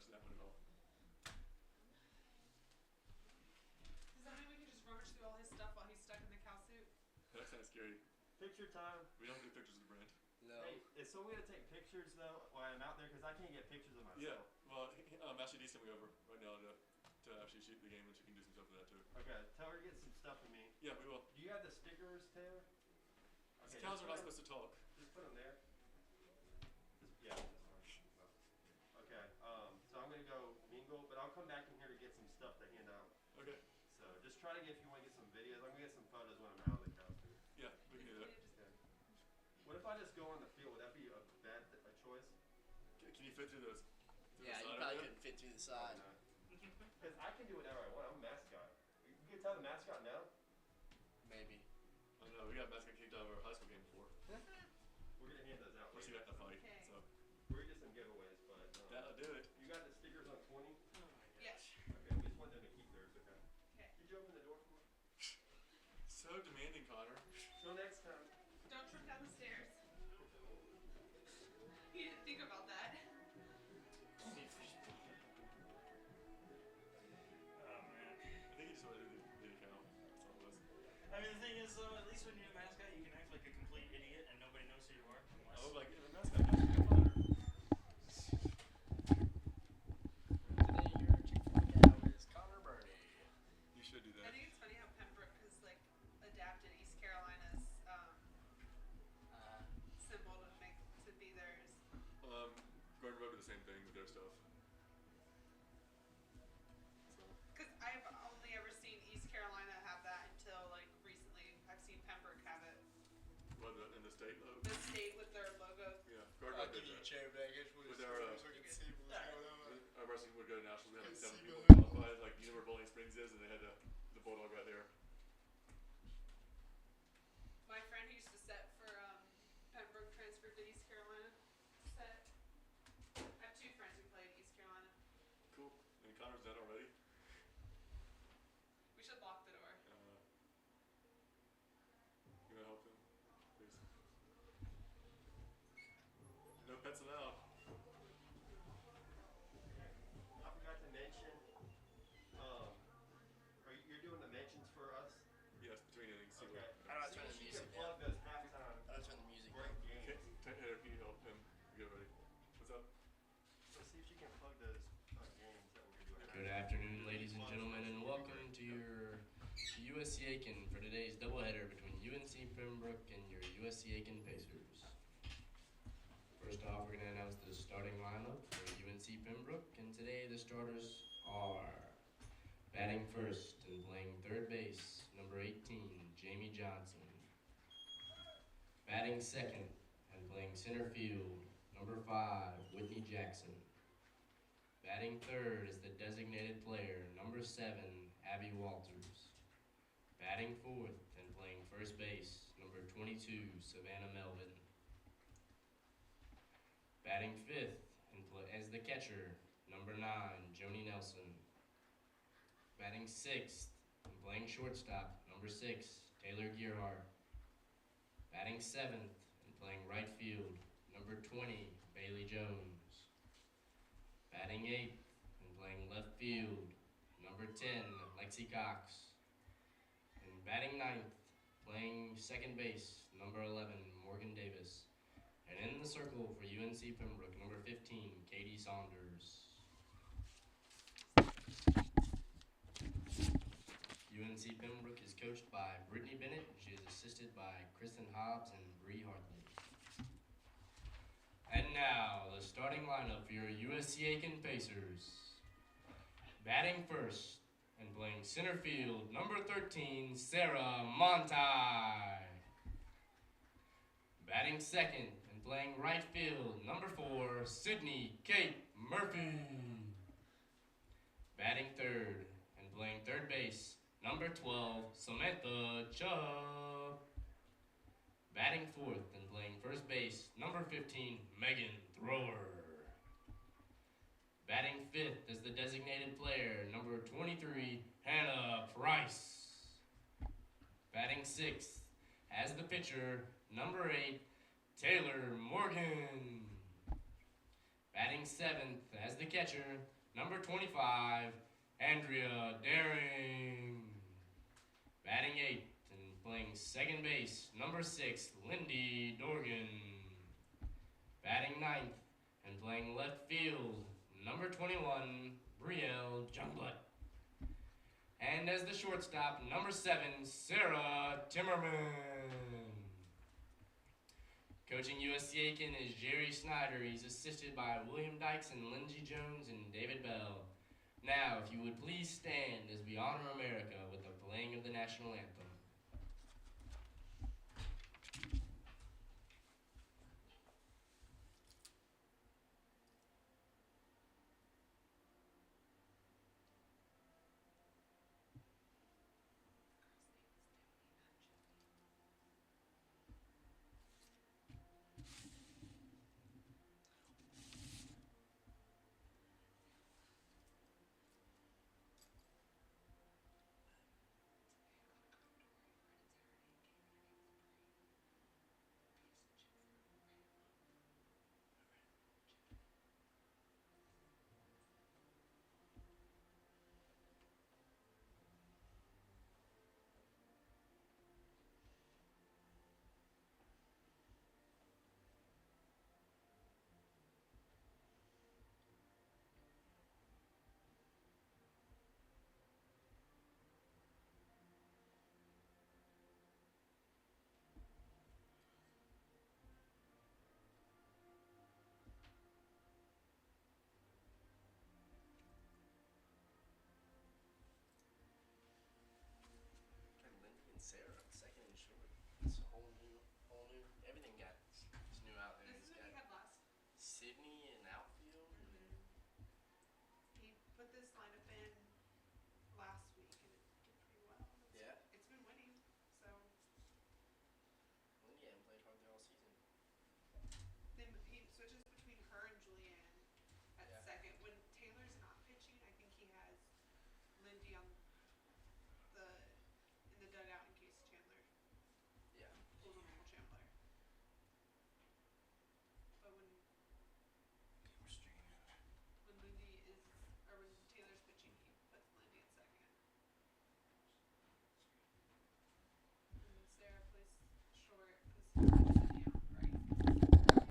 touching that one at all. Does that mean we can just rummage through all his stuff while he's stuck in the cow suit? That's kind of scary. Picture time. We don't do pictures of the brand. No. Hey, is someone gonna take pictures though while I'm out there? Cause I can't get pictures of myself. Yeah. Well, Ashley D's coming over right now to actually shoot the game, and she can do some stuff with that too. Okay, tell her to get some stuff to me. Yeah, we will. Do you have the stickers, Taylor? These cows are not supposed to talk. Just put them there. Yeah, that's fine. Okay, so I'm gonna go mingle, but I'll come back in here to get some stuff to hand out. Okay. So just try to get, if you want to get some videos, I'm gonna get some photos when I'm out of the cow suit. Yeah, we can do that. Okay. What if I just go on the field? Would that be a bad choice? Can you fit through those? Yeah, you probably couldn't fit through the side. Because I can do whatever I want. I'm a mascot. You can tell the mascot no? Maybe. I don't know. We got mascot kicked out of our high school game before. We're gonna hand those out. Of course, he got in a fight. Okay. So We're just some giveaways, but that'll do it. you got the stickers on 20? Yes. Okay, we just want them to keep theirs. Okay. Okay. Did you open the door for me? So demanding, Connor. Till next time. Don't trip down the stairs. You didn't think about that. Oh man. I think he just wanted to do the account. That's all it was. I mean, the thing is, though, at least when you're a mascot, you can act like a complete idiot and nobody knows who you are. Unless... Oh, like the mascot got you, Connor. Today your Chick-fil-A cow is Connor Burney. You should do I that. think it's funny how Pembroke has like adapted East Carolina's symbol to be theirs. Gordon Road did the same thing with their stuff. So Because I've only ever seen East Carolina have that until like recently. I've seen Pembroke have it. what in the state though? The state with their logo. Yeah, Gordon I'll Road give did you a that. chair back here for With this. our, So we can see what's going on. Our wrestling would go to nationals. We had like Can 7 see people better. qualified. Like you know where Bowling Springs is, and they had the bulldog right there. My friend who used to set for Pembroke transferred to East Carolina. Set. I have 2 friends who played East Carolina. Cool. And Connor's done already. We should lock the door. You wanna help him, please? No pets allowed. I forgot to mention, you're doing the mentions for us? Yes, between innings. See Okay. what- I'm not See turning if the she music can plug down. those halftime I'll turn the music break down. games. Okay, Heather, can you help him get ready? What's up? Let's see if she can plug those games that we're gonna do. at Good halftime. afternoon, ladies and gentlemen, and welcome to your USC Aiken for today's doubleheader between UNC Pembroke and your USC Aiken Pacers. First off, we're going to announce the starting lineup for UNC Pembroke, and today the starters are batting first and playing third base, number 18, Jamie Johnson. Batting second and playing center field, number 5, Whitney Jackson. Batting third is the designated player, number 7, Abby Walters. Batting fourth and playing first base, number 22, Savannah Melvin. Batting fifth and as the catcher, number 9, Joni Nelson. Batting sixth and playing shortstop, number 6, Taylor Gearhart. Batting seventh and playing right field, number 20, Bailey Jones. Batting eighth and playing left field, number 10, Lexi Cox. And batting ninth, playing second base, number 11, Morgan Davis. And in the circle for UNC Pembroke, number 15, Katie Saunders. UNC Pembroke is coached by Brittany Bennett. She is assisted by Kristen Hobbs and Bree Hartley. And now, the starting lineup for your USC Aiken Pacers. Batting first and playing center field, number 13, Sarah Monti. Batting second and playing right field, number 4, Sydney Kate Murphy. Batting third and playing third base, number 12, Samantha Chubb. Batting fourth and playing first base, number 15, Megan Thrower. Batting fifth is the designated player, number 23, Hannah Price. Batting sixth as the pitcher, number 8, Taylor Morgan. Batting seventh as the catcher, Number 25, Andrea Daring. Batting 8th and playing second base, number 6, Lindy Dorgan. Batting 9th and playing left field, number 21, Brielle Jungblut. And as the shortstop, number 7, Sarah Timmerman. Coaching USC Aiken is Jerry Snyder. He's assisted by William Dykes and Lindsey Jones and David Bell. Now, if you would please stand as we honor America with the playing of the national anthem. Sarah, second and short. It's a whole new, everything got it's new out there. This is He's what he got had last. Sydney in outfield. He put this lineup in last week and it did pretty well. Yeah. It's been winning, so Lindy hasn't played hardly all season. then he switches between her and Julianne at Yeah. second. When Taylor's not pitching, I think he has Lindy on the in the dugout in case Chandler Yeah. pulls a normal Chandler. But when Lindy is or when Taylor's pitching, he puts Lindy in second. And Sarah plays short because he puts Sydney out right.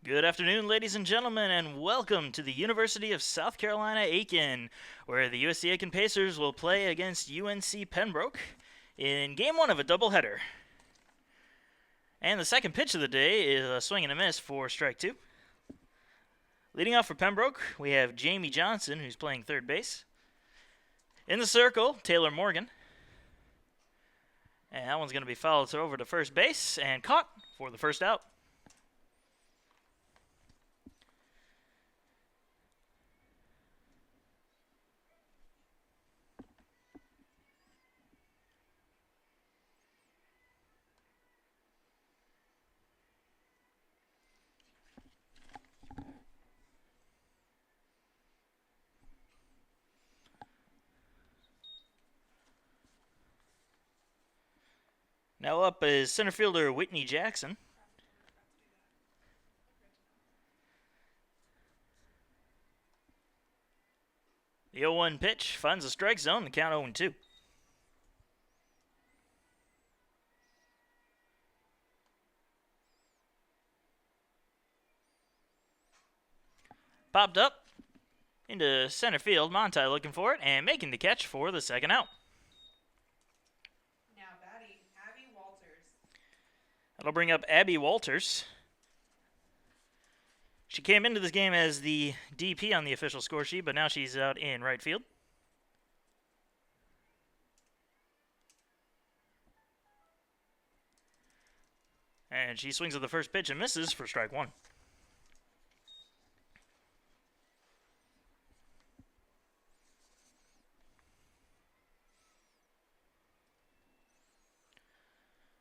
Good afternoon, ladies and gentlemen, and welcome to the University of South Carolina Aiken, where the USC Aiken Pacers will play against UNC Pembroke in Game 1 of a doubleheader. And the second pitch of the day is a swing and a miss for strike 2. Leading off for Pembroke, we have Jamie Johnson, who's playing third base. In the circle, Taylor Morgan. And that one's going to be fouled over to first base and caught for the first out. Now up is center fielder Whitney Jackson. The 0-1 pitch finds the strike zone, the count 0-2. Popped up into center field, Monti looking for it and making the catch for the second out. That'll bring up Abby Walters. She came into this game as the DP on the official score sheet, but now she's out in right field. And she swings at the first pitch and misses for strike one.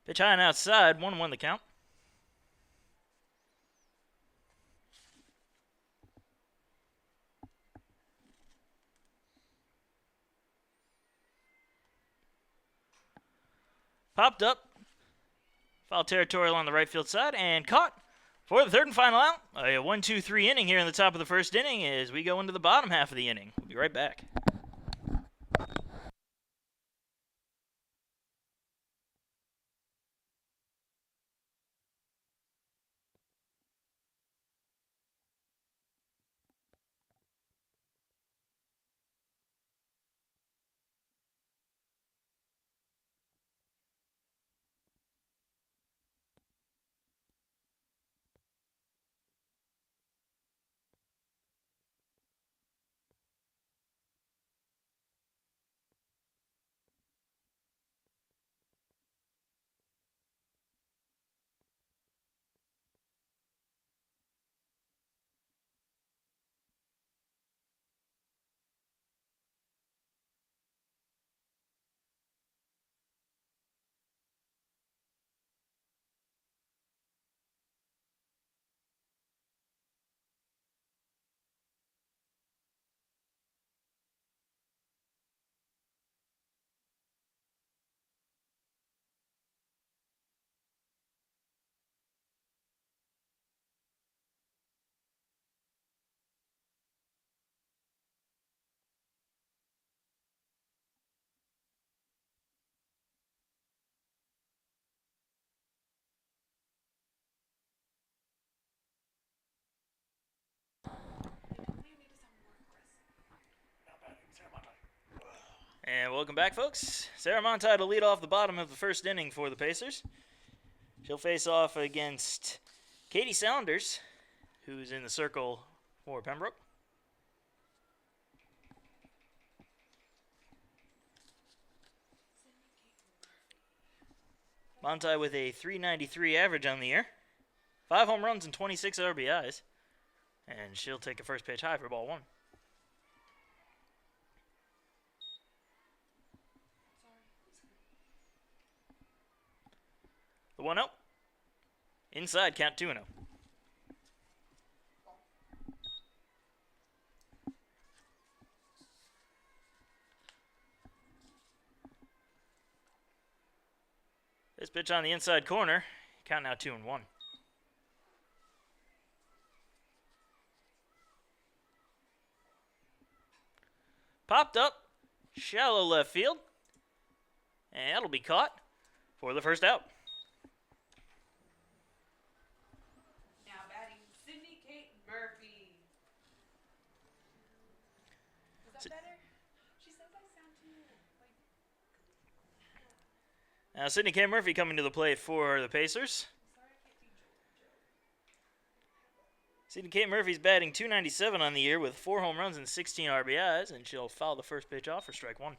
Pitch high and outside, 1-1 the count. Popped up. Foul territorial on the right field side and caught for the third and final out. A 1-2-3 inning here in the top of the first inning as we go into the bottom half of the inning. We'll be right back. And welcome back, folks. Sarah Monti to lead off the bottom of the first inning for the Pacers. She'll face off against Katie Saunders, who's in the circle for Pembroke. Monti with a .393 average on the year. 5 home runs and 26 RBIs. And she'll take a first pitch high for ball one. The 1-0. Inside, count 2-0. This pitch on the inside corner. Count now 2-1. Popped up. Shallow left field. And that'll be caught for the first out. Now, Sydney K. Murphy coming to the plate for the Pacers. Sydney K. Murphy's batting .297 on the year with 4 home runs and 16 RBIs, and she'll foul the first pitch off for strike one.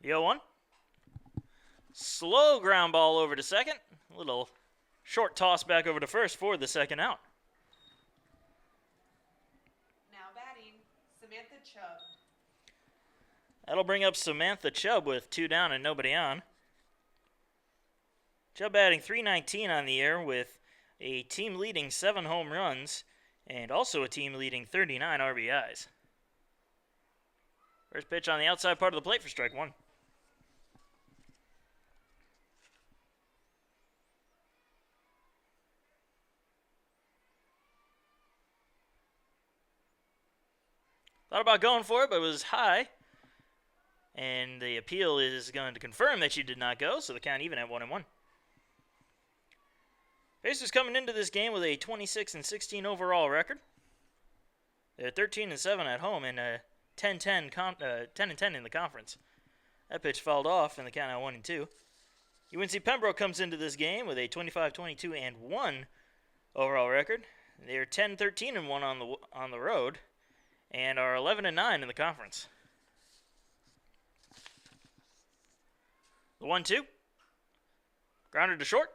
The 0-1. Slow ground ball over to second. A little short toss back over to first for the second out. Now batting, Samantha Chubb. That'll bring up Samantha Chubb with 2 down and nobody on. Chubb batting .319 on the year with a team-leading 7 home runs and also a team-leading 39 RBIs. First pitch on the outside part of the plate for strike one. Thought about going for it, but it was high. And the appeal is going to confirm that she did not go, so the count even at 1-1. Pacers coming into this game with a 26-16 overall record. They're 13-7 at home and 10-10 in the conference. That pitch fouled off in the count at 1-2. UNC Pembroke comes into this game with a 25-22-1 overall record. They're 10-13-1 on the road and are 11-9 in the conference. The 1-2. Grounded to short.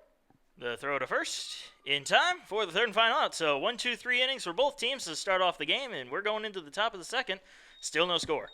The throw to first. In time for the third and final out. So 1, 2, 3 innings for both teams to start off the game, and we're going into the top of the second. Still no score.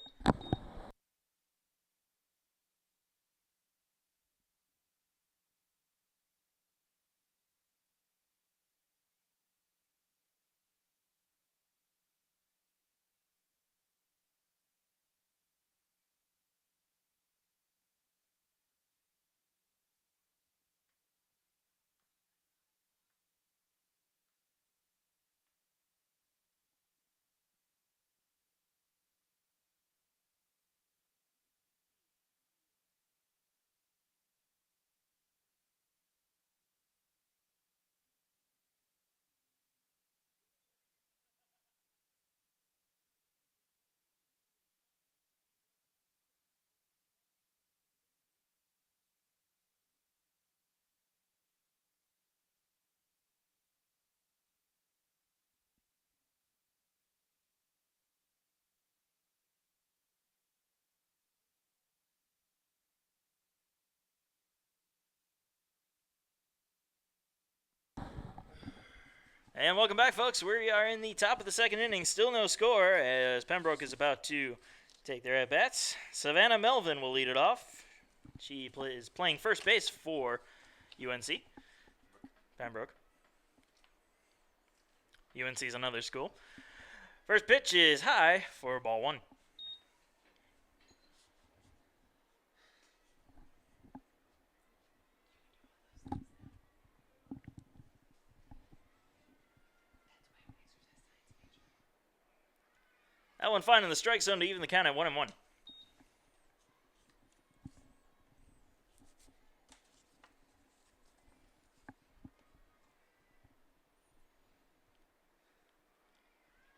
And welcome back, folks. We are in the top of the second inning. Still no score as Pembroke is about to take their at-bats. Savannah Melvin will lead it off. She is playing first base for UNC. Pembroke. UNC is another school. First pitch is high for ball 1. That one finding the strike zone to even the count at 1-1.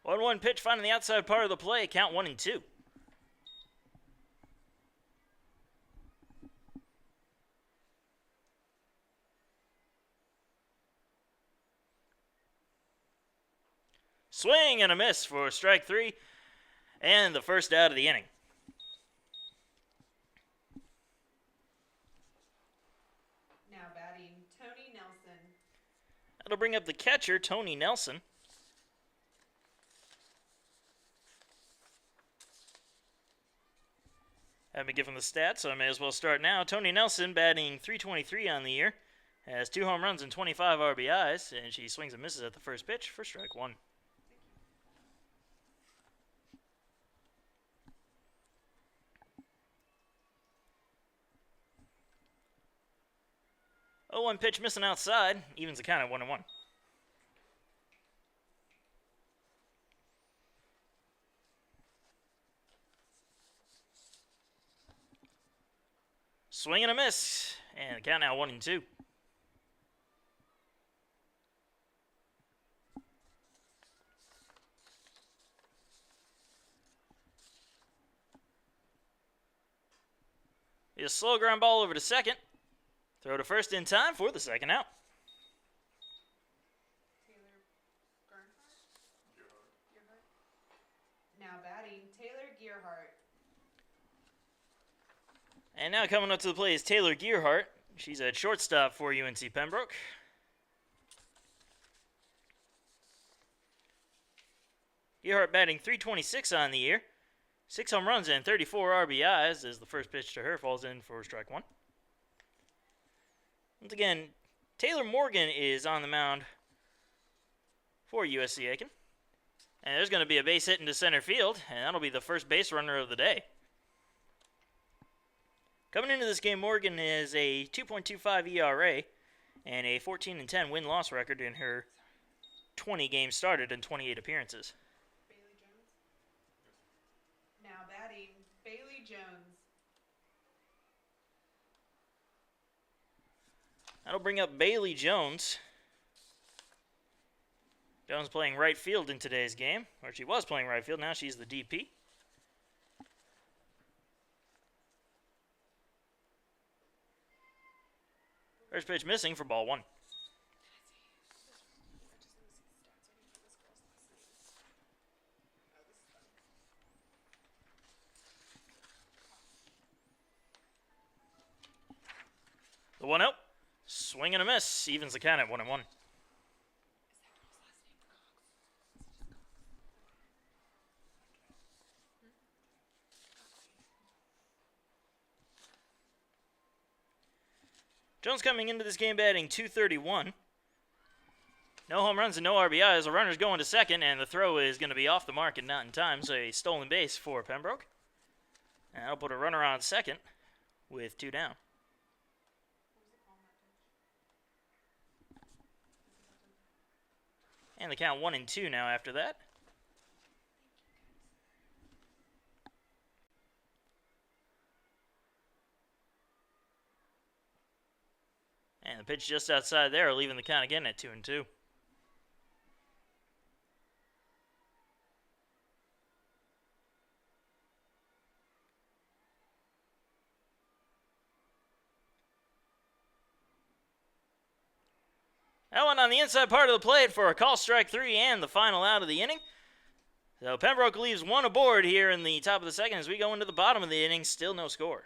One pitch finding the outside part of the play, count 1-2. Swing and a miss for strike 3. And the first out of the inning. Now batting, Tony Nelson. That'll bring up the catcher, Tony Nelson. Haven't been given the stats, so I may as well start now. Tony Nelson batting .323 on the year. Has 2 home runs and 25 RBIs, and she swings and misses at the first pitch for strike 1. 0-1 pitch missing outside. Evens the count at 1-1. Swing and a miss. And the count now 1-2. A slow ground ball over to second. Throw to first in time for the second out. Taylor Gearhart. Now batting, Taylor Gearhart. And now coming up to the plate is Taylor Gearhart. She's at shortstop for UNC Pembroke. Gearhart batting .326 on the year. 6 home runs and 34 RBIs as the first pitch to her falls in for strike 1. Once again, Taylor Morgan is on the mound for USC Aiken. And there's going to be a base hit into center field, and that'll be the first base runner of the day. Coming into this game, Morgan is a 2.25 ERA and a 14-10 win-loss record in her 20 games started and 28 appearances. Bailey Jones. Jones. That'll bring up Bailey Jones. Jones playing right field in today's game, or she was playing right field. Now she's the DP. First pitch missing for ball 1. The 1-0. Swing and a miss. Evens the count at 1-1. Jones coming into this game batting .231. No home runs and no RBIs. The runner's going to second, and the throw is going to be off the mark and not in time, so a stolen base for Pembroke. And that'll put a runner on second with 2 down. And the count 1-2 now after that. And the pitch just outside there, leaving the count again at 2-2. That one on the inside part of the plate for a call strike 3 and the final out of the inning. So Pembroke leaves 1 aboard here in the top of the second as we go into the bottom of the inning. Still no score.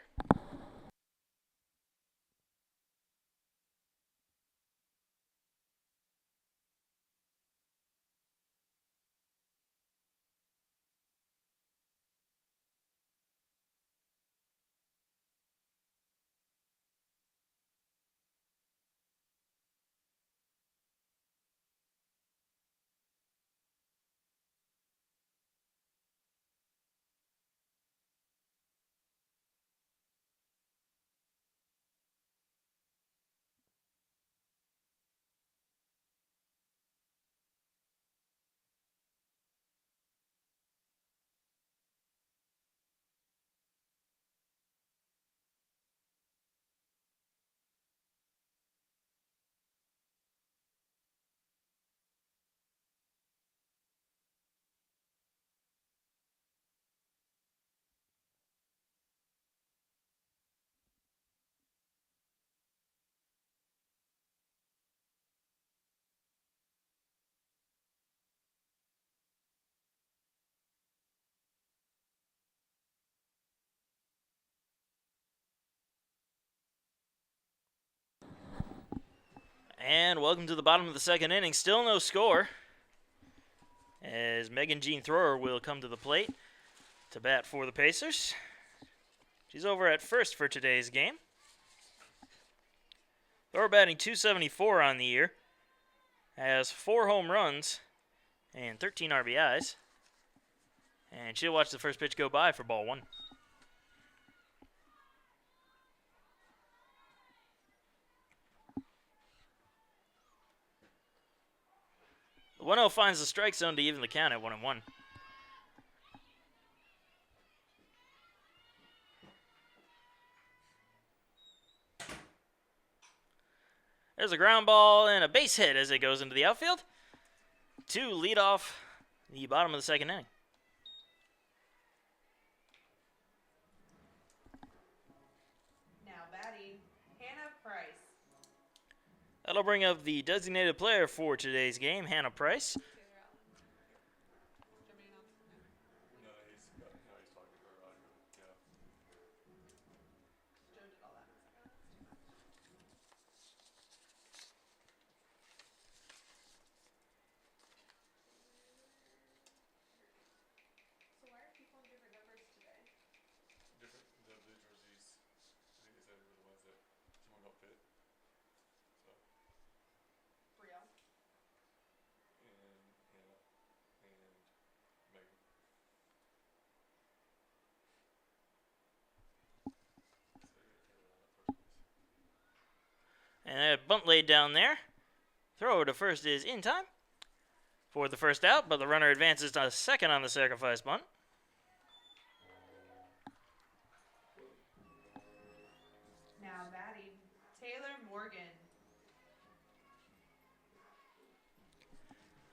And welcome to the bottom of the second inning. Still no score, as Megan Jean Thrower will come to the plate to bat for the Pacers. She's over at first for today's game. Thrower batting .274 on the year. Has 4 home runs and 13 RBIs. And she'll watch the first pitch go by for ball 1. The 1-0 finds the strike zone to even the count at 1-1. There's a ground ball and a base hit as it goes into the outfield to lead off the bottom of the second inning. Now batting, Hannah Price. That'll bring up the designated player for today's game, Hannah Price. Taylor Allen. Germany announced. No, he's talking to her audio. Yeah. Joe did all that in a second. That's too much. So why are people in different numbers today? Different. The blue jerseys. I think they said were the ones that someone got fit. So Brielle. and Hannah and Megan. So yeah, Taylor on that first base. And a bunt laid down there. Throw to first is in time for the first out, but the runner advances to second on the sacrifice bunt.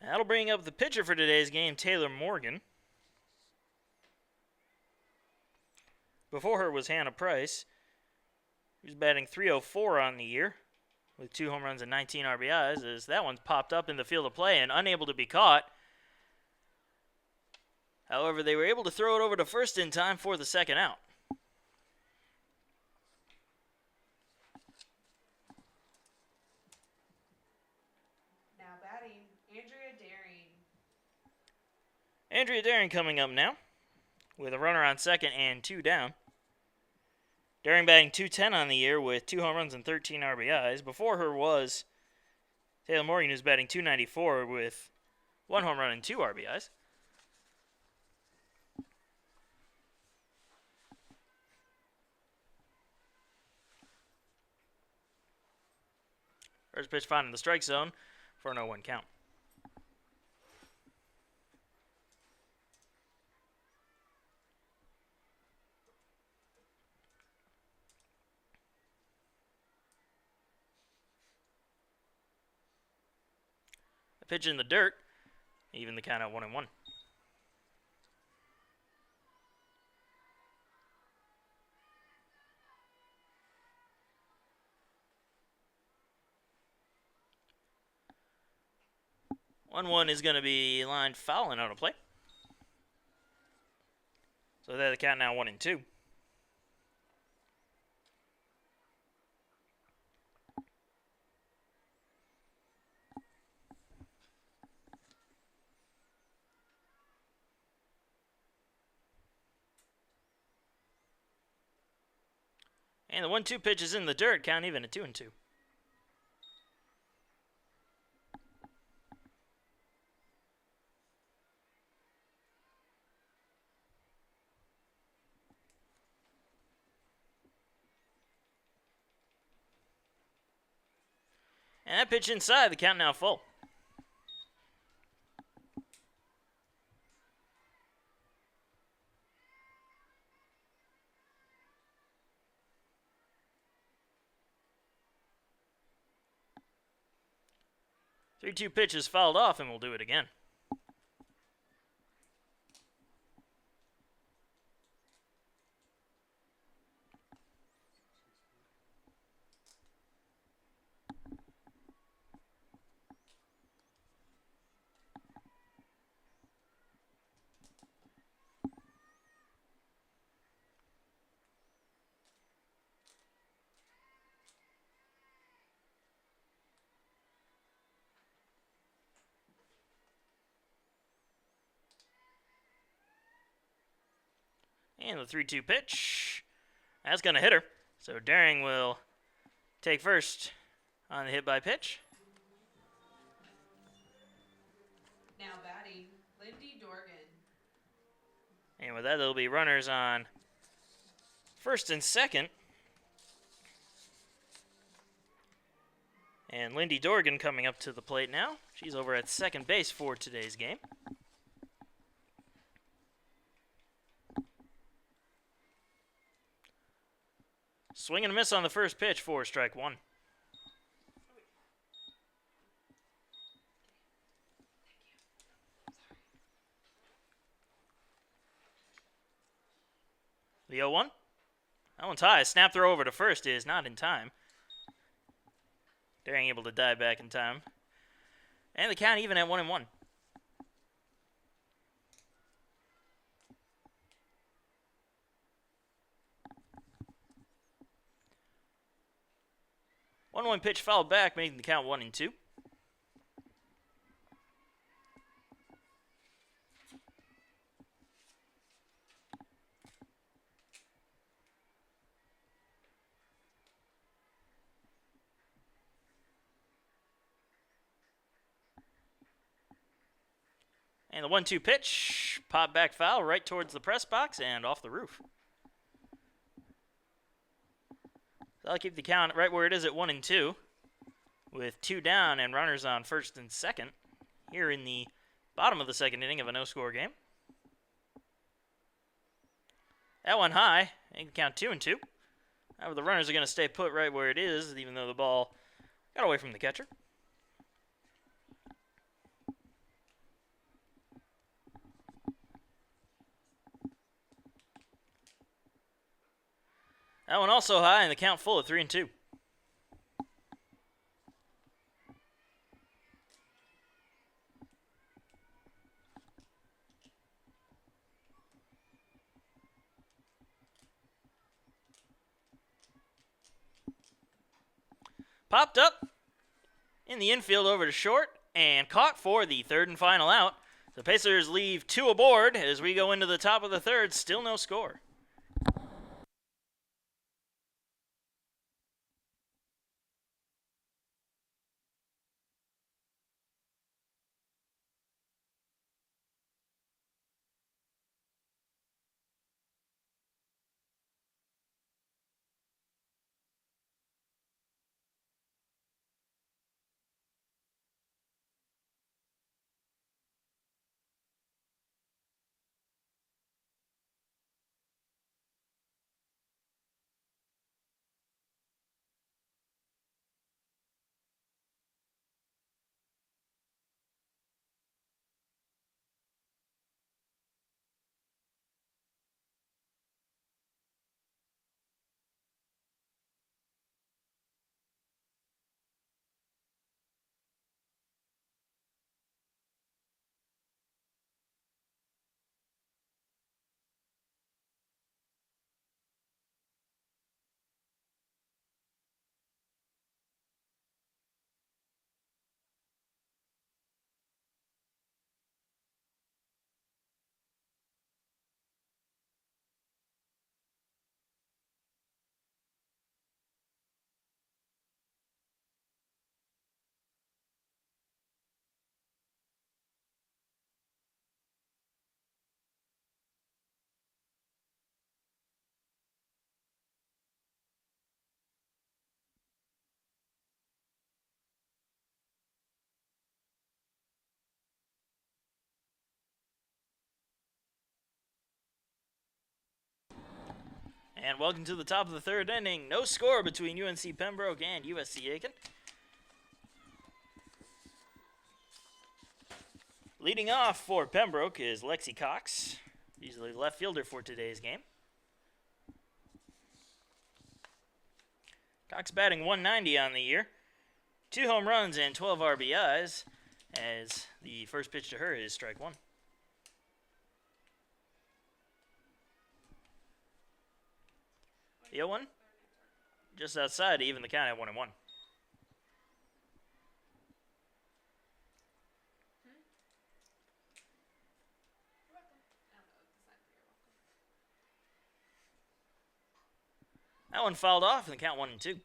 That'll bring up the pitcher for today's game, Taylor Morgan. Before her was Hannah Price, who's batting .304 on the year with 2 home runs and 19 RBIs, as that one's popped up in the field of play and unable to be caught. However, they were able to throw it over to first in time for the second out. Now batting, Andrea Daring. Andrea Daring coming up now with a runner on second and 2 down. Daring batting .210 on the year with 2 home runs and 13 RBIs. Before her was Taylor Morgan, who's batting .294 with 1 home run and 2 RBIs. First pitch found in the strike zone for an 0-1 count. A pitch in the dirt, even the count at 1-1. One is going to be lined foul and out of play. So there the count now 1-2. And the 1-2 pitch is in the dirt, count even at 2-2. And that pitch inside, the count now full. Three-two pitch is fouled off, and we'll do it again. And the 3-2 pitch. That's going to hit her. So Daring will take first on the hit by pitch. Now batting, Lindy Dorgan. And with that, there'll be runners on first and second. And Lindy Dorgan coming up to the plate now. She's over at second base for today's game. Swing and a miss on the first pitch for strike one. The 0-1. That one's high. Snap throw over to first is not in time. Daring able to dive back in time. And the count even at 1-1. One pitch fouled back, making the count 1-2. And the 1-2 pitch, pop back foul right towards the press box and off the roof. That'll keep the count right where it is at 1-2, with 2 down and runners on first and second here in the bottom of the second inning of a no-score game. That one high, and count 2-2. However, the runners are going to stay put right where it is, even though the ball got away from the catcher. That one also high, and the count full at 3-2. Popped up in the infield over to short and caught for the third and final out. The Pacers leave 2 aboard as we go into the top of the third. Still no score. And welcome to the top of the third inning. No score between UNC Pembroke and USC Aiken. Leading off for Pembroke is Lexi Cox. He's the left fielder for today's game. Cox batting 190 on the year. 2 home runs and 12 RBIs, as the first pitch to her is strike 1. The 0-1, just outside to even the count at 1-1. Oh, no, That one fouled off, and the count 1-2.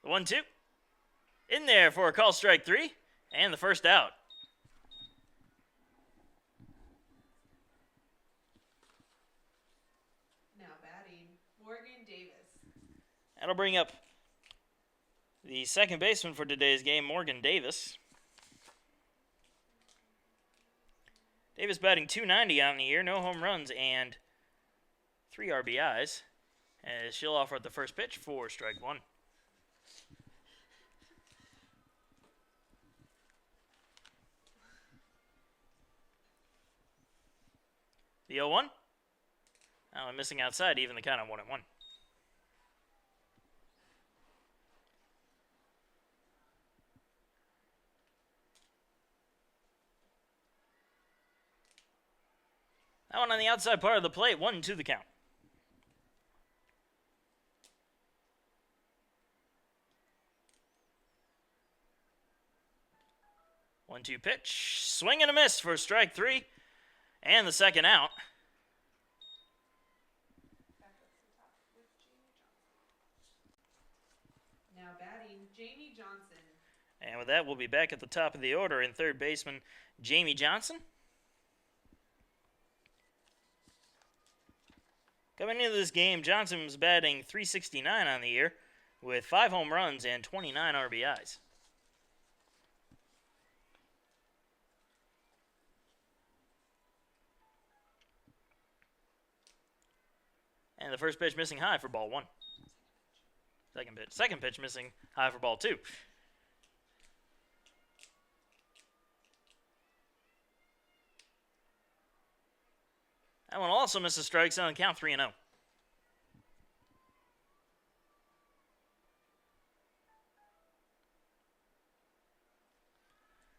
The 1-2. In there for a call strike 3, and the first out. Now batting, Morgan Davis. That'll bring up the second baseman for today's game, Morgan Davis. Davis batting 290 on the year, no home runs and 3 RBIs, as she'll offer the first pitch for strike 1. The 0-1. Now I'm missing outside, even the count on 1-1. That one on the outside part of the plate, 1-2 the count. One-two pitch, swing and a miss for strike 3, and the second out. Now batting, Jamie Johnson. And with that, we'll be back at the top of the order in third baseman, Jamie Johnson. Coming into this game, Johnson was batting .369 on the year with 5 home runs and 29 RBIs. And the first pitch missing high for ball 1. Second pitch missing high for ball 2. That one also misses strike zone. Count 3-0.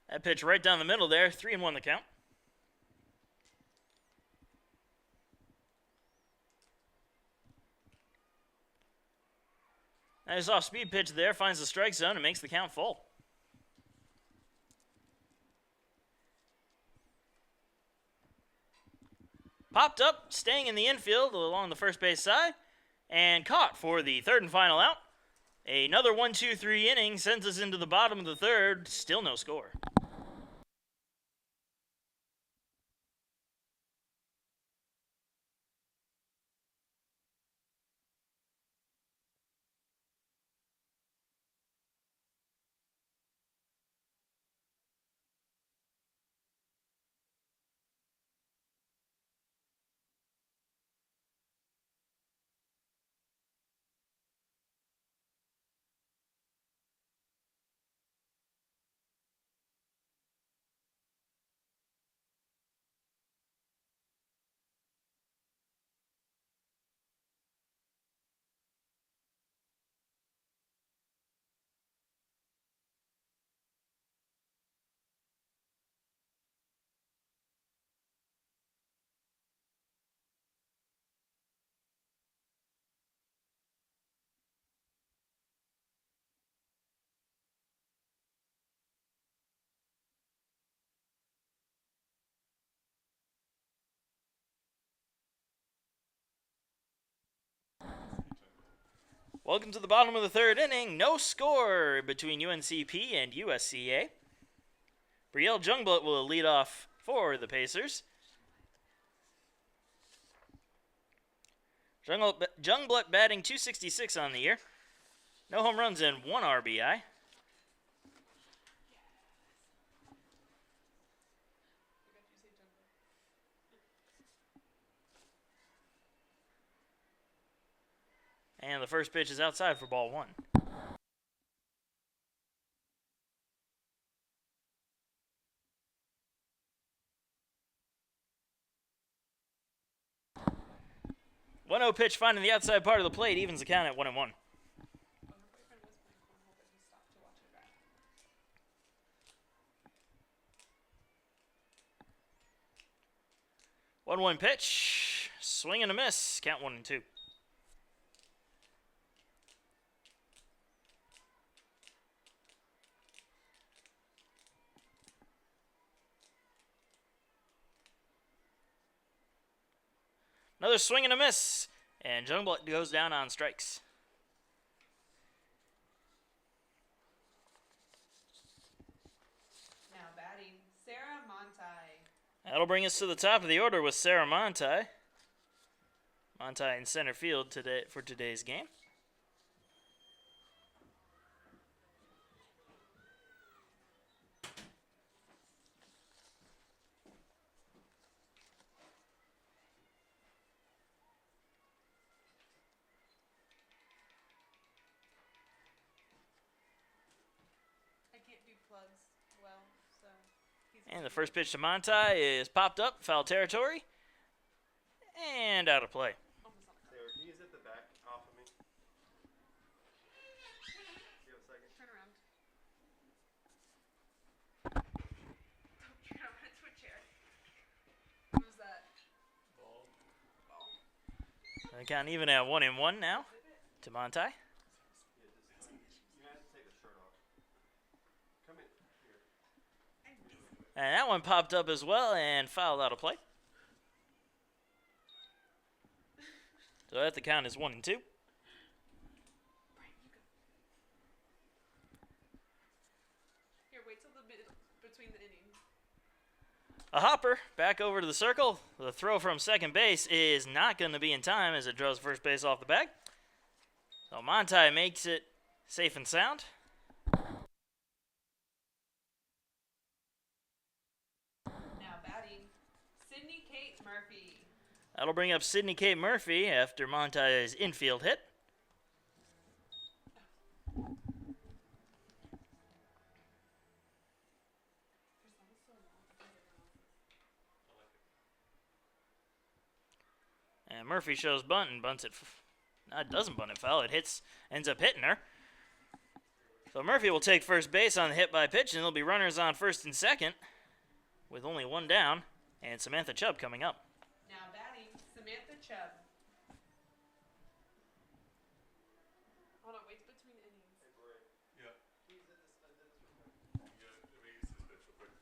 That pitch right down the middle there. 3-1 the count. Nice off-speed pitch there. Finds the strike zone and makes the count full. Popped up, staying in the infield along the first base side, and caught for the third and final out. Another 1-2-3 inning sends us into the bottom of the third. Still no score. Welcome to the bottom of the third inning. No score between UNCP and USCA. Brielle Jungblut will lead off for the Pacers. Jungblut batting .266 on the year. No home runs and 1 RBI. And the first pitch is outside for ball 1. One 0 pitch finding the outside part of the plate evens the count at 1-1. 1-1 pitch, swing and a miss. Count 1-2. Another swing and a miss, and Jungblut goes down on strikes. Now batting, Sarah Monti. That'll bring us to the top of the order with Sarah Monti. Monti in center field today for today's game. And the first pitch to Monti is popped up, foul territory, and out of play. Sarah, can you zip the back off of me? You have a second? Turn around. You're gonna run into a chair. What was that? Ball. Ball. The count even at 1-1 now to Monti. Yeah, just, you have to take the shirt off. Come in. Here. And that one popped up as well and fouled out of play. So that the count is 1-2. Here, wait till the middle between the innings. A hopper back over to the circle. The throw from second base is not going to be in time as it draws first base off the bag. So Monti makes it safe and sound. Now batting, Sydney Kate Murphy. That'll bring up Sydney Kate Murphy after Monti's infield hit. And Murphy shows bunt and bunts it. Doesn't bunt it foul. It ends up hitting her. So Murphy will take first base on the hit by pitch, and there'll be runners on first and second with only one down, and Samantha Chubb coming up. Now batting, Samantha Chubb. Hold on, wait between innings. Yeah. Keys in this real quick. Yeah, let me use this pitch real quick.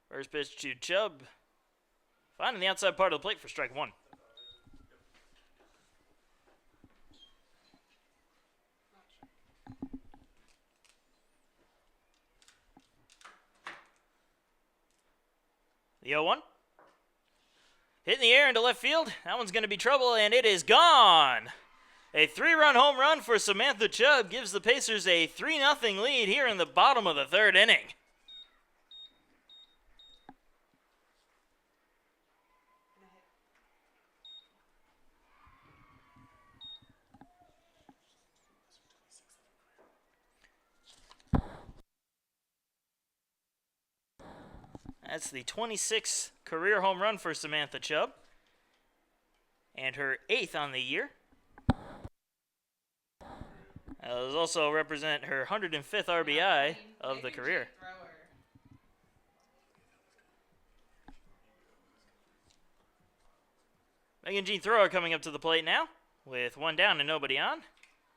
First pitch to Chubb. Finding the outside part of the plate for strike one. The 0-1. Hit in the air into left field. That one's going to be trouble, and it is gone. A 3-run home run for Samantha Chubb gives the Pacers a 3-0 lead here in the bottom of the third inning. That's the 26th career home run for Samantha Chubb, and her 8th on the year. Those also represent her 105th RBI of the career. Megan Jean Thrower coming up to the plate now with one down and nobody on.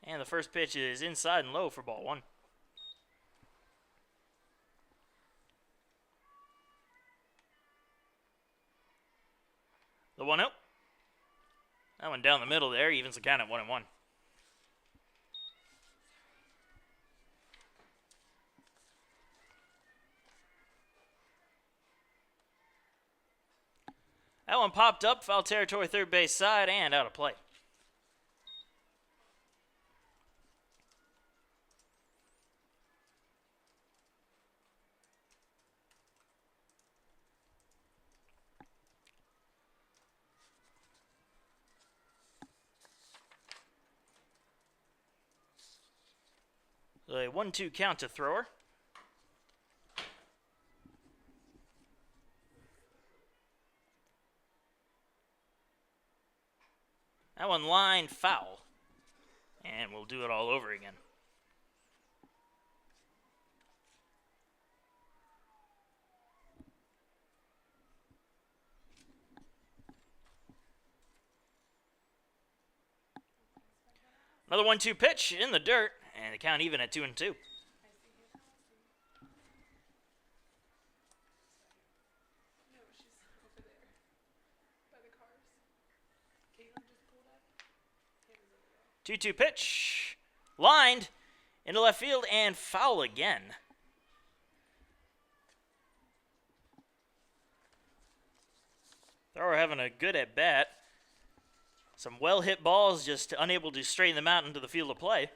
And the first pitch is inside and low for ball one. The 1-0. That one down the middle there evens the count at 1-1. That one popped up, foul territory, third base side, and out of play. A 1-2 count to Thrower. That one lined foul. And we'll do it all over again. Another 1-2 pitch in the dirt, and the count even at 2-2. No, she's over there by the cars. Caitlin just pulled up. 2-2 pitch. Lined into left field and foul again. Thrower having a good at bat. Some well-hit balls, just unable to straighten them out into the field of play.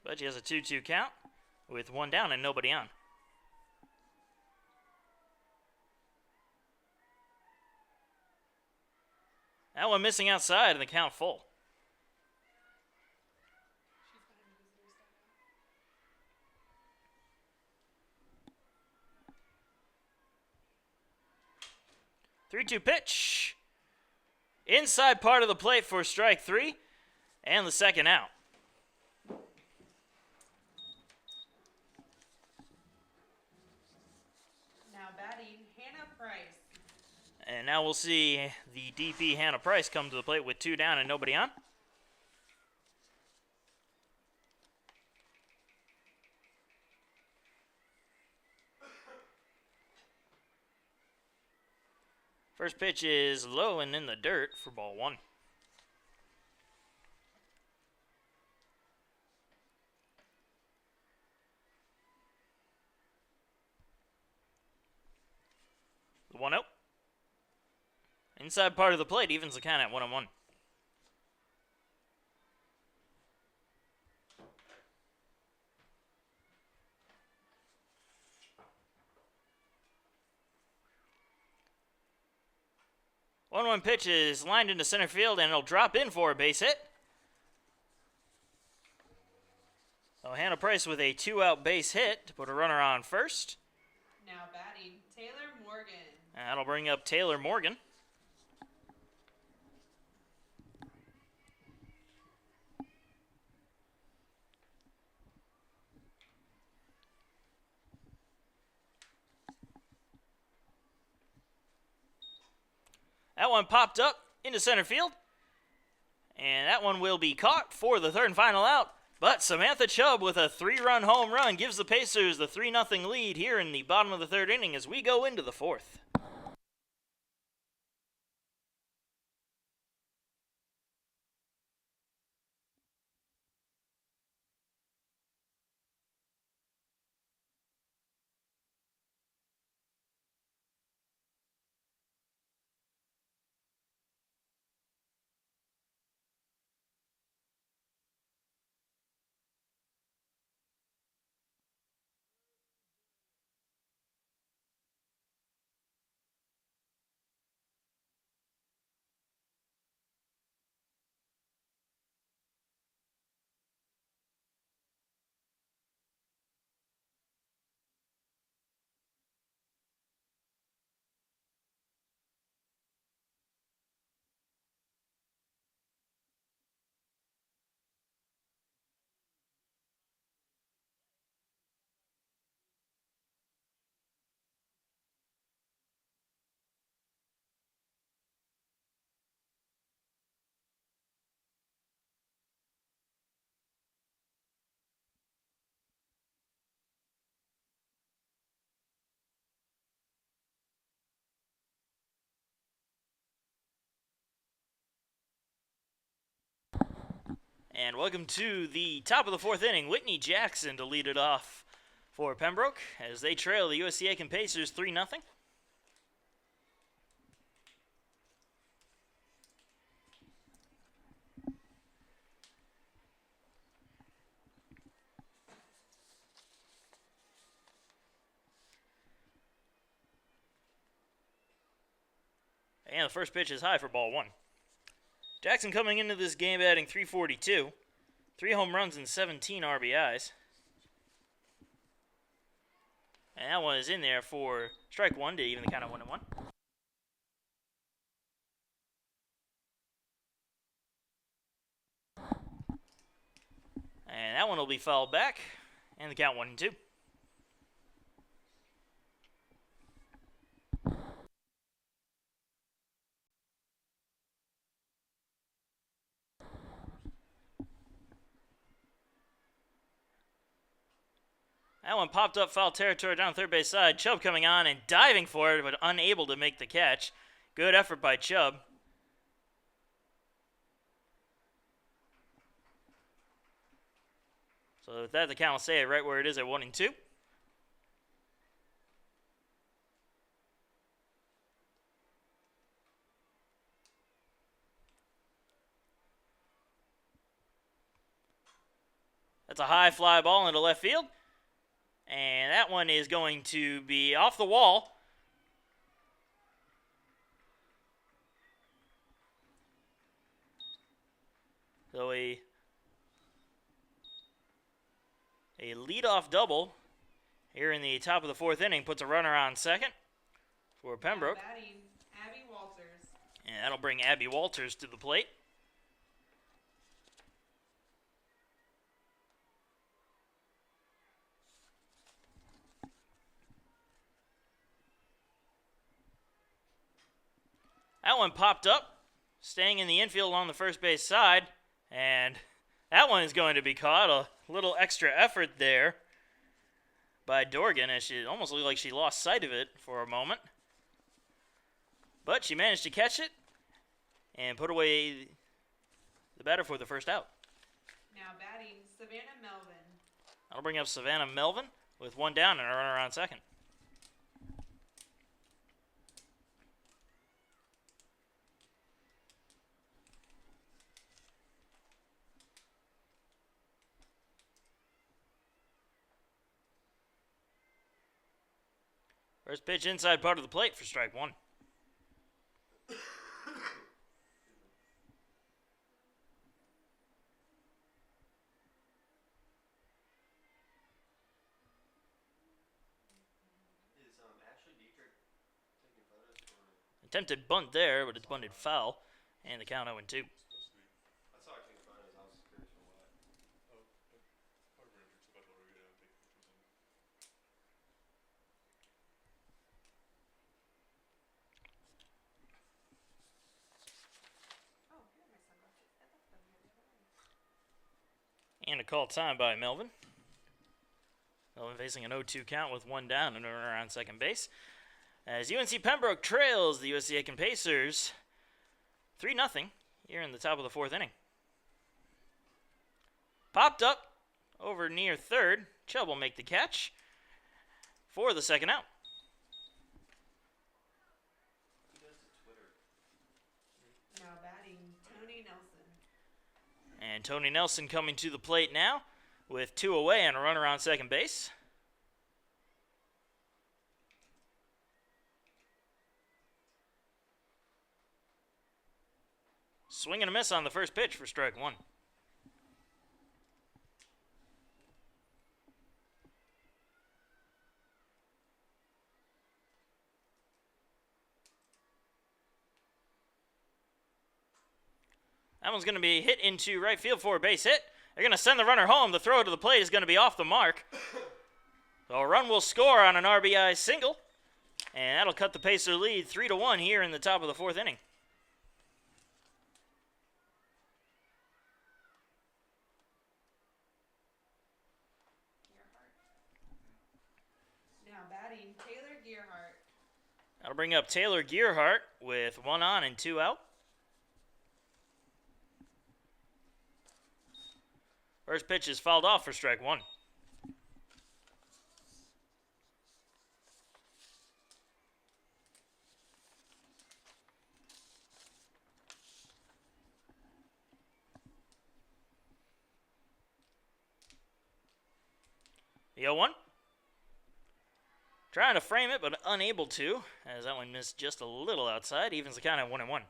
But she has a 2-2 count with one down and nobody on. That one missing outside and the count full. She's behind the visitor's dugout. 3-2 pitch. Inside part of the plate for strike three and the second out. Now batting, Hannah Price. And now we'll see the DP Hannah Price come to the plate with two down and nobody on. First pitch is low and in the dirt for ball one. The 1-0. Inside part of the plate evens the count at 1-1. One pitch is lined into center field, and it'll drop in for a base hit. So Hannah Price with a two-out base hit to put a runner on first. Now batting, Taylor Morgan. That'll bring up Taylor Morgan. That one popped up into center field. And that one will be caught for the third and final out. But Samantha Chubb with a 3-run home run gives the Pacers the 3-0 lead here in the bottom of the third inning as we go into the fourth. And welcome to the top of the fourth inning. Whitney Jackson to lead it off for Pembroke as they trail the USC Aiken Pacers 3-0. And the first pitch is high for ball one. Jackson coming into this game batting .342, 3 home runs and 17 RBIs. And that one is in there for strike one to even the count of 1-1. And that one will be fouled back, and the count 1-2. That one popped up foul territory down third base side. Chubb coming on and diving for it, but unable to make the catch. Good effort by Chubb. So with that, the count will stay right where it is at 1-2. That's a high fly ball into left field. And that one is going to be off the wall. So a leadoff double here in the top of the fourth inning puts a runner on second for Pembroke. Now batting, Abby Walters. And that'll bring Abby Walters to the plate. That one popped up, staying in the infield on the first base side, and that one is going to be caught. A little extra effort there by Dorgan, as she almost looked like she lost sight of it for a moment. But she managed to catch it and put away the batter for the first out. Now batting, Savannah Melvin. That'll bring up Savannah Melvin with one down and a runner on second. First pitch inside part of the plate for strike one. Attempted bunt there, but it's bunted foul. And the count 0-2. Supposed to be. I saw it came in front of his house. Curious for what. Oh, but part of our injured, so about to take pictures of it. Oh, here are my sunglasses. I left them here the other night. And a call time by Melvin. Melvin facing an 0-2 count with one down and a runner on second base. As UNC Pembroke trails the USC Aiken Pacers 3-0 here in the top of the fourth inning. Popped up over near third. Chubb will make the catch for the second out. Now batting, Tony Nelson. And Tony Nelson coming to the plate now with 2 away and a runner on second base. Swing and a miss on the first pitch for strike one. That one's going to be hit into right field for a base hit. They're going to send the runner home. The throw to the plate is going to be off the mark. So a run will score on an RBI single. And that'll cut the Pacer lead 3-1 here in the top of the fourth inning. Now batting, Taylor Gearhart. That'll bring up Taylor Gearhart with 1 on and 2 out. First pitch is fouled off for strike one. The 0-1. Trying to frame it, but unable to, as that one missed just a little outside. Evens the count at 1-1.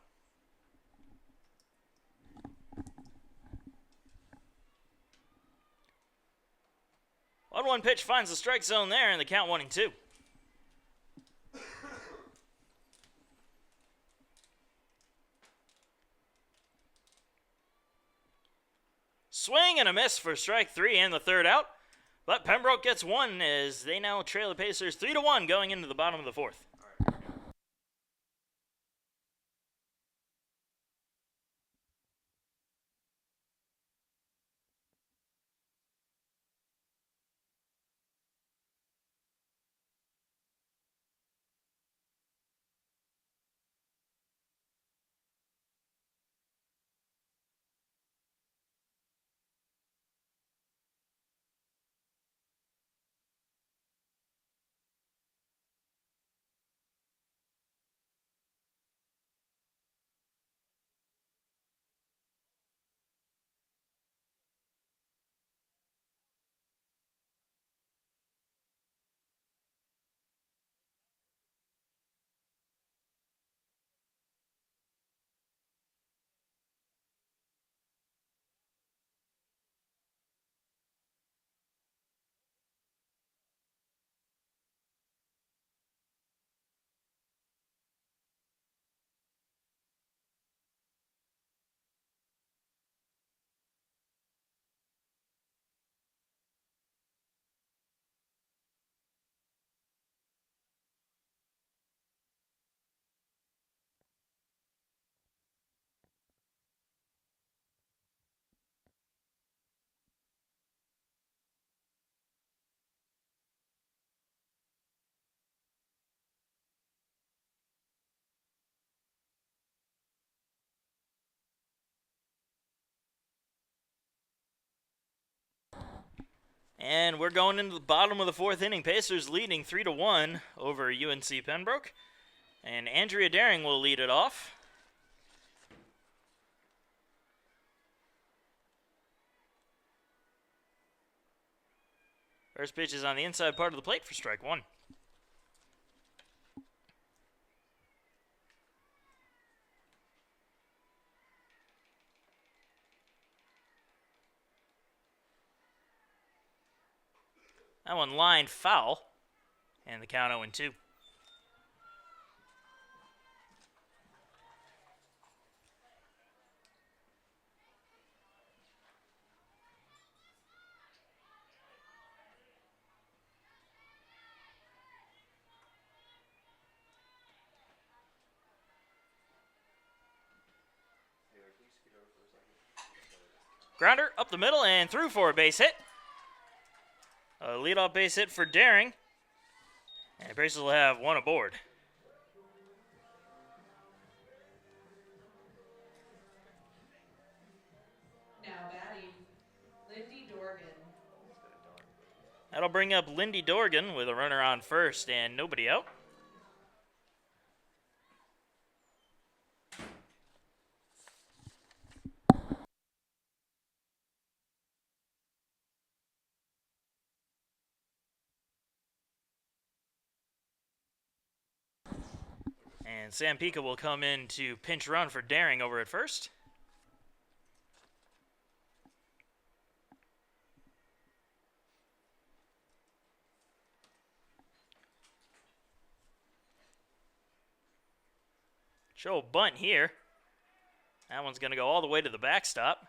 1-1 pitch finds the strike zone there, and the count 1-2. Swing and a miss for strike 3 and the third out. But Pembroke gets one as they now trail the Pacers 3-1 going into the bottom of the fourth. And we're going into the bottom of the fourth inning. Pacers leading 3-1 over UNC Pembroke. And Andrea Daring will lead it off. First pitch is on the inside part of the plate for strike one. That one lined foul, and the count 0-2. Grounder up the middle and through for a base hit. A leadoff base hit for Daring. And Pacers will have one aboard. Now batting, Lindy Dorgan. That'll bring up Lindy Dorgan with a runner on first and nobody out. And Sam Pika will come in to pinch run for Daring over at first. Show a bunt here. That one's going to go all the way to the backstop.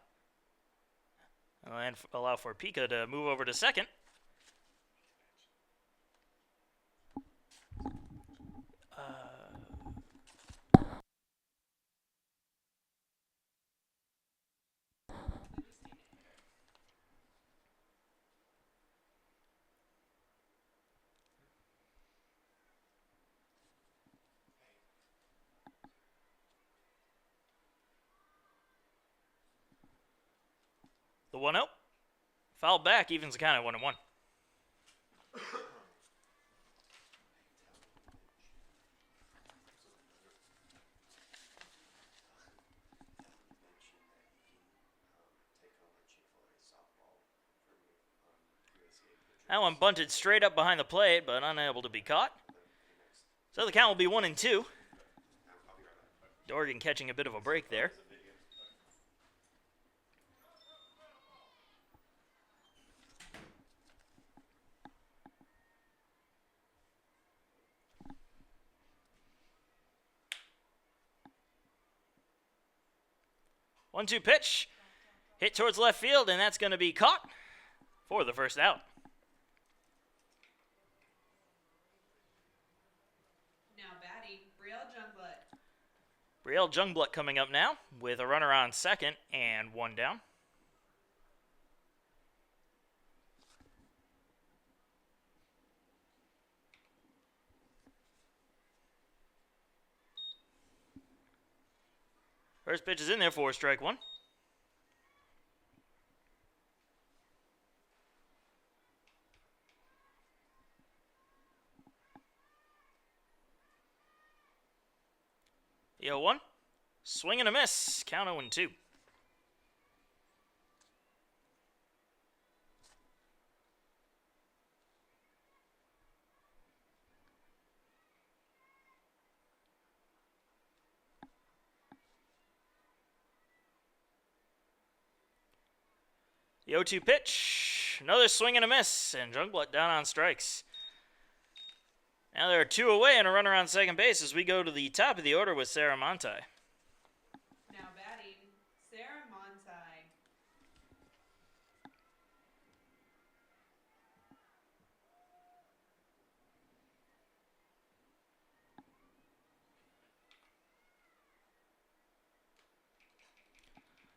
And allow for Pika to move over to second. The 1-0. Foul back, evens the count at 1-1. That one bunted straight up behind the plate, but unable to be caught. So the count will be 1-2. Dorgan catching a bit of a break there. One-two pitch. Hit towards left field, and that's going to be caught for the first out. Now batting, Brielle Jungblut. Brielle Jungblut coming up now with a runner on second and one down. First pitch is in there for strike one. The 0-1. Swing and a miss. Count 0-2. The 0-2 pitch. Another swing and a miss. And Jungblut down on strikes. Now there are two away and a runner on second base as we go to the top of the order with Sarah Monti. Now batting, Sarah Monti.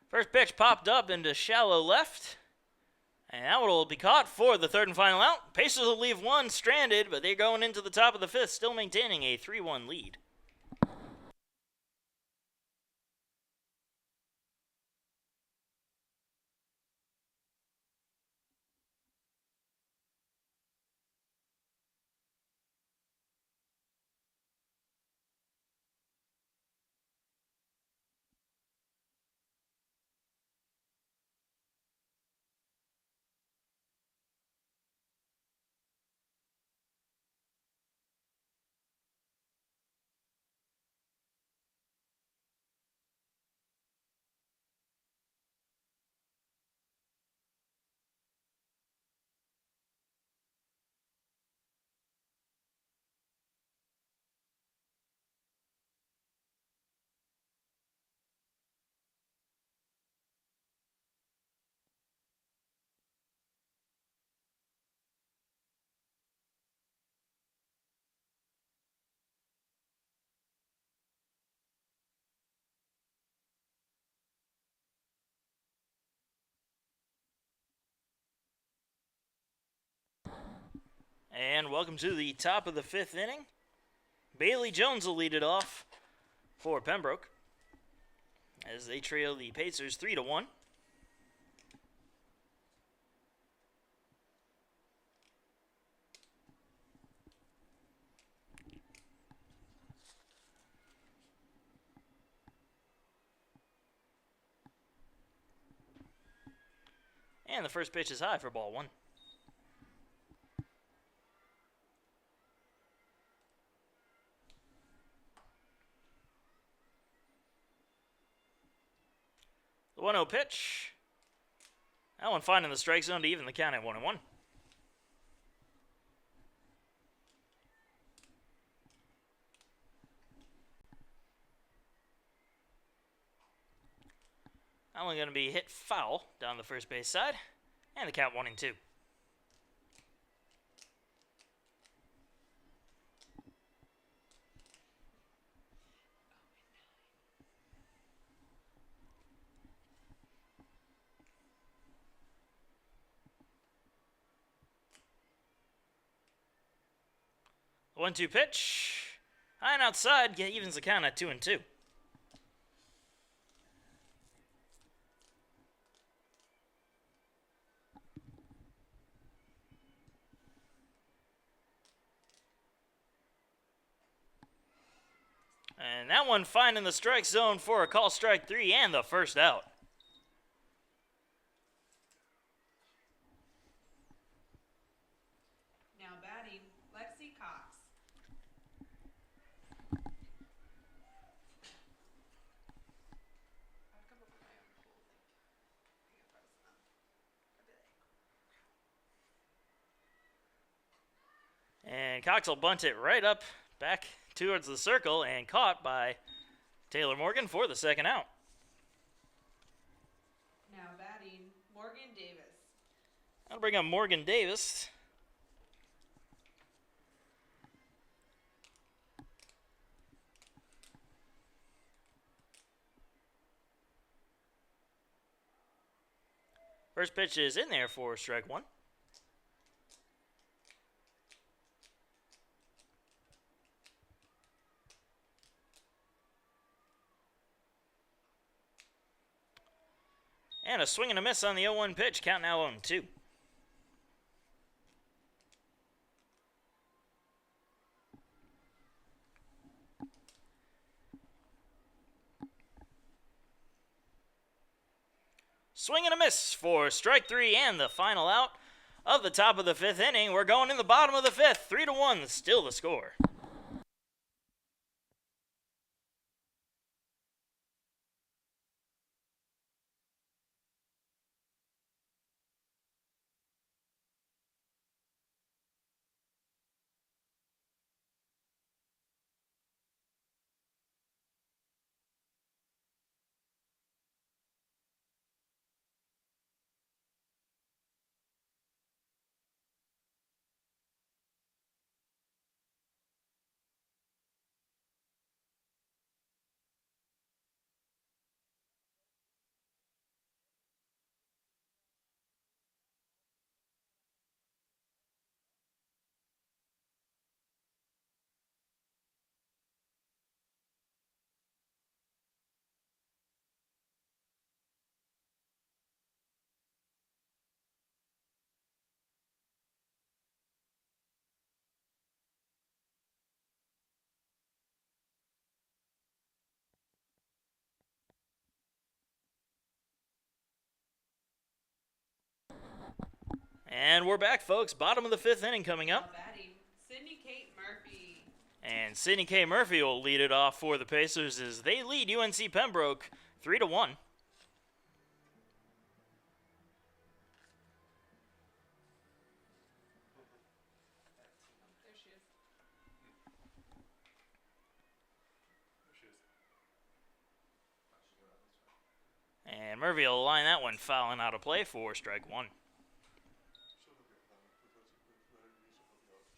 First pitch popped up into shallow left. And that one will be caught for the third and final out. Pacers will leave one stranded, but they're going into the top of the fifth, still maintaining a 3-1 lead. And welcome to the top of the 5th inning. Bailey Jones will lead it off for Pembroke as they trail the Pacers 3-1. And the first pitch is high for ball 1. The 1-0 pitch. That one finding the strike zone to even the count at 1-1. That one going to be hit foul down the first base side. And the count 1-2. The 1-2 pitch. High and outside, evens the count at 2-2. And that one finding the strike zone for a call strike 3 and the first out. Now batting, Lexi Cox. I've come up with my own cool thing. I can post them. I'd be like, And Cox will bunt it right up back towards the circle and caught by Taylor Morgan for the second out. now batting, Morgan Davis. That'll bring up Morgan Davis. First pitch is in there for strike 1. And a swing and a miss on the 0-1 pitch. Count now 0-2. Swing and a miss for strike 3 and the final out of the top of the 5th inning. We're going in the bottom of the 5th. 3-1, still the score. And we're back, folks. Bottom of the 5th inning coming Now up. batting, Sydney Kate Murphy. And Sydney K. Murphy will lead it off for the Pacers as they lead UNC Pembroke 3-1. There she is. There she is. And Murphy will line that one fouling out of play for strike 1. She'll hook you up. Let her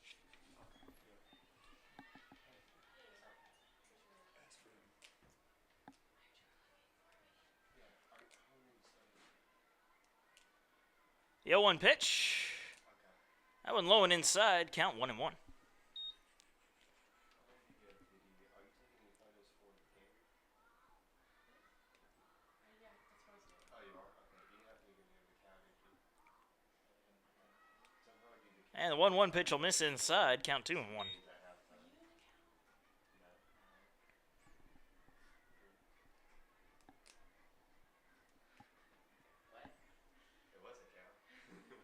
use her hook you up. Ask for him. The 0-1 pitch. That one low and inside, count 1-1. Are you taking any photos for the game? Yeah, that's what I was doing. Oh, you are? Okay. Do you have to do the count entry? So how would you do the count? And the 1-1 pitch will miss inside, count 2-1. Games at Were halftime. you in the count? No. What? It was a count. No,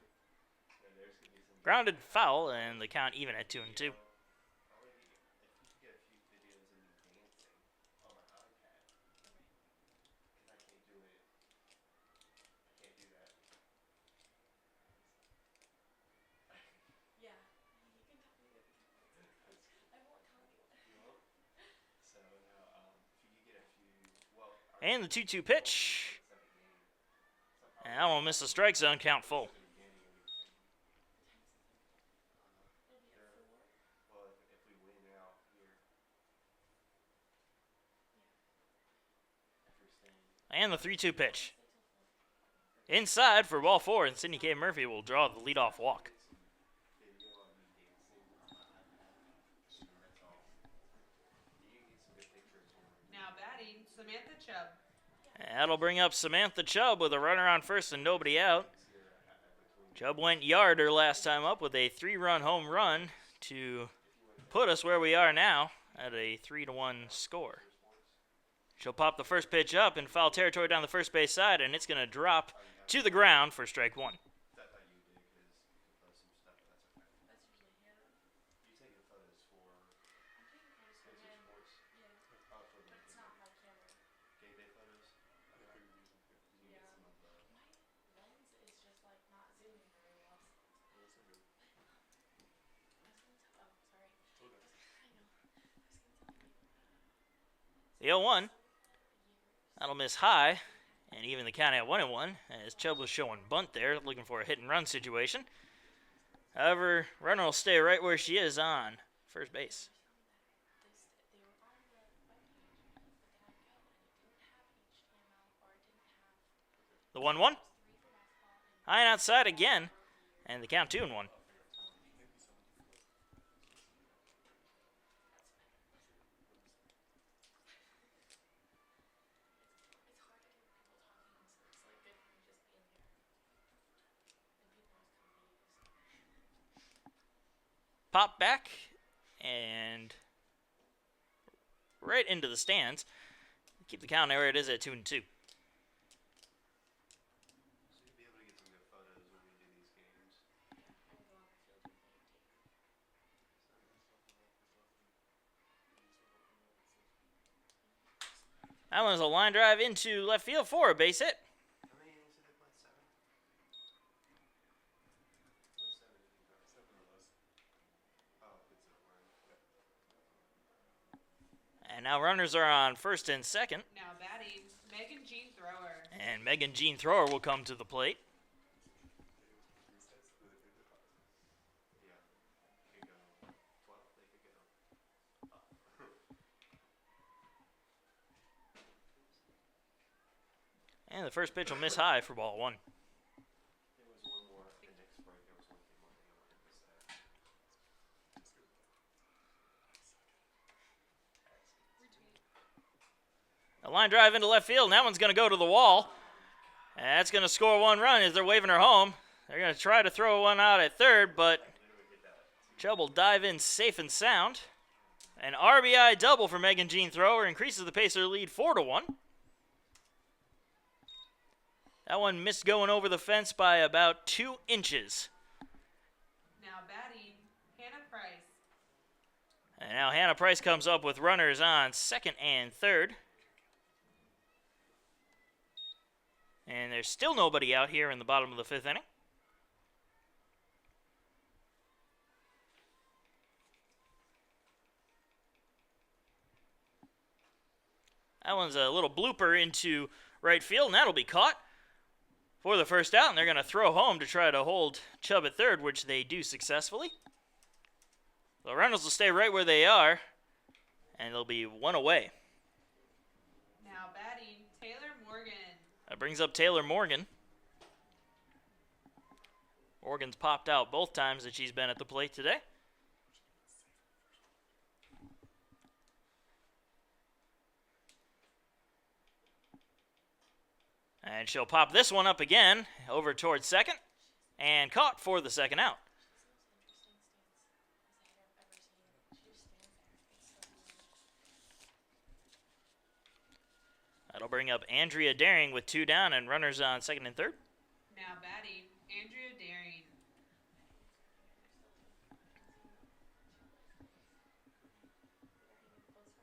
there's gonna be some Grounded foul, and the count even at 2-2. I want to get, if you could get a few videos of me dancing on my iPad, Okay. because I can't do it. I can't do that. Yeah. You can tell me what the count is. That's cool. I won't tell anyone. You won't? So now, if you could get a few, well, And the 2-2 pitch. second game. And that one missed the strike zone, count full. The beginning will be the same. What time is the third? It'll be at 4. Well, if we win out here, Yeah. if you're staying, And the 3-2 pitch. Stay till 4. Inside for ball 4, and Sidney K. Murphy will draw the leadoff walk. get some video of me dancing on my iPad. That's all. You can get some good pictures when we're doing Now batting, Samantha Chubb. And that'll bring up Samantha Chubb with a runner on first and nobody out. things here between. Chubb went yarder last time up with a 3-run home run to put us where we are now at a 3-1 score. She'll pop the first pitch up in foul territory down the first base side, and it's going to drop to the ground for strike 1. I thought you did because you post some stuff, but that's okay. That's usually him. You taking photos for I'm taking photos for Spencer him. Sports? Yeah. Oh, for the But it's not my camera. game day photos? I think we can use them. You can Yeah. get some of the. My lens is just like not zooming very well. Yeah, that's not good. I was gonna tell. Oh, sorry. Slow down. I know. I was gonna tell you. The 0-1. Years. That'll miss high, and even the count at 1-1, as Chubb was showing bunt there, looking for a hit-and-run situation. However, runner will stay right where she is on first base. They were on the webpage, but then I'd go and it didn't have HTML or it didn't have The 1-1. 3 for basketball and High and outside again, and the count 2-1. Thank you so much. it's hard to hear people talking, so it's like good for me just being here. And people always come to you, so. Pop back, and right into the stands. Keep the count where it is at 2-2. So you'll be able to get some good photos when we do these games. Yeah, I will go on the field with me and take. That one's a line drive into left field for a base hit. How many innings did they play? 7? Play 7 innings, right? 7 or less. Oh, if it's a run. And now runners are on first and second, Now batting, Megan Jean Thrower. and Megan Jean Thrower will come to the plate. Yeah. Could go 12. They could go up. And the first pitch will miss high for ball 1. There was one more at the next break. There was one thing more thing I wanted to say. A line drive into left field, and that one's going to go to the wall. And that's going to score 1 run as they're waving her home. They're going to try to throw one out at third, but Chubb will dive in safe and sound. An RBI double for Megan Jean Thrower increases the Pacer lead 4-1. That one missed going over the fence by about 2 inches. Now batting, Hannah Price. And now Hannah Price comes up with runners on second and third. And there's still nobody out here in the bottom of the 5th inning. That one's a little blooper into right field, and that'll be caught for the first out. And they're going to throw home to try to hold Chubb at third, which they do successfully. The runners will stay right where they are, and they'll be 1 away. Now batting, Taylor Morgan. That brings up Taylor Morgan. Morgan's popped out both times that she's been at the plate today. And she'll pop this one up again over towards second and caught for the second out. That'll bring up Andrea Daring with 2 down and runners on second and third. Now batting, Andrea Daring.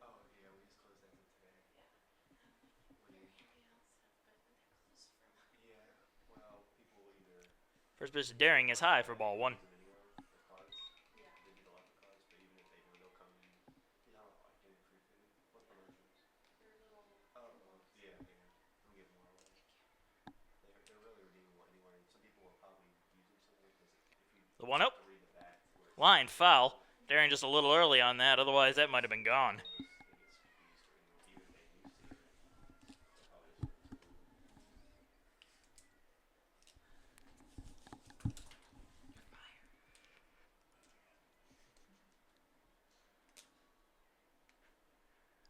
Oh, yeah, we just closed that today. Yeah, well, people will either... First pitch to Daring is high for ball 1. They do the local cards, but even if they do, they'll come in. Yeah, I don't know, like getting free food. What promotions? Oh, yeah. I'm getting more away. They're really redeemable anywhere, and some people will probably use them somewhere because if you The 1-0. read the back where it's Line foul. Daring just a little early on that, otherwise that might have been gone. they get squeezed, or even if they do see it, they'll probably just run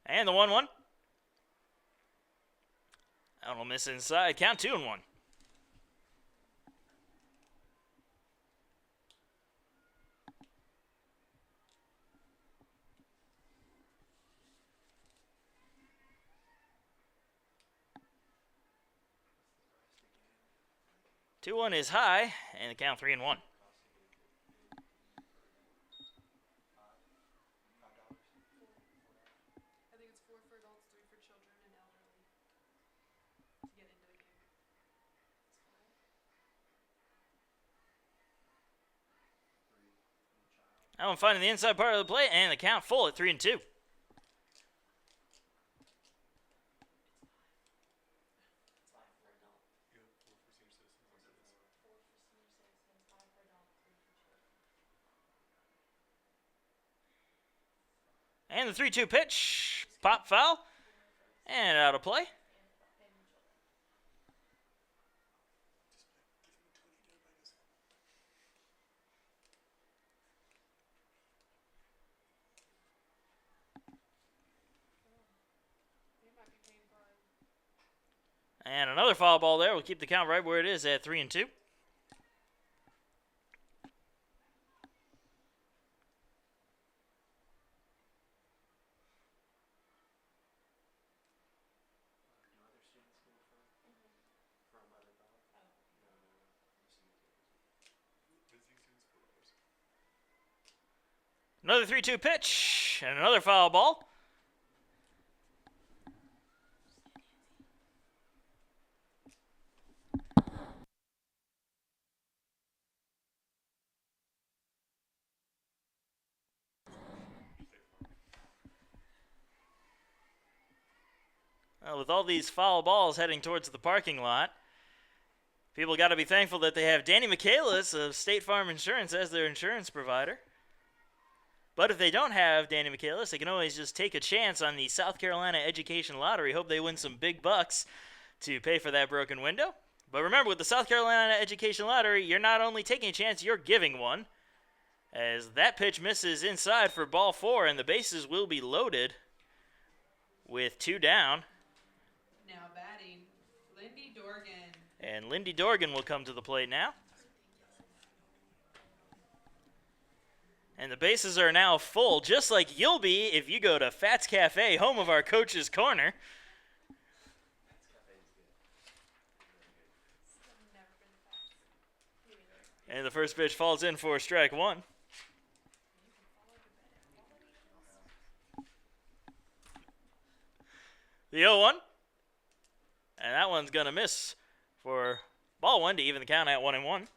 through. And the 1-1. That'll miss inside. Count 2-1. Two one is high, and the count 3-1. I think it's 4 for adults, 3 for children and elderly to get into the game. That one finding the inside part of the plate, and the count full at 3-2. And the 3-2 pitch, pop foul, and out of play. And another foul ball there will keep the count right where it is at 3-2. Another 3-2 pitch, and another foul ball. Well, with all these foul balls heading towards the parking lot, people got to be thankful that they have Danny Michaelis of State Farm Insurance as their insurance provider. But if they don't have Danny Michaelis, they can always just take a chance on the South Carolina Education Lottery. Hope they win some big bucks to pay for that broken window. But remember, with the South Carolina Education Lottery, you're not only taking a chance, you're giving one. As that pitch misses inside for ball 4, and the bases will be loaded with 2 down. Now batting, Lindy Dorgan. And Lindy Dorgan will come to the plate now. And the bases are now full, just like you'll be if you go to Fats Cafe, home of our Coach's Corner. And the first pitch falls in for strike 1. The 0-1. And that one's going to miss for ball 1 to even the count at 1-1.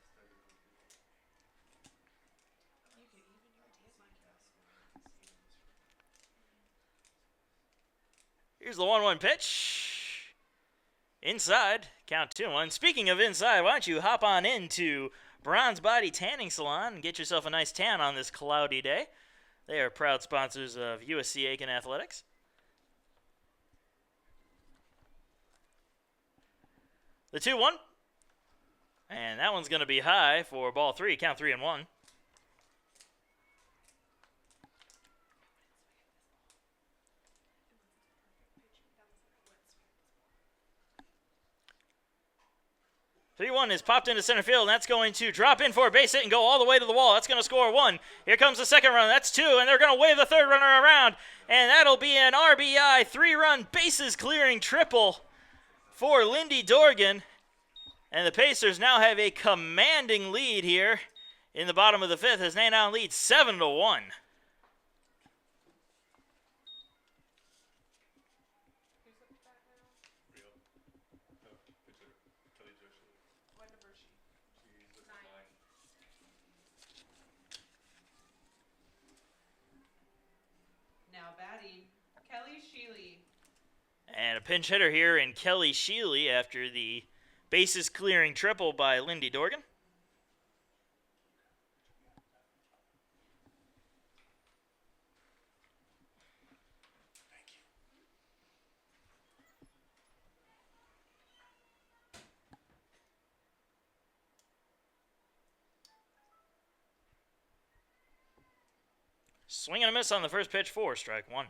Here's the 1-1 pitch. Inside, count 2-1. Speaking of inside, why don't you hop on into Bronze Body Tanning Salon and get yourself a nice tan on this cloudy day. They are proud sponsors of USC Aiken Athletics. The 2-1. And that one's going to be high for ball 3, count 3-1. Three-1 is popped into center field, and that's going to drop in for a base hit and go all the way to the wall. That's going to score 1. Here comes the second run. That's 2, and they're going to wave the third runner around, and that'll be an RBI 3-run bases clearing triple for Lindy Dorgan. And the Pacers now have a commanding lead here in the bottom of the 5th as they now lead 7-1. Real. No, pitcher. Kelly Joshua. What number is she? She's with 9. 9. Now batting, Kelly Sheely. And a pinch hitter here in Kelly Sheely after the bases clearing triple by Lindy Dorgan. Swing and a miss on the first pitch for strike 1.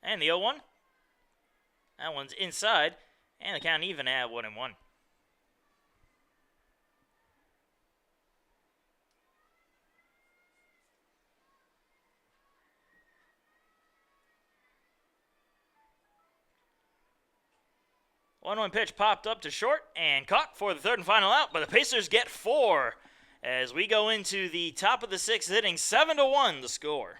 And the 0-1. That one's inside. And the count even at 1-1. 1-1 pitch popped up to short and caught for the third and final out, but the Pacers get 4 as we go into the top of the 6th inning. 7-1 the score.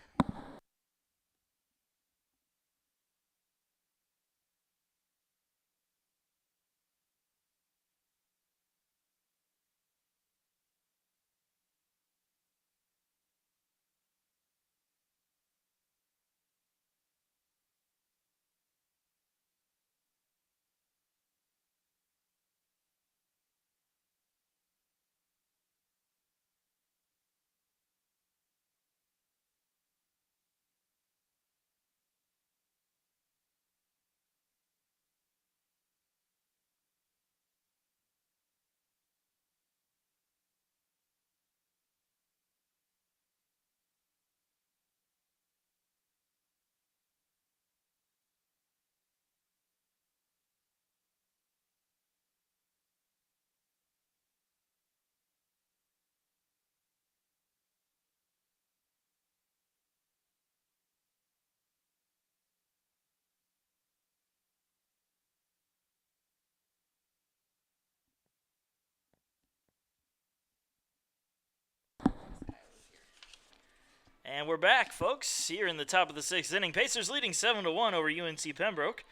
And we're back, folks, here in the top of the 6th inning. Pacers leading 7-1 over UNC Pembroke.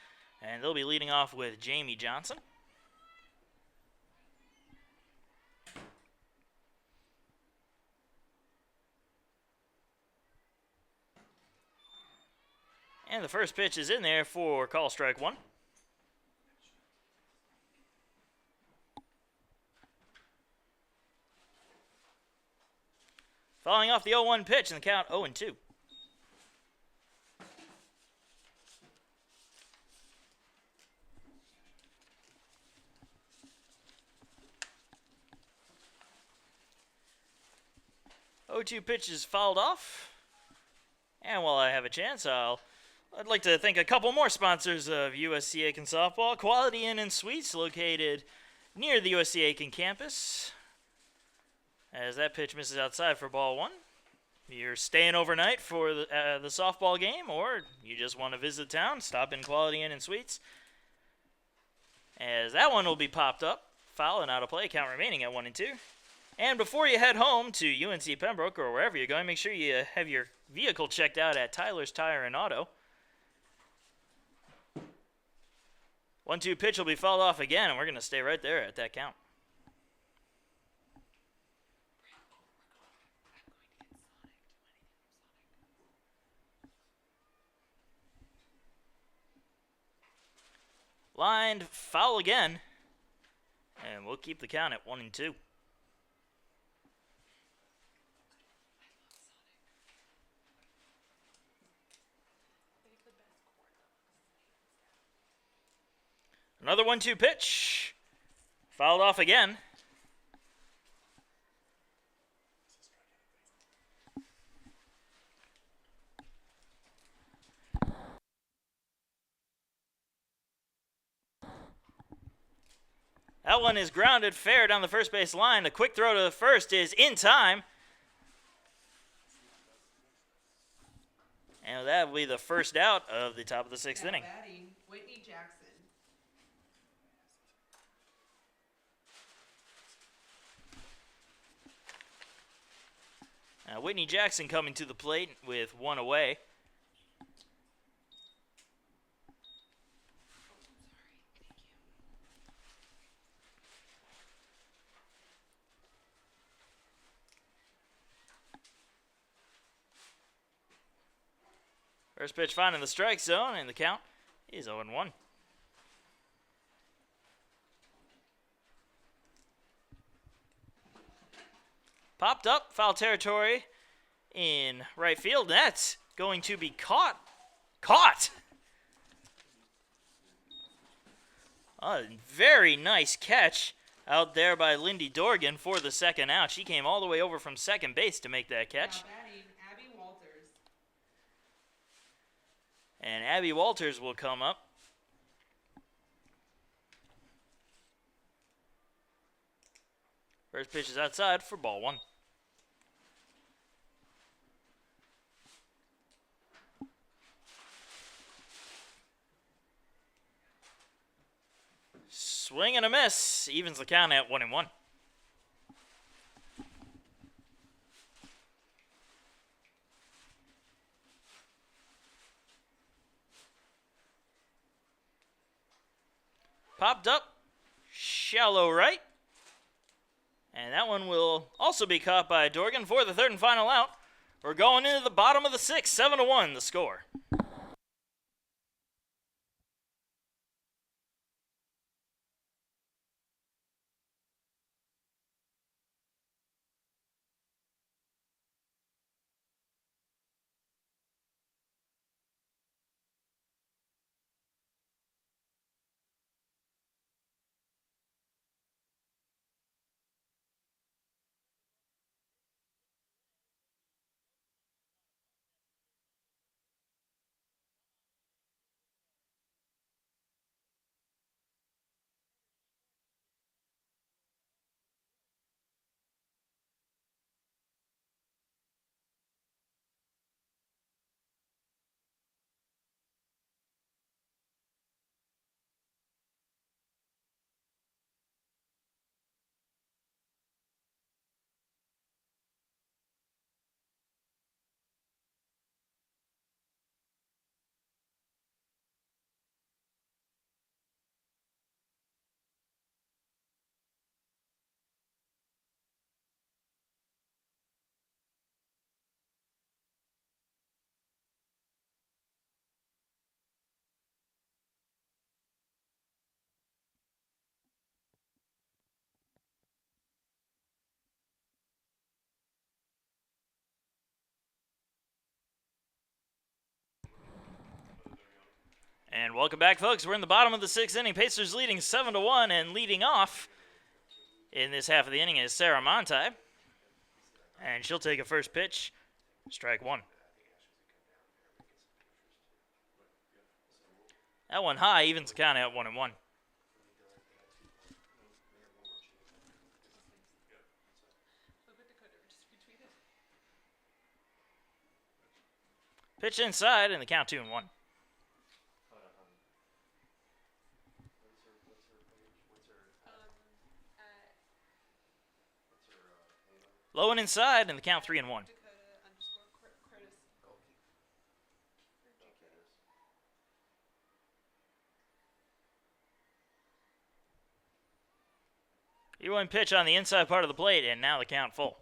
And they'll be leading off with Jamie Johnson. And the first pitch is in there for call strike 1. Following off the 0-1 pitch in the count 0-2. O2 pitch is fouled off. And while I have a chance, I'd like to thank a couple more sponsors of USC Aiken Softball. Quality Inn and Suites, located near the USC Aiken campus. As that pitch misses outside for ball 1. You're staying overnight for the softball game, or you just want to visit town, stop in Quality Inn and Suites. As that one will be popped up, foul and out of play, count remaining at 1-2. And before you head home to UNC Pembroke or wherever you're going, make sure you have your vehicle checked out at Tyler's Tire and Auto. 1-2 pitch will be fouled off again, and we're going to stay right there at that count. Lined foul again, And we'll keep the count at 1-2. Another 1-2 pitch. Fouled off again. That one is grounded fair down the first base line. A quick throw to the first is in time. And that will be the first out of the top of the sixth inning. Batting, Whitney Jackson. Whitney Jackson coming to the plate with one away. First pitch finding the strike zone, and the count is 0-1. Popped up, foul territory in right field. That's going to be caught. Caught! A very nice catch out there by Lindy Dorgan for the second out. She came all the way over from second base to make that catch. Now batting, Abby Walters. And Abby Walters will come up. First pitch is outside for ball one. Swing and a miss. Evens the count at 1-1. Popped up. Shallow right. And that one will also be caught by Dorgan for the third and final out. We're going into the bottom of the sixth. 7-1 the score. And welcome back, folks. We're in the bottom of the sixth inning. Pacers leading 7-1, and leading off in this half of the inning is Sarah Monti. And she'll take a first pitch. Strike one. That one high, evens the count at 1-1. We'll put Dakota just retweet it. Pitch inside, and the count 2-1. Low and inside, and the count 3-1. Dakota _ Curtis. E1 pitch on the inside part of the plate, and now the count full.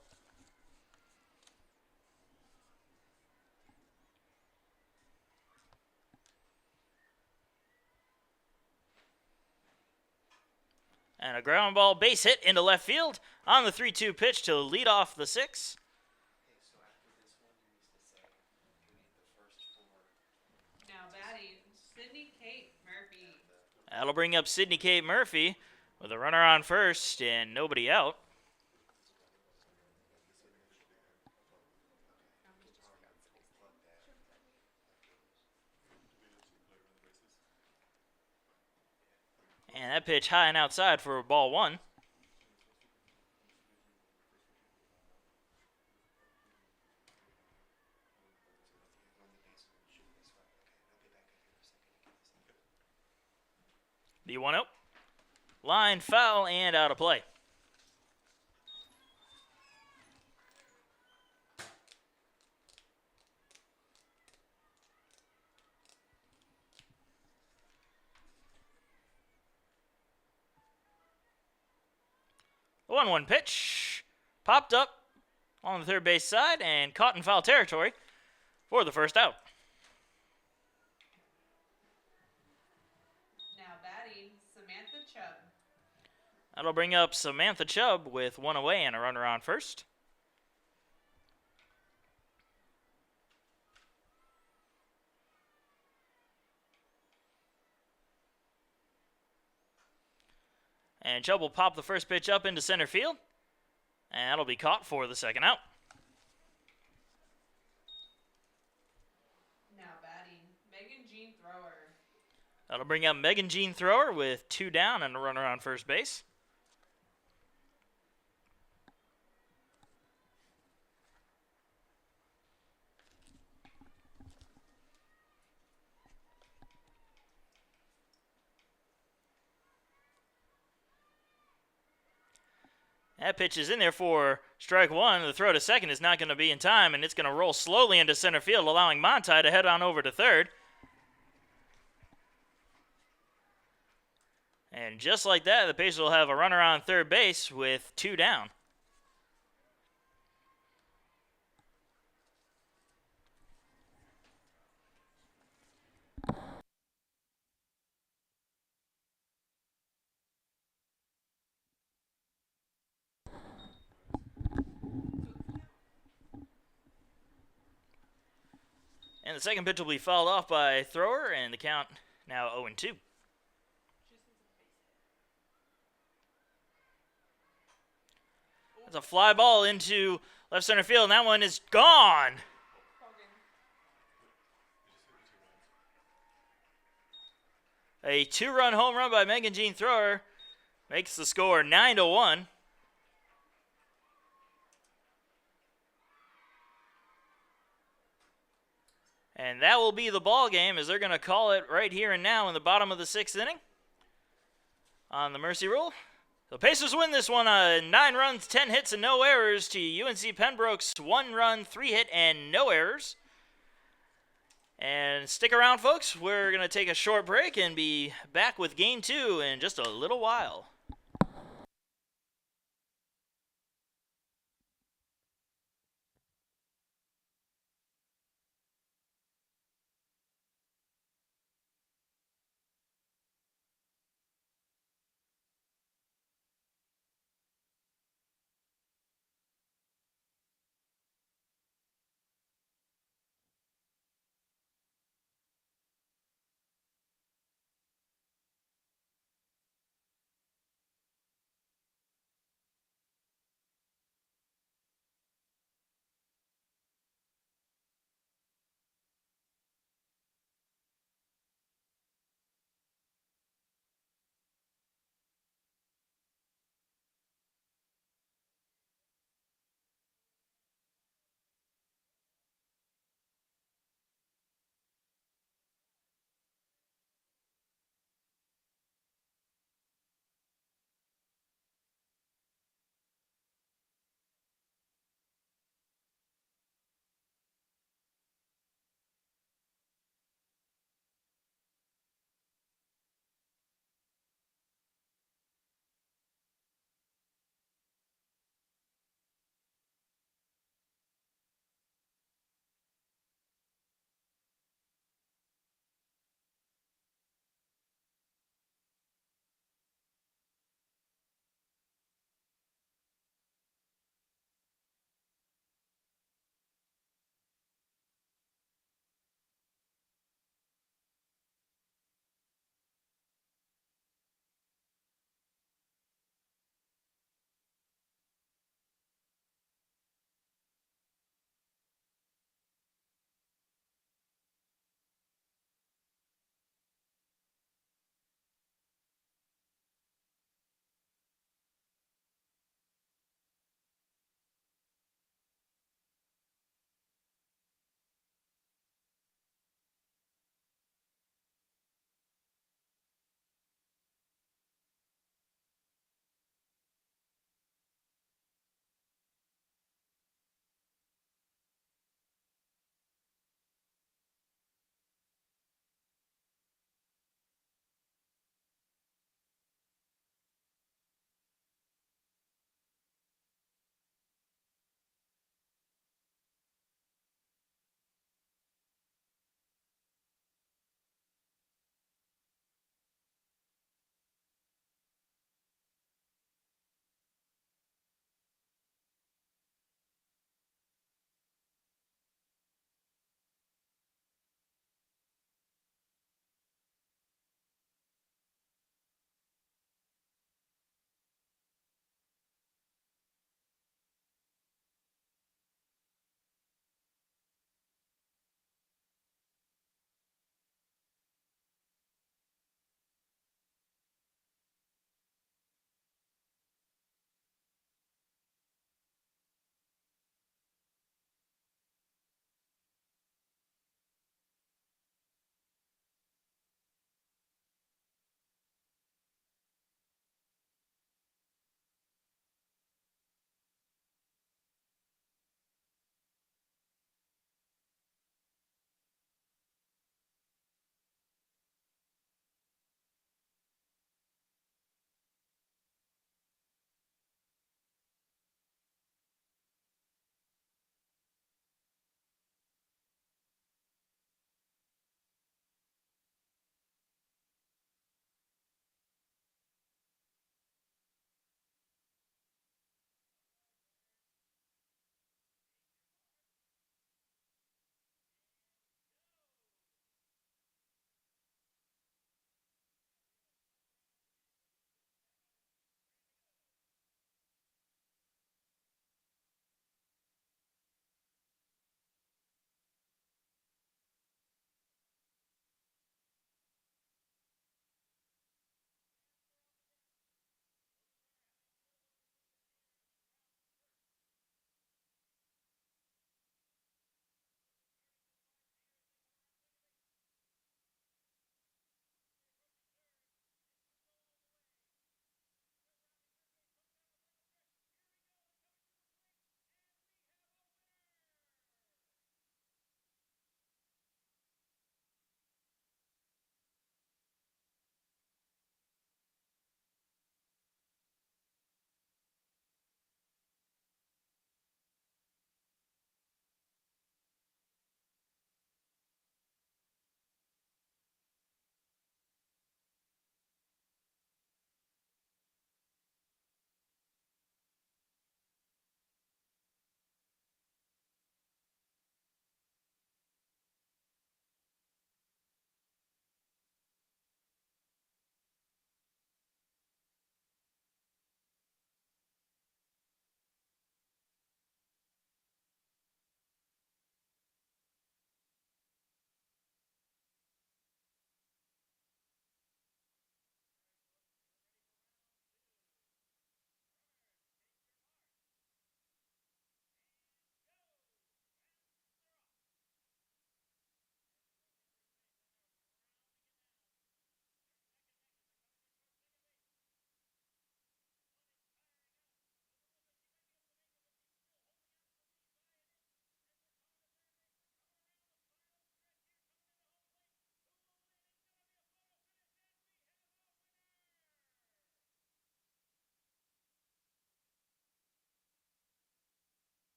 And a ground ball base hit into left field on the 3-2 pitch to lead off the 6th. Hey, so after this one, you used to say we need the first 4. Now batting, Sydney Kate Murphy. That'll bring up Sydney Kate Murphy with a runner on first and nobody out. And that pitch high and outside for ball 1. The 1-0. Line foul and out of play. The 1-1 pitch popped up on the third base side and caught in foul territory for the first out. Now batting, Samantha Chubb. That'll bring up Samantha Chubb with 1 away and a runner on first. And Chubb will pop the first pitch up into center field. And that'll be caught for the second out. Now batting, Megan Jean Thrower. That'll bring up Megan Jean Thrower with 2 down and a runner on first base. That pitch is in there for strike 1. The throw to second is not going to be in time, and it's going to roll slowly into center field, allowing Monti to head on over to third. And just like that, the Pacers will have a runner on third base with 2 down. And the second pitch will be fouled off by Thrower, and the count now 0-2. That's a fly ball into left center field, and that one is gone. A 2-run home run by Megan Jean Thrower makes the score 9-1. And that will be the ball game, as they're going to call it right here and now in the bottom of the 6th inning on the mercy rule. The Pacers win this one 9 runs, 10 hits, and no errors to UNC Pembroke's 1 run, 3 hit, and no errors. And stick around, folks. We're going to take a short break and be back with Game 2 in just a little while.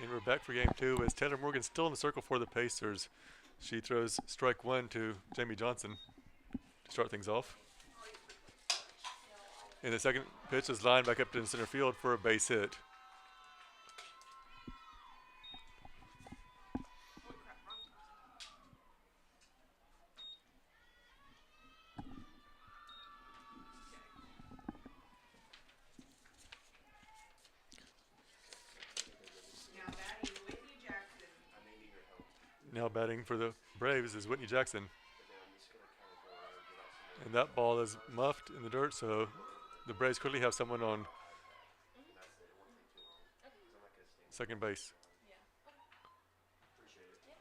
And we're back for game 2 as Taylor Morgan's still in the circle for the Pacers. She throws strike 1 to Jamie Johnson to start things off. And the second pitch is lined back up to the center field for a base hit. Holy crap, wrong person. Okay. Now batting, Whitney Jackson. I may need your help. Now batting for the Braves is Whitney Jackson. And then I'm just gonna kind of go around and give out some. And that ball is muffed in the dirt, so the Braves clearly have someone on And that's it. It won't take too long. Because I'm not gonna stand. second base. Yeah. Appreciate it. Yeah.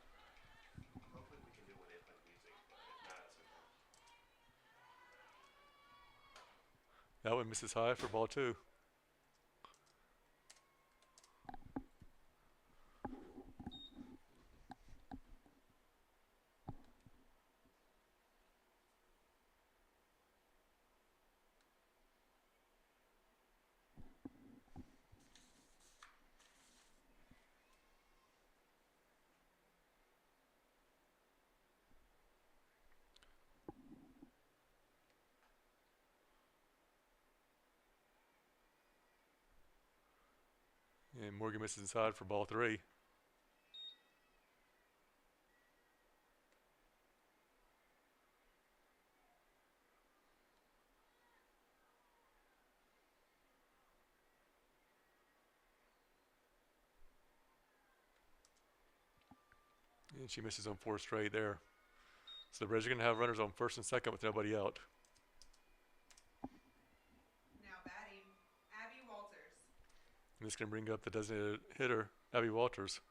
Hopefully we can do when they play music, but if not, it's okay. That one misses high for ball 2. And Morgan misses inside for ball 3. And she misses on 4 straight there. So the Braves are going to have runners on first and second with nobody out. Now batting, Abby Walters. And this can bring up the designated hitter, Abby Walters.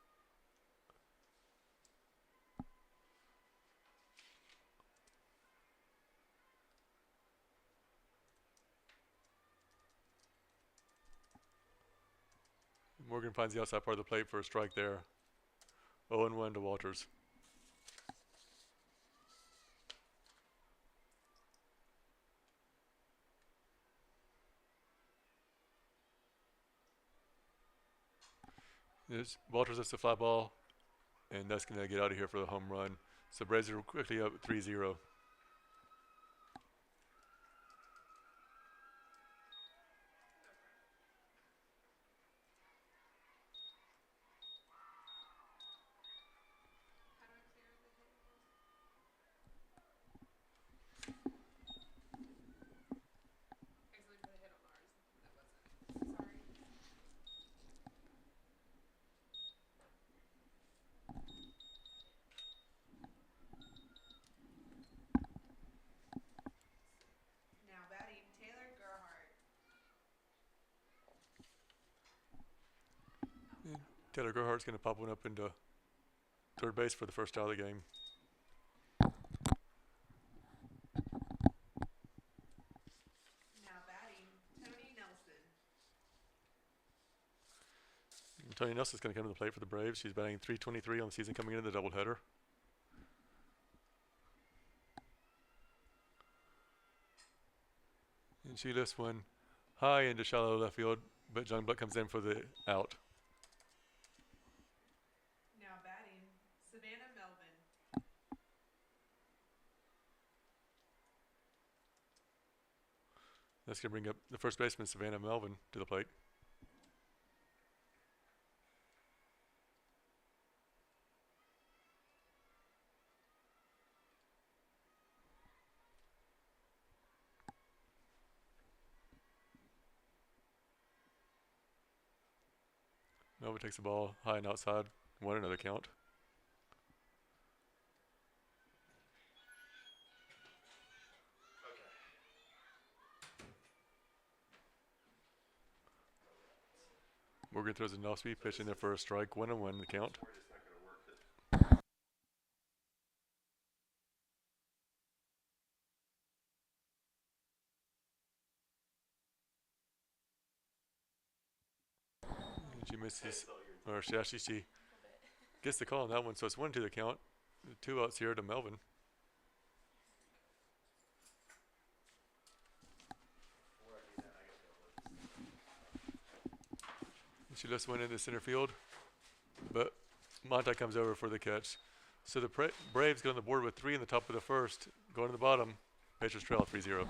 Morgan finds the outside part of the plate for a strike there. 0-1 to Walters. Walters hits the fly ball, and that's going to get out of here for the home run. So Braves are quickly up 3-0. How do I clear the hit again? Accidentally put a hit on ours when that wasn't. Sorry. Now batting, Taylor Gerhardt. Taylor Gerhardt's going to pop one up into third base for the first out of the game. Now batting, Tony Nelson. And Tony Nelson's going to come to the plate for the Braves. She's batting .323 on the season coming into the doubleheader. And she lifts one high into shallow left field, but John Black comes in for the out. Now batting, Savannah Melvin. That's going to bring up the first baseman, Savannah Melvin, to the plate. Melvin takes the ball high and outside, 1-0 count. Morgan throws an off-speed pitch in there for a strike, 1-1 the count. We're just not gonna work it. And she misses, or she gets the call on that one, so it's 1-2 the count. 2 outs here to Melvin. Before I do that, I gotta go look. And she lifts one into center field but Monty comes over for the catch. So the Braves get on the board with 3 in the top of the first. Going to the bottom, Pacers trail 3-0.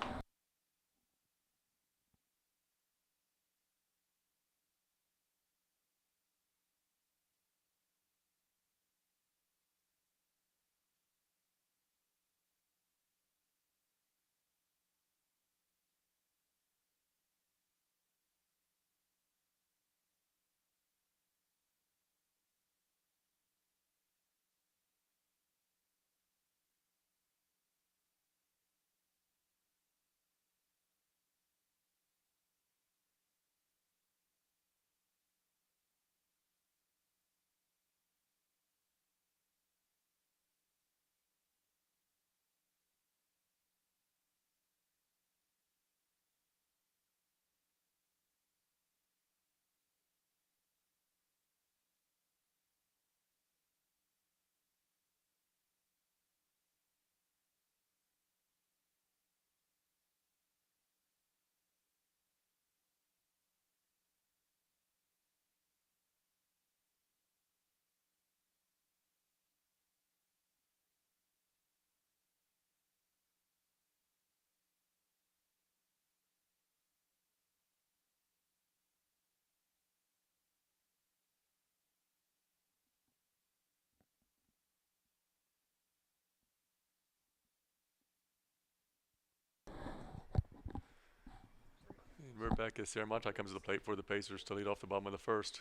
And we're back as Sarah Monty comes to the plate for the Pacers to lead off the bottom of the first.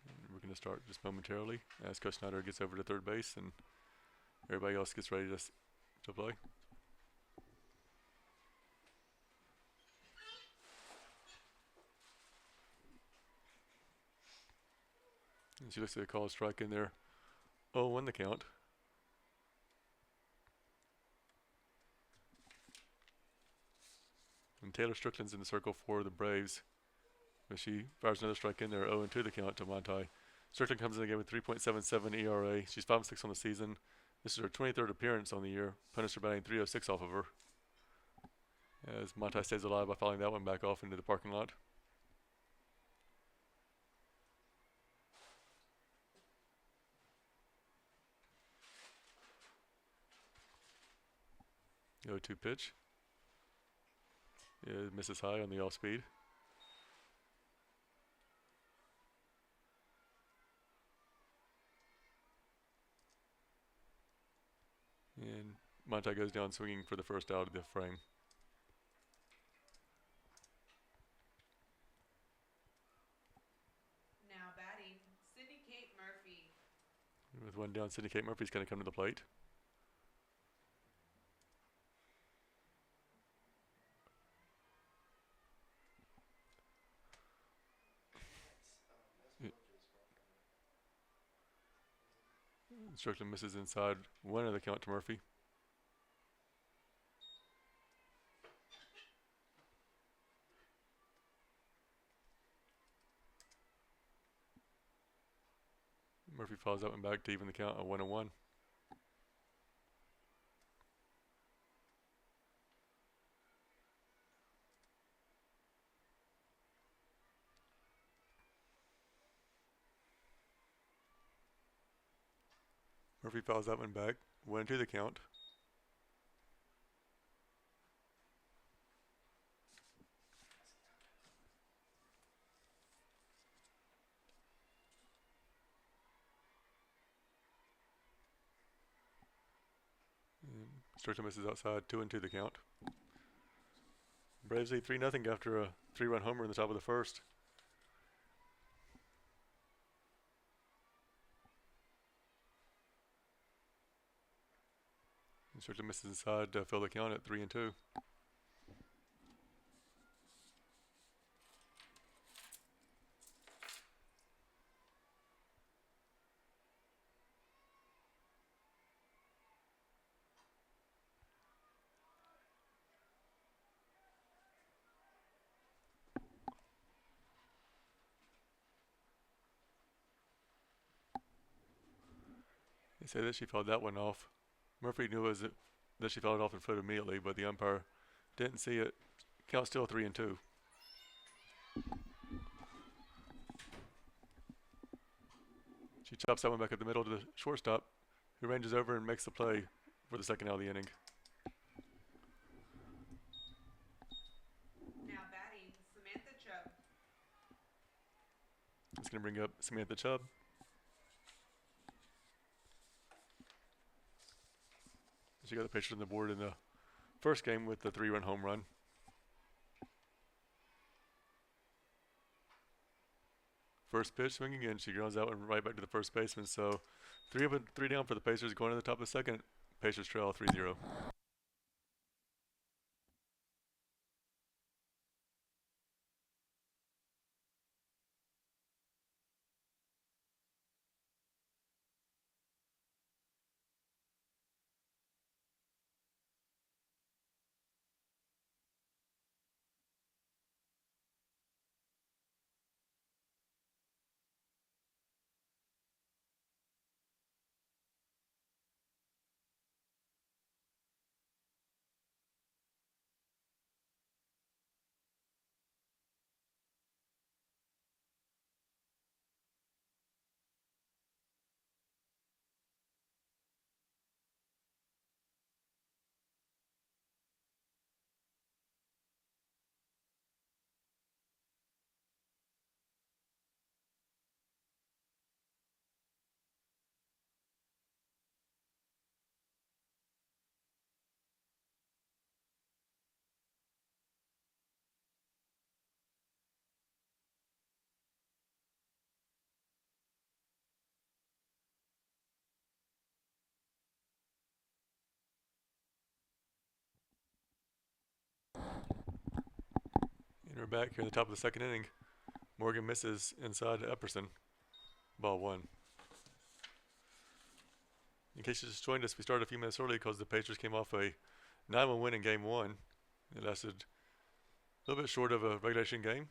And we're going to start just momentarily as Coach Snyder gets over to third base and everybody else gets ready to play. And she looks at the call strike in there. 0-1 the count. And Taylor Strickland's in the circle for the Braves. But she fires another strike in there. 0-2 the count to Monty. Strickland comes in the game with 3.77 ERA. She's 5-6 on the season. This is her 23rd appearance on the year. Opponents are batting 306 off of her. As Monty stays alive by fouling that one back off into the parking lot. The 0-2 pitch. Yeah, misses high on the off speed. And Monty goes down swinging for the first out of the frame. Now batting, Sydney Kate Murphy. With one down, Sydney Kate Murphy's going to come to the plate. Strickland misses inside 1 of the count to Murphy. Murphy fouls that one back to even the count at 1-1. Murphy fouls that one back. 1-2 the count. Strickland misses outside. 2-2 the count. Braves lead 3-0 after a 3-run homer in the top of the first. Strickland misses inside to fill the count at 3-2. They say that she fouled that one off. Murphy knew that she fouled it off and foot immediately, but the umpire didn't see it. Count still 3-2. She chops that one back at the middle to the shortstop, who ranges over and makes the play for the second out of the inning. Now batting, Samantha Chubb. It's going to bring up Samantha Chubb. She got the pitcher on the board in the first game with the 3-run home run. First pitch, swing again. She grounds out and right back to the first baseman. So 3 up and 3 down for the Pacers going to the top of the second. Pacers trail 3-0. And we're back here at the top of the second inning. Morgan misses inside Epperson. Ball 1. In case you just joined us, we started a few minutes early because the Pacers came off a 9-1 win in Game 1. It lasted a little bit short of a regulation game.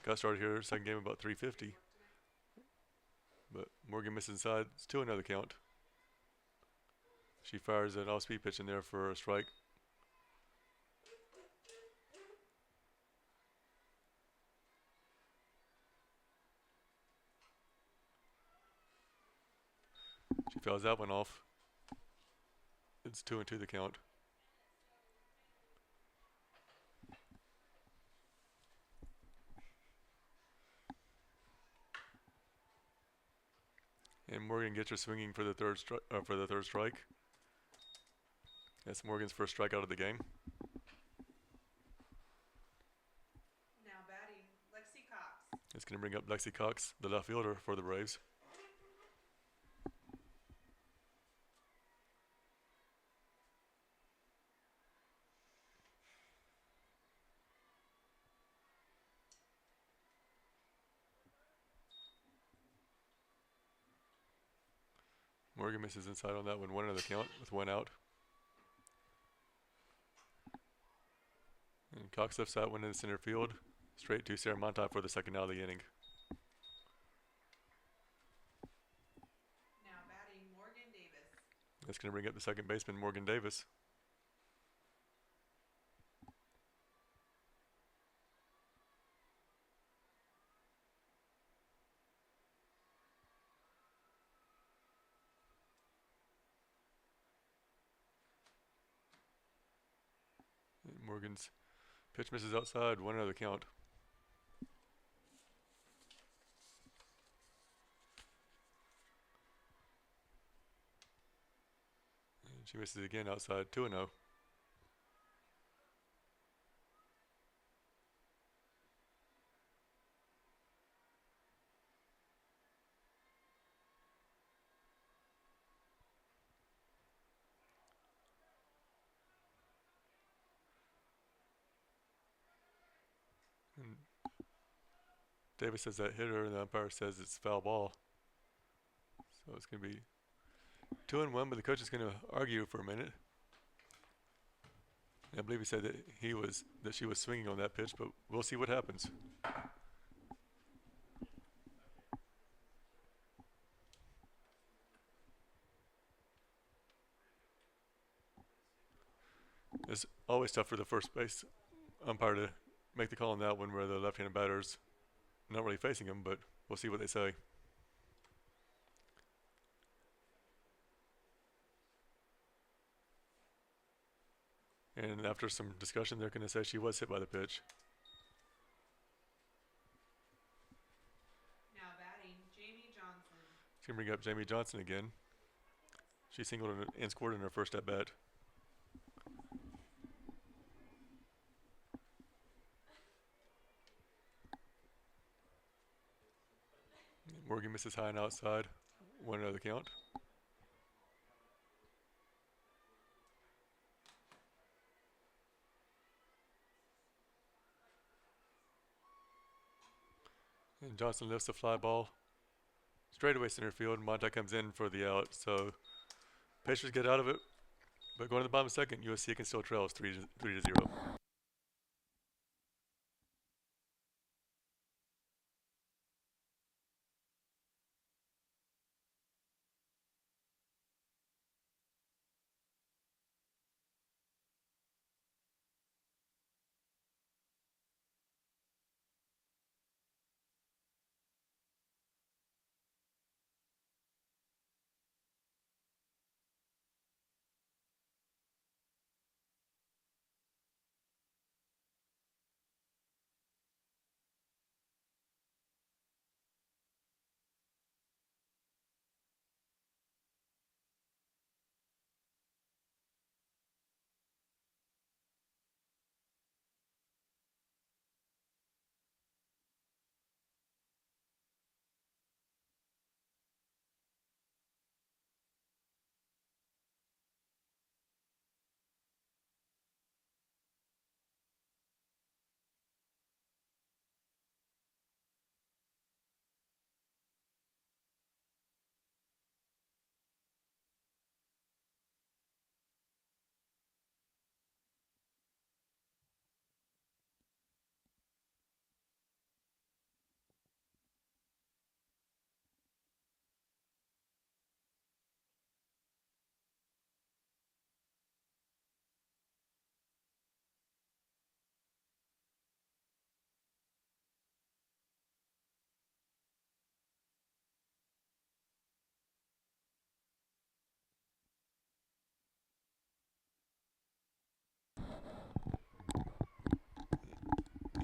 Got started here, second game about 3:50. But Morgan misses inside. It's 2-0 the count. She fires an off-speed pitch in there for a strike. She fouls that one off. It's 2-2 the count. And Morgan gets her swinging for the third strike. That's Morgan's first strikeout of the game. Now batting, Lexi Cox. It's going to bring up Lexi Cox, the left fielder for the Braves. Morgan misses inside on that one. 1-0 the count with 1 out. And Cox lifts that one in center field. Straight to Sarah Montai for the second out of the inning. Now batting, Morgan Davis. That's going to bring up the second baseman, Morgan Davis. And Morgan's pitch misses outside. 1-0 the count. And she misses again outside. 2-0. And Davis says that hitter, and the umpire says it's foul ball. So it's going to be 2-1, but the coach is going to argue for a minute. And I believe he said that she was swinging on that pitch, but we'll see what happens. It's always tough for the first base umpire to make the call on that one where the left-handed batter's not really facing him, but we'll see what they say. And after some discussion, they're going to say she was hit by the pitch. Now batting, Jamie Johnson. She's going to bring up Jamie Johnson again. She singled and scored in her first at bat. Morgan misses high and outside. 1-0 the count. And Johnson lifts the fly ball. Straightaway center field. Monta comes in for the out. So Pacers get out of it. But going to the bottom of the second, USC can still trail 3-0.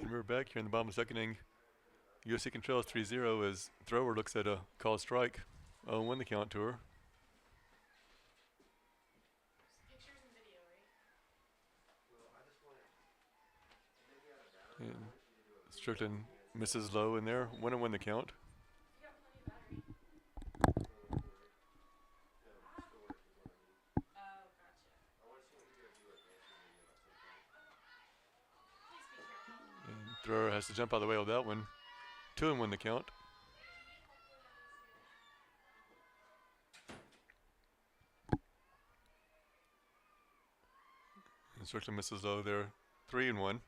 And we're back here in the bottom of the second inning. USC can trail 3-0 as thrower looks at a called strike. 0-1 the count to her. Pictures and video, right? Well, I just wanted maybe out of battery. And Strickland misses low in there. 1-1 the count. You got plenty of battery. No, storage is what I mean. Oh, gotcha. I want to see what you're gonna do at dancing video at some point. Please be careful. And thrower has to jump out of the way with that one. 2-1 the count. And Strickland misses low there. 3-1.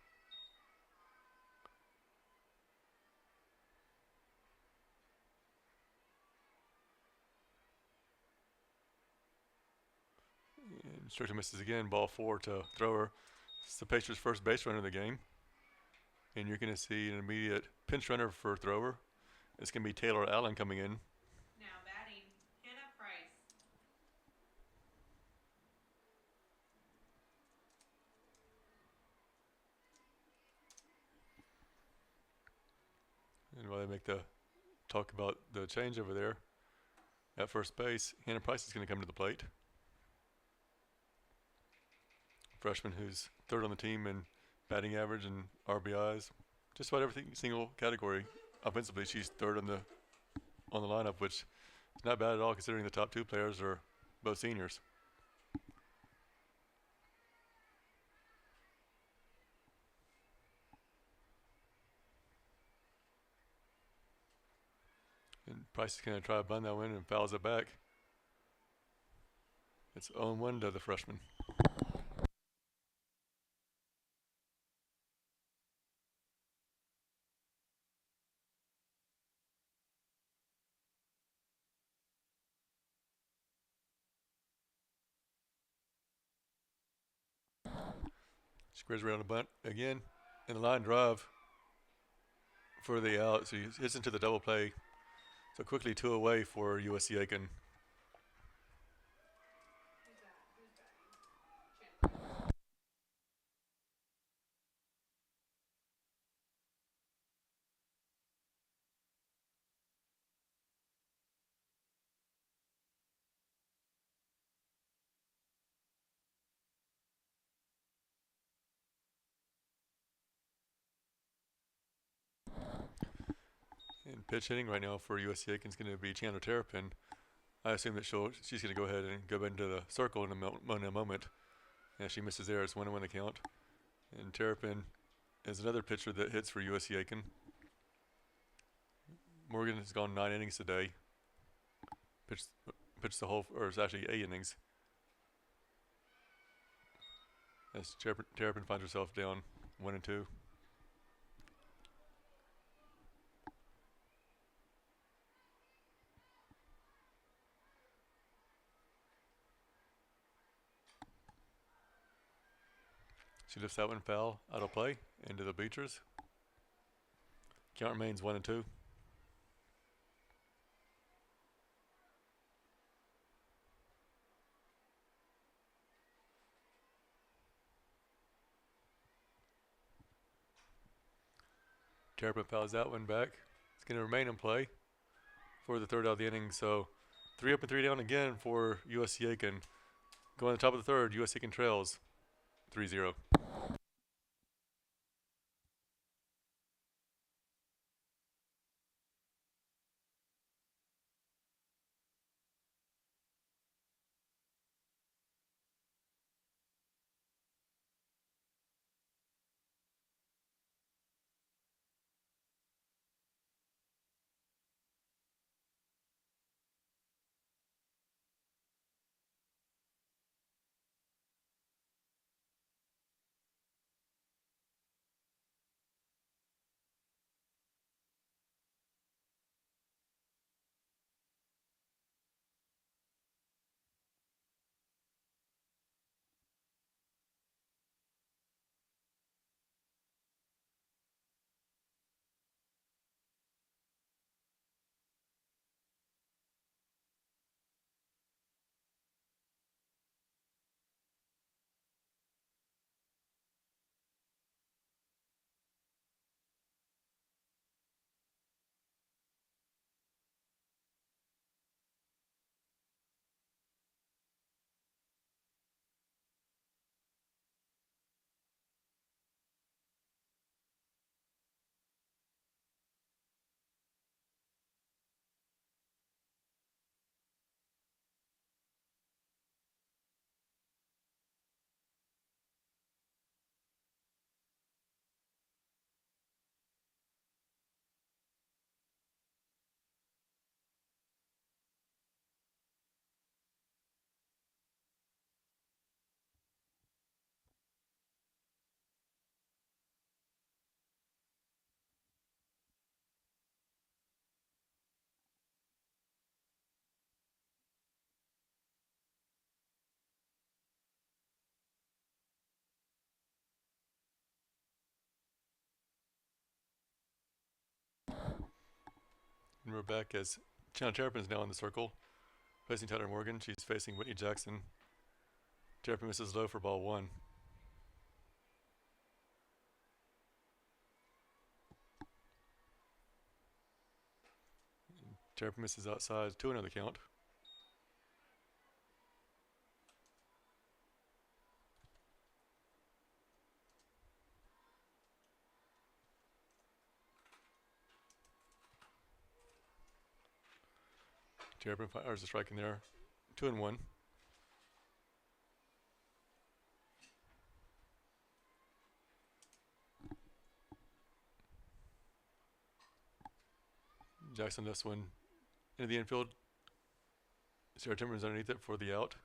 And Strickland misses again. Ball 4 to thrower. It's the Pacers' first base runner of the game. And you're going to see an immediate pinch runner for thrower. It's going to be Taylor Allen coming in. Now batting, Hannah Price. And while they make the talk about the change over there, at first base, Hannah Price is going to come to the plate. Freshman who's third on the team in batting average and RBIs. Just about every single category. Offensively, she's third on the lineup, which is not bad at all considering the top two players are both seniors. And Price is going to try to bunt that one and fouls it back. It's 0-1 to the freshman. Squares around the bunt again, and the line drive for the out. So he hits into the double play. So quickly 2 away for USC Aiken. Who's batting? Chandler. pitch hitting right now for USC Aiken is going to be Chandler Terrapin. I assume that she's going to go ahead and go into the circle in a moment. And if she misses there, it's 1-1 the count. And Terrapin is another pitcher that hits for USC Aiken. Morgan has gone 9 innings today. Pitched the whole, or it's actually 8 innings. As Terrapin finds herself down 1-2. She lifts that one foul out of play into the bleachers. Count remains 1-2. Terrapin fouls that one back. It's going to remain in play for the third out of the inning. So 3 up and 3 down again for USC Aiken. Going to the top of the third, USC Aiken trails 3-0. And we're back as Chandler Terrapin is now in the circle, facing Tyler Morgan. She's facing Whitney Jackson. Terrapin misses low for ball 1. Terrapin misses outside 2-0 the count. Terrapin fires a strike in there. 2-1. Jackson lifts one into the infield. Sarah Timmerman's underneath it for the out.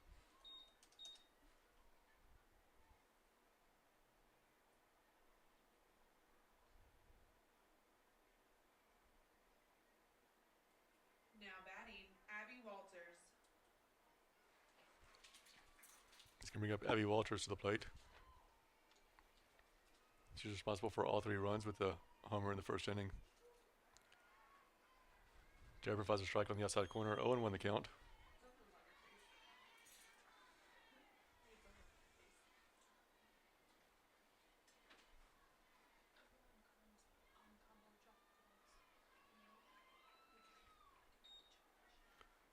Now batting, Abby Walters. It's going to bring up Abby Walters to the plate. She's responsible for all 3 runs with the homer in the first inning. Terrapin fires a strike on the outside corner. 0-1 the count. Something's on your face. It's on your face. Combo drop balls. You know?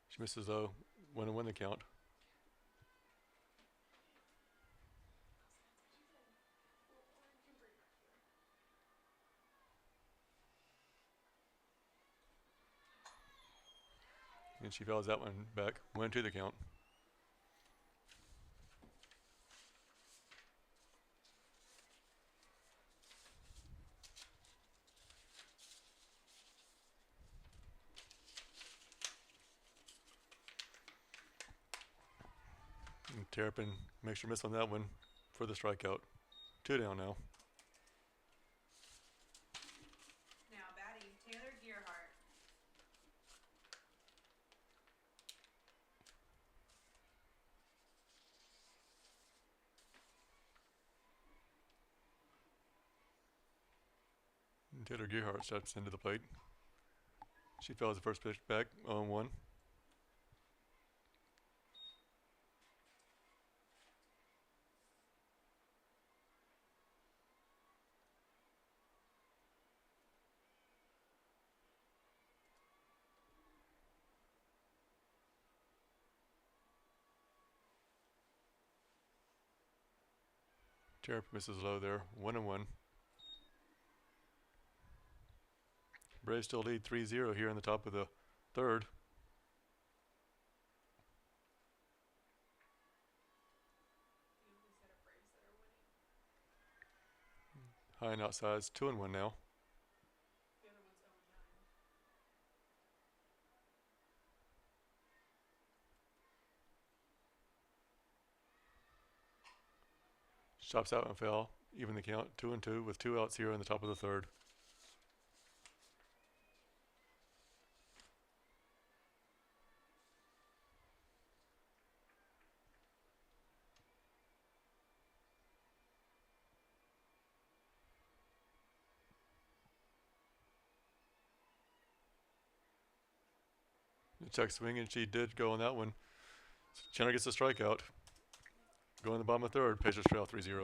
She misses low. 1-1 the count. and she fouls that one back. 1-2 the count. And Terrapin makes her miss on that one for the strikeout. 2 down now. Now batting, Taylor Gearhart. And Taylor Gearhart steps into the plate. She fouls the first pitch back. 0-1. Terrapin misses low there. 1-1. Braves still lead 3-0 here in the top of the third. Usually set up Braves that are winning. High and outside. 2-1 now. The other one's 0-9. Chops out and foul. Even the count. 2-2 with 2 outs here in the top of the third. Check swing, and she did go on that one. Chandler gets a strikeout. Going to the bottom of the third. Pacers trail 3-0.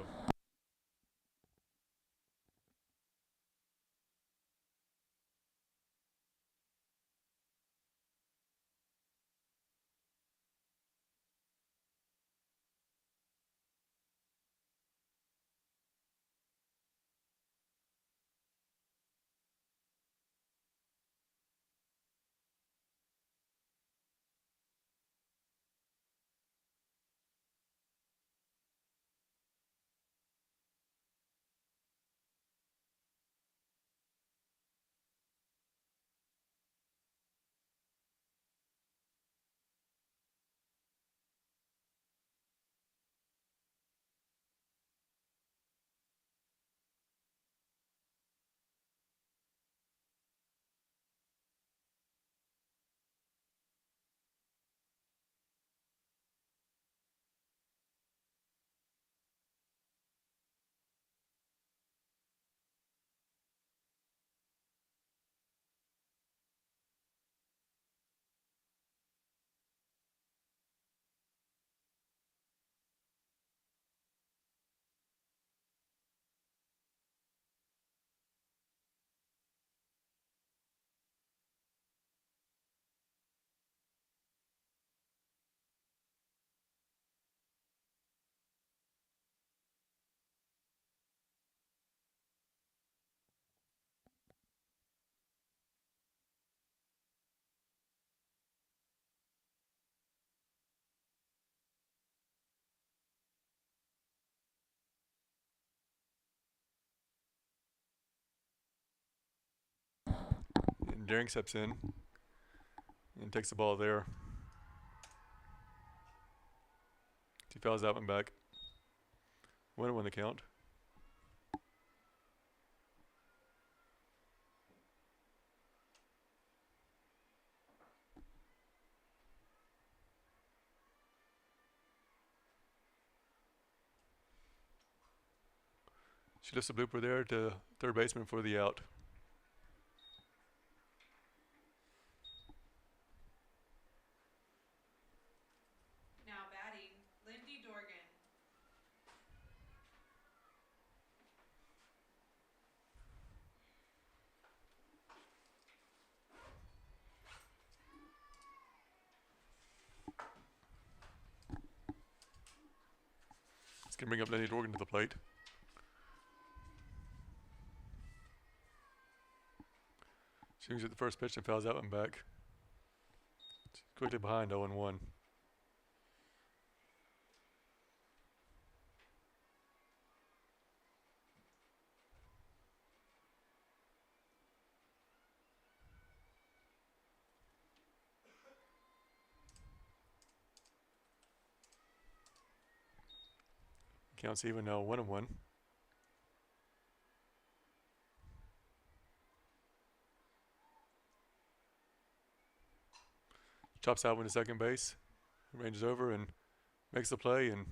And Daring steps in and takes the ball there. He fouls that one back. 1-1 the count. She lifts a blooper there to third baseman for the out. Now batting, Lindy Dorgan. It's going to bring up Lenny Dorgan to the plate. Swings at the first pitch and fouls that one back. quickly behind 0-1. Counts even now, 1-1. Chops out into second base, ranges over and makes the play, and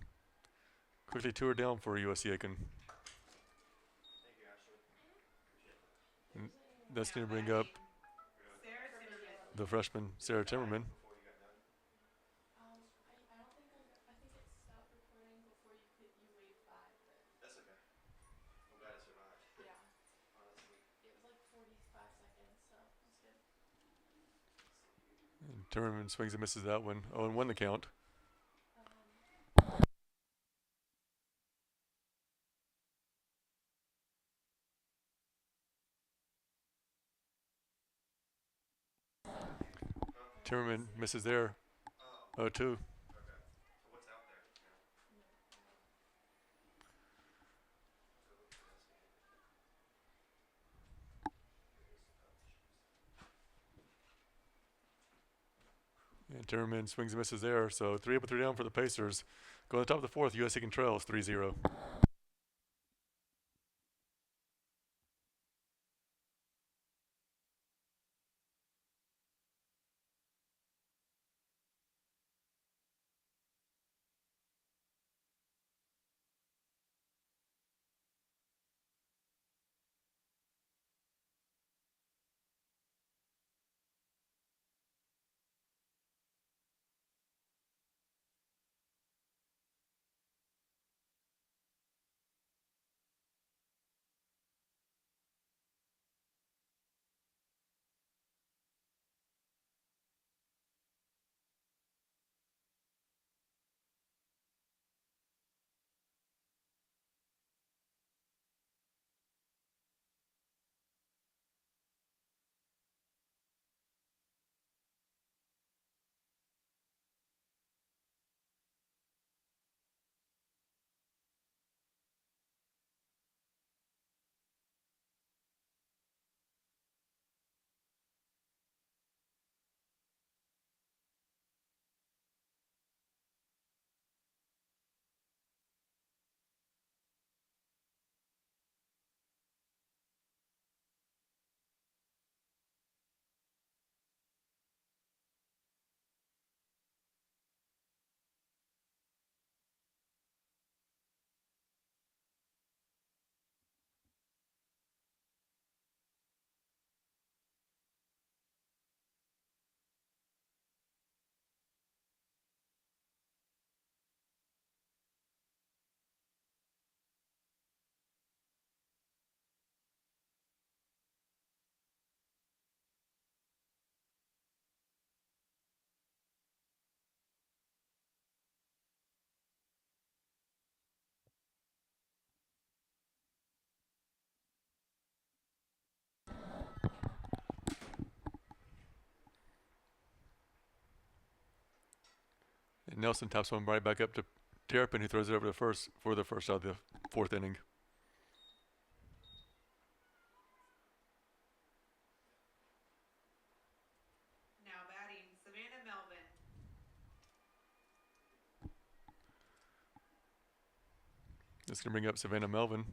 quickly 2 are down for USC Aiken. Thank you, Ashley. Appreciate that. And that's going Now to bring up batting, Sarah Timmerman. the freshman Sarah Timmerman. Before you got done. I don't think I think it stopped recording before you weighed 5, but That's okay. I'm glad I survived. yeah, Honestly. it was like 45 seconds, so that's good. And Timmerman swings and misses that one. 0-1 the count. Timmerman misses there. Oh, 0-2. okay. So what's out there now? No, Go look at this game. And Timmerman swings and misses there. So 3 up and 3 down for the Pacers. Go to the top of the fourth. USC Aiken trails 3-0. And Nelson taps one right back up to Terrapin, who throws it over to first for the first out of the fourth inning. Now batting, Savannah Melvin. That's going to bring up Savannah Melvin.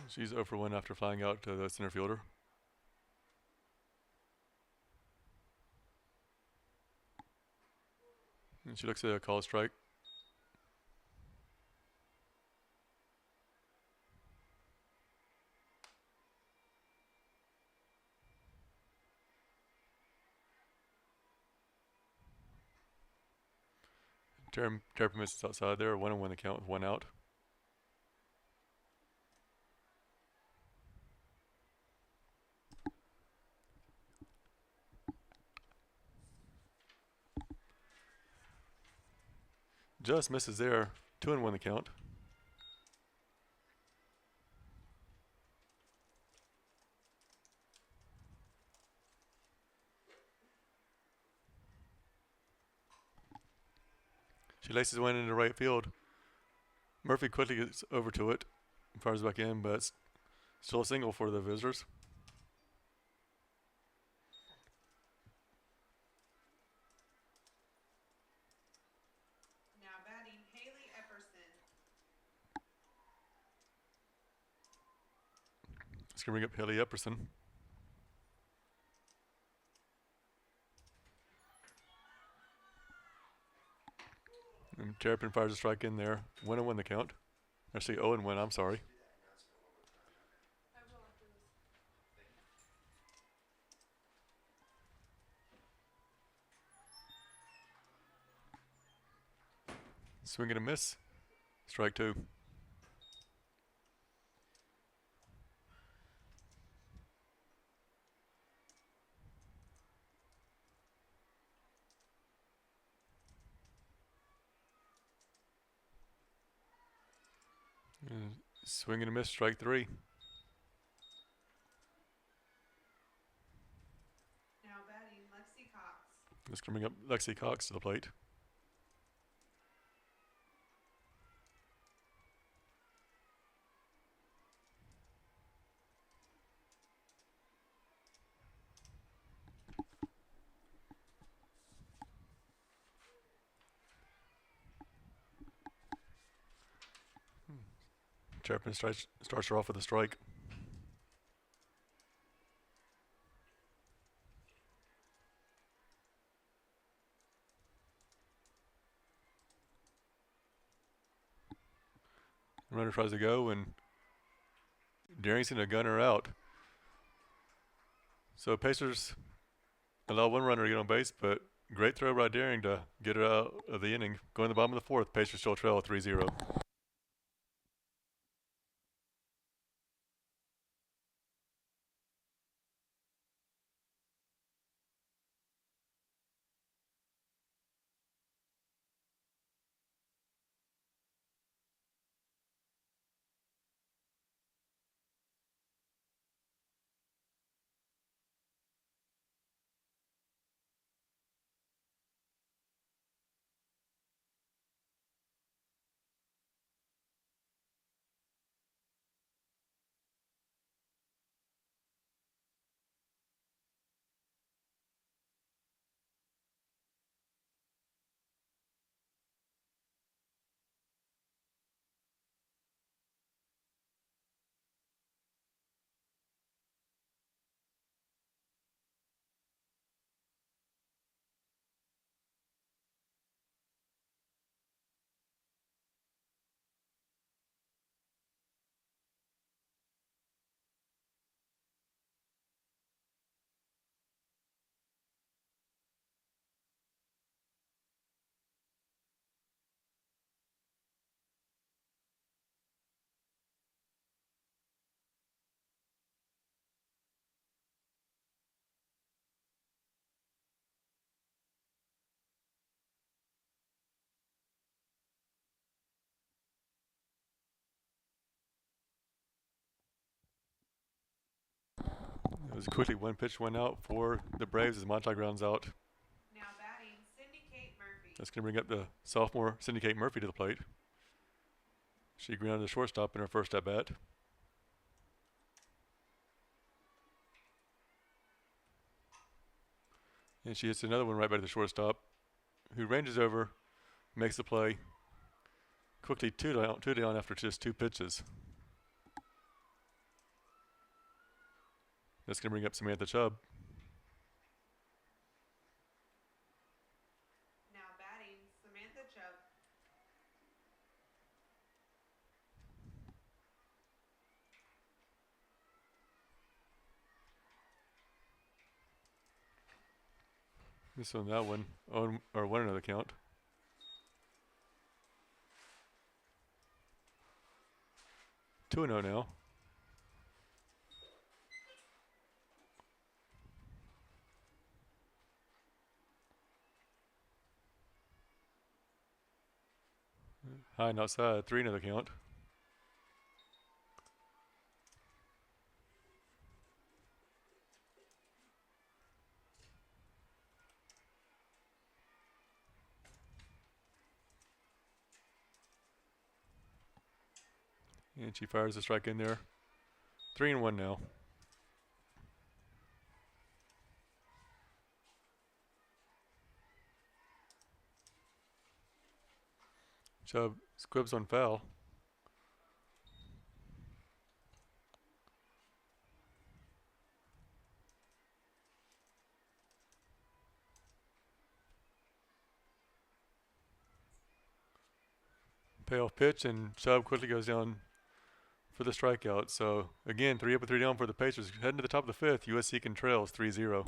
She's 0 for 1 after flying out to the center fielder. And she looks at a call strike. Terrapin misses outside there. 1-1 the count with 1 out. Just misses there. 2-1 the count. She laces one into right field. Murphy quickly gets over to it, fires back in, but it's still a single for the visitors. Now batting, Haley Epperson. It's going to bring up Haley Epperson. And Terrapin fires a strike in there. 1-1 the count. Actually, 0-1, I'm sorry. I will after this. Swing and a miss. Strike 2. Swing and a miss. Strike 3. Now batting, Lexi Cox. It's going to bring up Lexi Cox to the plate. Terrapin starts her off with a strike. Runner tries to go, and Darrington a gunner out. So Pacers allow one runner to get on base, but great throw by Daring to get it out of the inning. Going to the bottom of the 4th, Pacers still trail 3-0. It was quickly 1 pitch, 1 out for the Braves as Montauk grounds out. Now batting, Cindy Kate Murphy. That's going to bring up the sophomore Cindy Kate Murphy to the plate. She grounded the shortstop in her first at bat. And she hits another one right by the shortstop, who ranges over, makes the play. Quickly two down after just 2 pitches. That's going to bring up Samantha Chubb. Now batting, Samantha Chubb. This on that one, or 1 another count. Two and 0 now. High and outside, 3 another count. And she fires a strike in there. 3-1 now. Chubb squibs on foul. Payoff pitch, and Chubb quickly goes down for the strikeout. So again, 3 up and 3 down for the Pacers. Heading to the top of the fifth, USC can trails 3-0.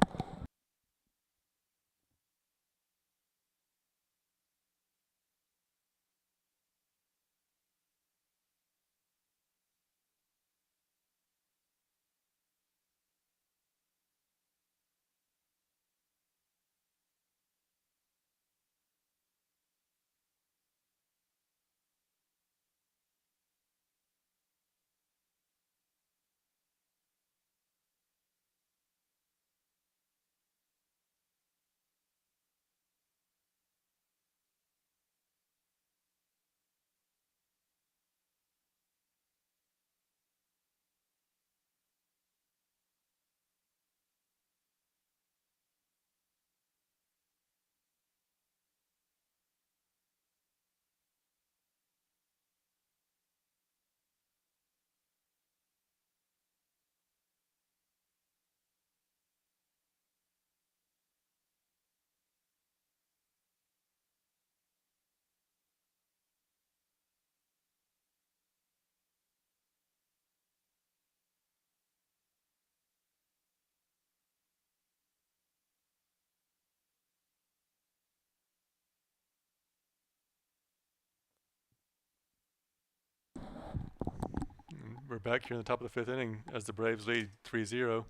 We're back here in the top of the fifth inning as the Braves lead 3-0.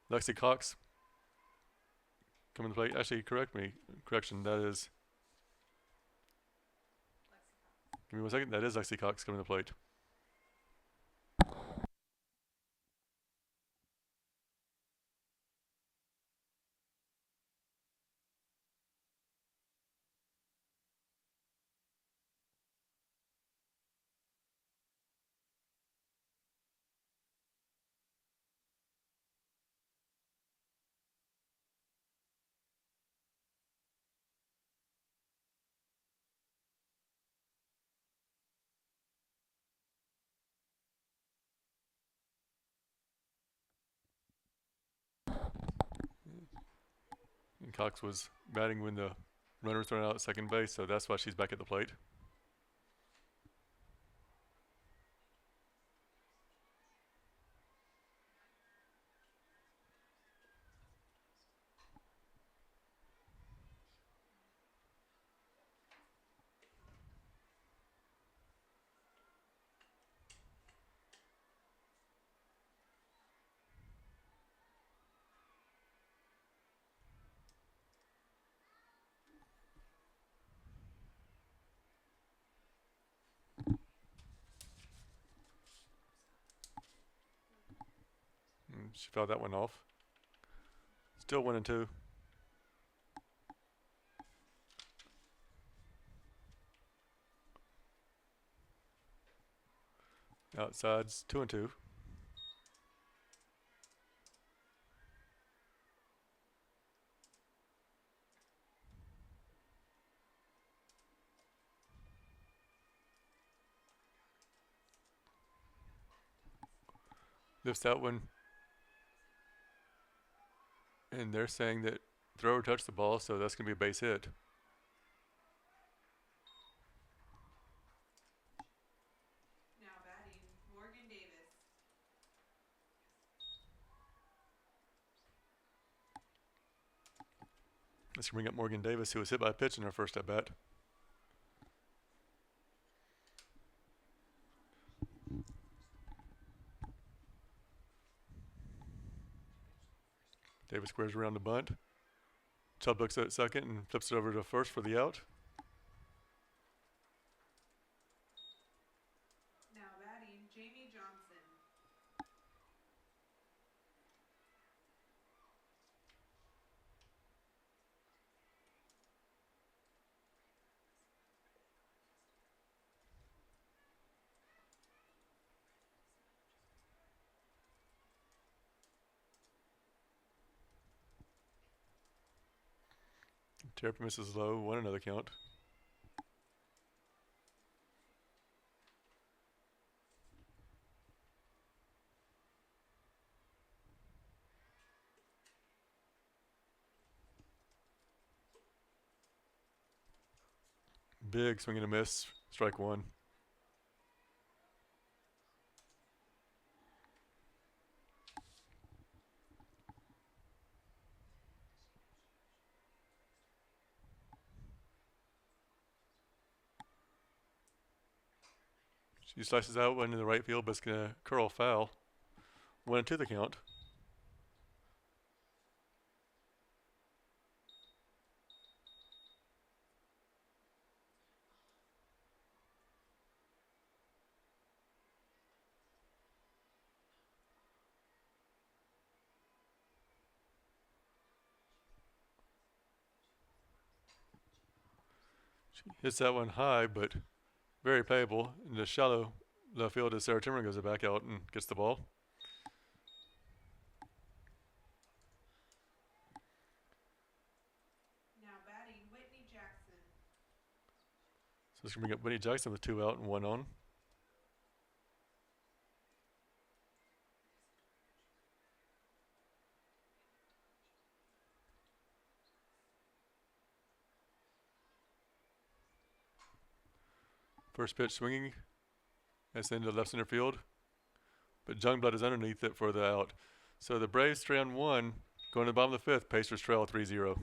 Lexi Cox coming to play. Actually, correction, that is. Give me 1 second. That is Lexi Cox coming to the plate. And Cox was batting when the runner was thrown out at second base, so that's why she's back at the plate. And she fouled that one off. Still 1-2. Outside's 2-2. Lifts that one. And they're saying that thrower touched the ball, so that's going to be a base hit. Now batting, Morgan Davis. Let's bring up Morgan Davis, who was hit by a pitch in her first at bat. Davis squares around the bunt. Chubb looks at second and flips it over to first for the out. Now batting, Jamie Johnson. Terrapin misses low, 1 another count. Big swing and a miss, strike 1. She slices out one in the right field, but it's going to curl foul. 1-2 the count. She hits that one high, but very playable. In the shallow left field as Sarah Timmer goes back out and gets the ball. Now batting, Whitney Jackson. So it's going to bring up Whitney Jackson with 2 out and 1 on. First pitch swinging. That's into left center field. But Jungblood is underneath it for the out. So the Braves stray on 1. Going to the bottom of the 5th. Pacers trail 3-0.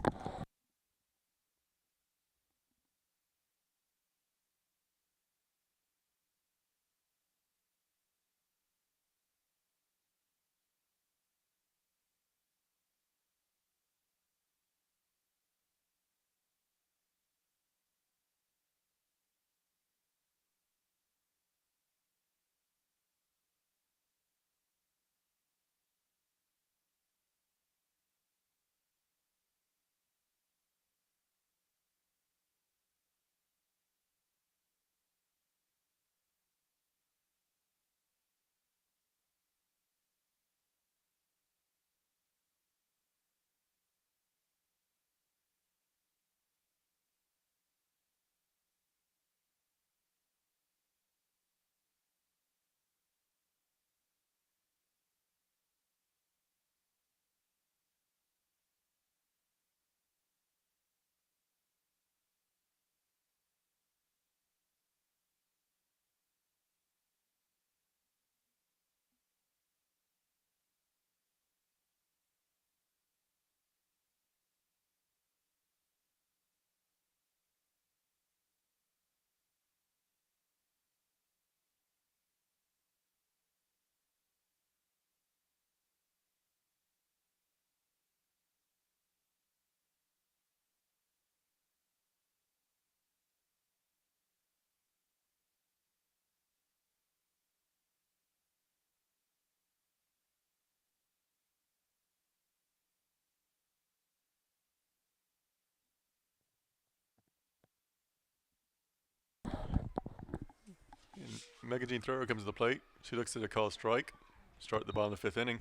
And Megan Jean Thrower comes to the plate. She looks at a call strike. Start at the bottom of the 5th inning.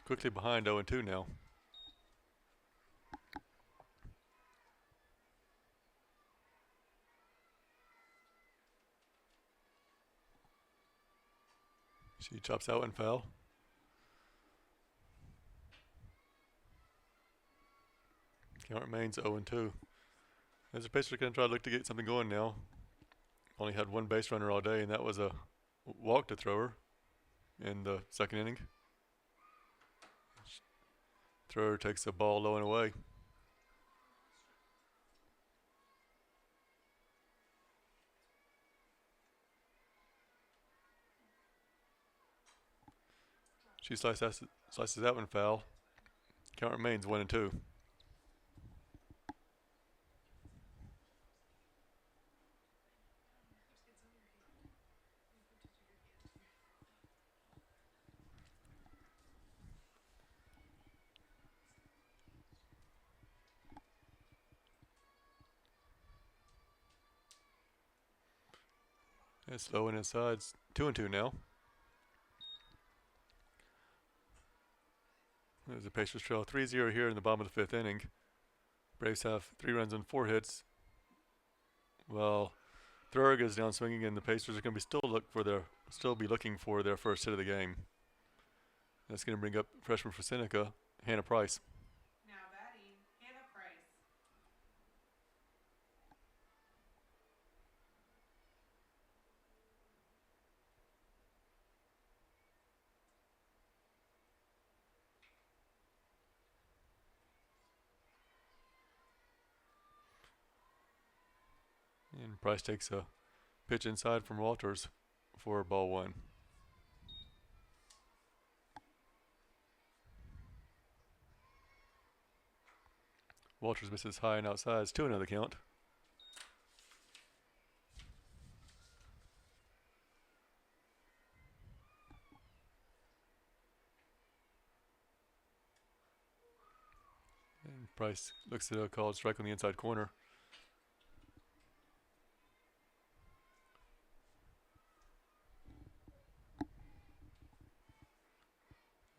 Quickly behind 0-2 now. She chops out and foul. Count remains 0-2. As the Pacers are going to try to look to get something going now. Only had 1 base runner all day, and that was a walk to Thrower in the 2nd inning. Thrower takes the ball low and away. She slices that one foul. Count remains 1-2. It's low and inside. It's 2-2 now. There's a Pacers trail 3-0 here in the bottom of the fifth inning. Braves have 3 runs and 4 hits. Well, Thurg is down swinging, and the Pacers are going to still be looking for their first hit of the game. That's going to bring up freshman for Seneca, Hannah Price. Now batting, Hannah Price. And Price takes a pitch inside from Walters for ball 1. Walters misses high and outside. It's 2-0 the count. And Price looks at a called strike on the inside corner.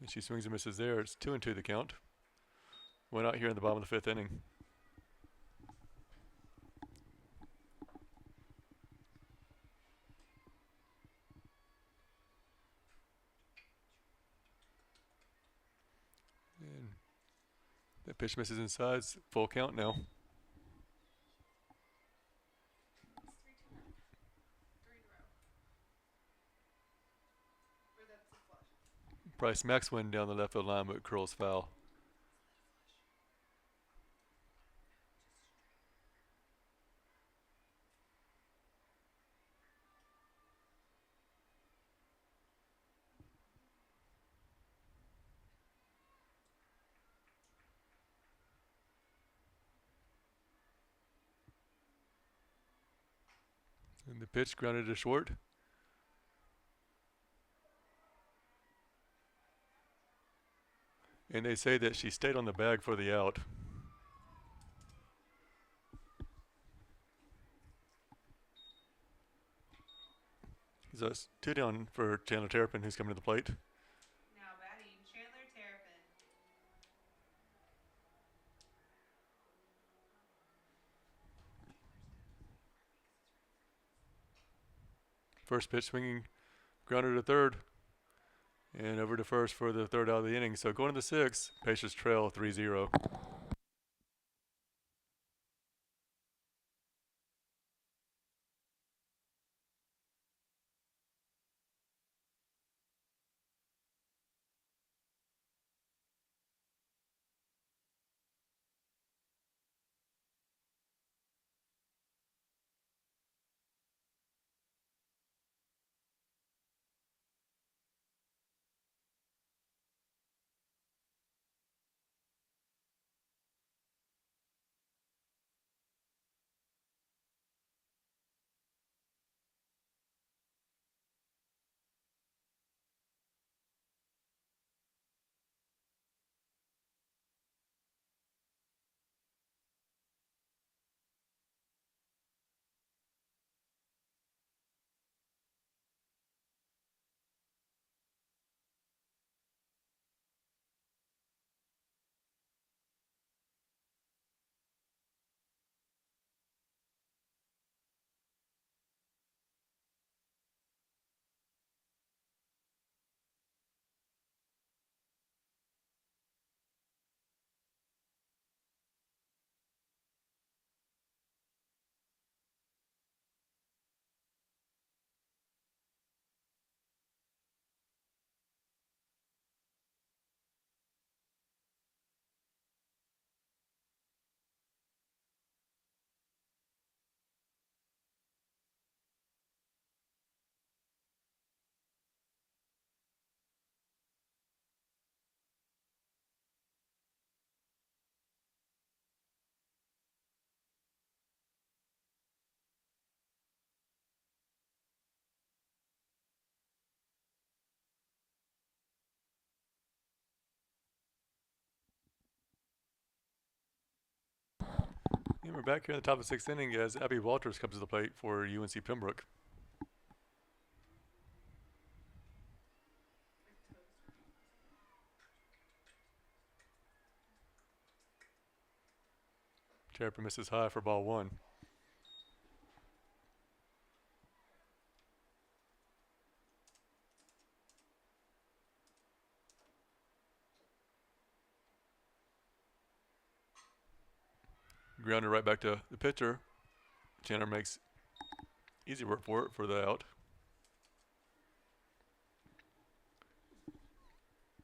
And she swings and misses there. It's 2-2 the count. One out here in the bottom of the 5th inning. And that pitch misses inside. It's full count now. It's 3-2 now. 3 in a row. Or that's a flush. Price smacks one down the left field line, but curls foul. And the pitch grounded to short. And they say that she stayed on the bag for the out. So it's 2 down for Chandler Terrapin, who's coming to the plate. Now batting, Chandler Terrapin. First pitch swinging, grounded to third, and over to first for the 3rd out of the inning. So going to the 6th, Pacers trail 3-0. And we're back here in the top of the 6th inning as Abby Walters comes to the plate for UNC Pembroke. Terrapin misses high for ball one. Grounder right back to the pitcher. Chandler makes easy work for it for the out.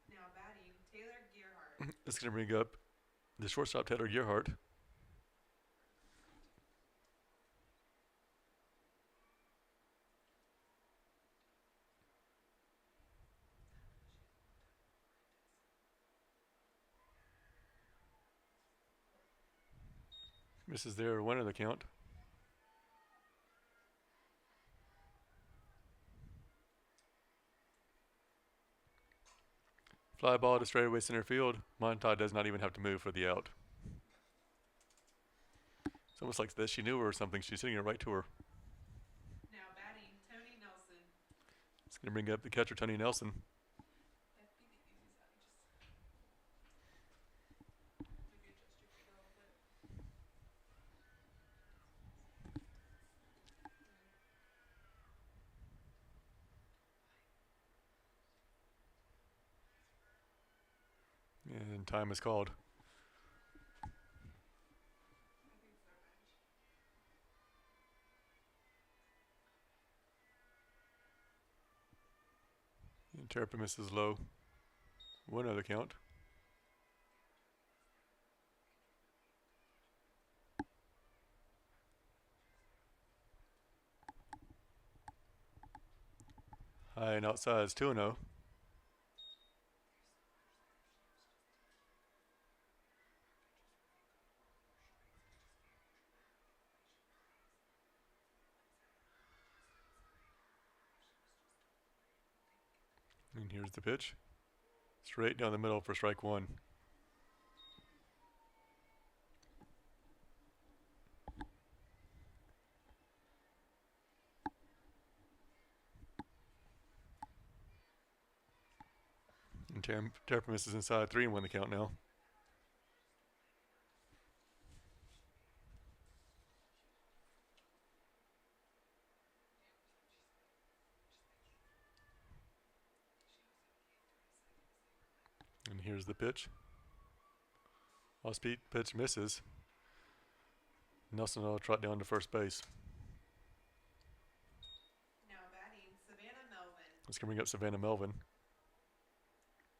Now batting, Taylor Gearhart. It's going to bring up the shortstop, Taylor Gearhart. Misses there, 1 in the count. Fly ball to straightaway center field. Montai does not even have to move for the out. It's almost like this. She knew her or something. She's hitting it right to her. Now batting, Tony Nelson. It's going to bring up the catcher, Tony Nelson. That'd be the easiest out. Maybe adjust your feet a little bit. And time is called. I think it's their bench. And Terrapin misses low. 1 in the count. High and outside is 2-0. And here's the pitch. Straight down the middle for strike 1. And Terrapin misses inside 3-1 the count now. And here's the pitch. Off-speed pitch misses. Nelson will trot down to first base. Now batting, Savannah Melvin. Let's bring up Savannah Melvin.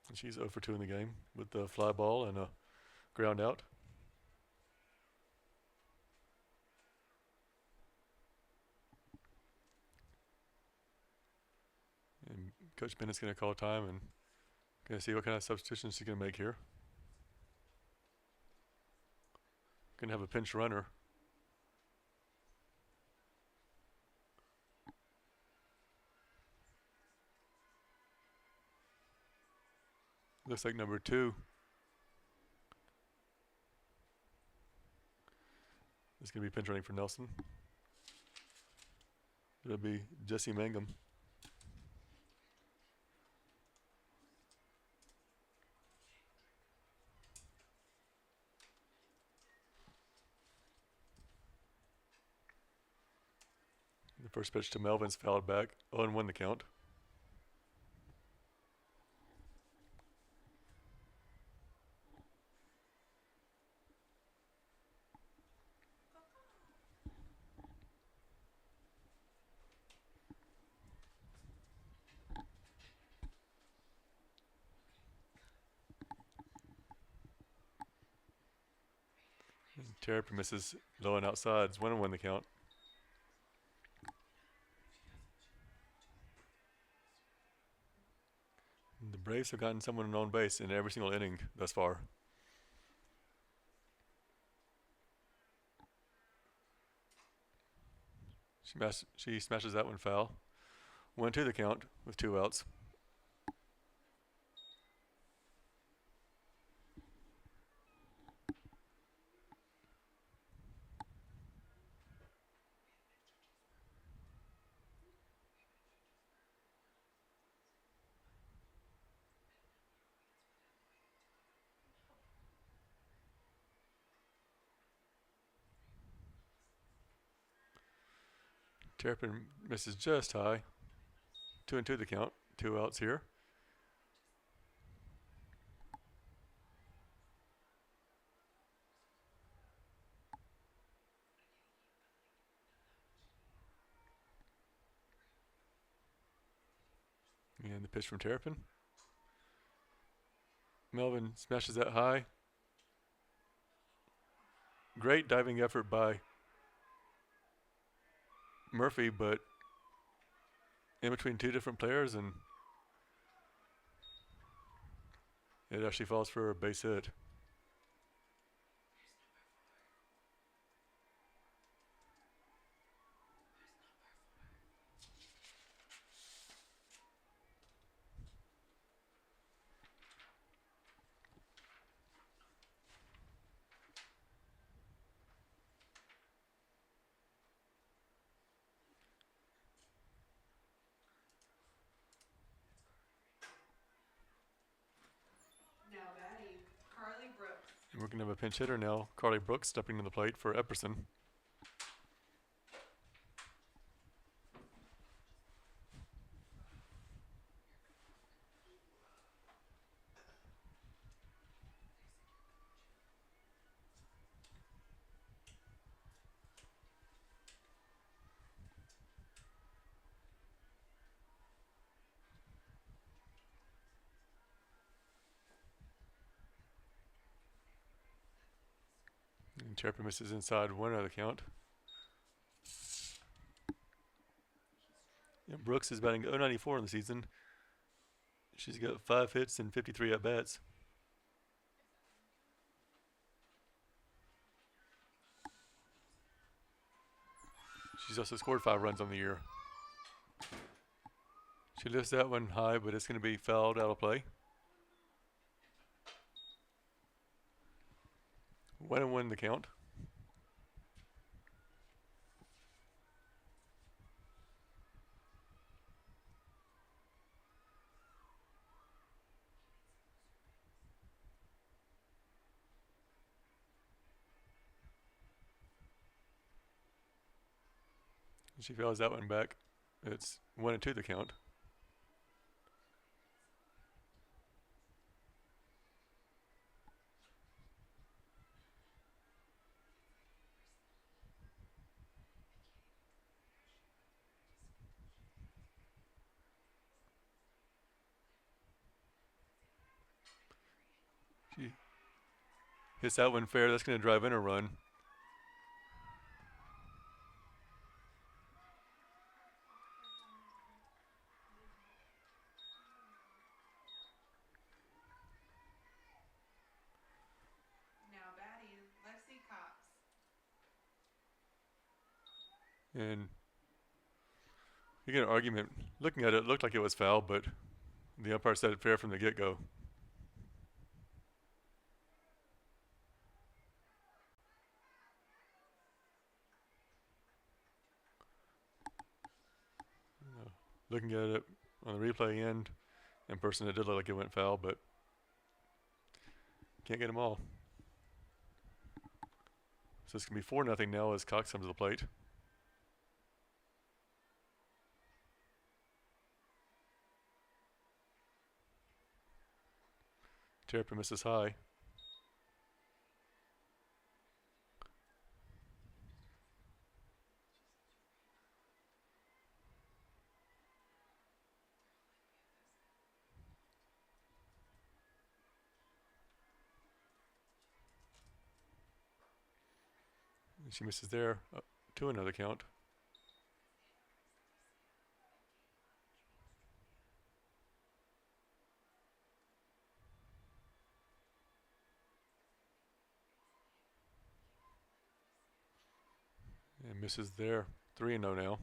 And she's 0 for 2 in the game with the fly ball and a ground out. And Coach Bennett's going to call time and going to see what kind of substitutions she's going to make here. Going to have a pinch runner. Looks like number 2. It's going to be pinch running for Nelson. It'll be Jesse Mangum. The first pitch to Melvin's fouled back. 0-1 the count. Terrapin misses low and outside. It's 1-1 the count. The Braves have gotten someone on base in every single inning thus far. She smashes that one foul. 1-2 the count with 2 outs. Terrapin misses just high. 2-2 the count. 2 outs here. And the pitch from Terrapin. Melvin smashes that high. Great diving effort by Murphy, but in between two different players, and it actually falls for a base hit. Now batting, Carly Brooks. And we're going to have a pinch hitter now. Carly Brooks stepping to the plate for Epperson. And Terrapin misses inside 1 out of the count. And Brooks is batting .094 in the season. She's got 5 hits and 53 at bats. She's also scored 5 runs on the year. She lifts that one high, but it's going to be fouled out of play. 1-1 the count. She fouls that one back. It's 1-2 the count. She hits that one fair. That's going to drive in a run. Now batting, Lexi Cox. And you get an argument. Looking at it, it looked like it was foul, but the umpire said it fair from the get-go. Looking at it on the replay end, in person it did look like it went foul, but can't get them all. So it's going to be 4-0 now as Cox comes to the plate. Terrapin misses high. And she misses there to another count. And misses there. 3-0 now.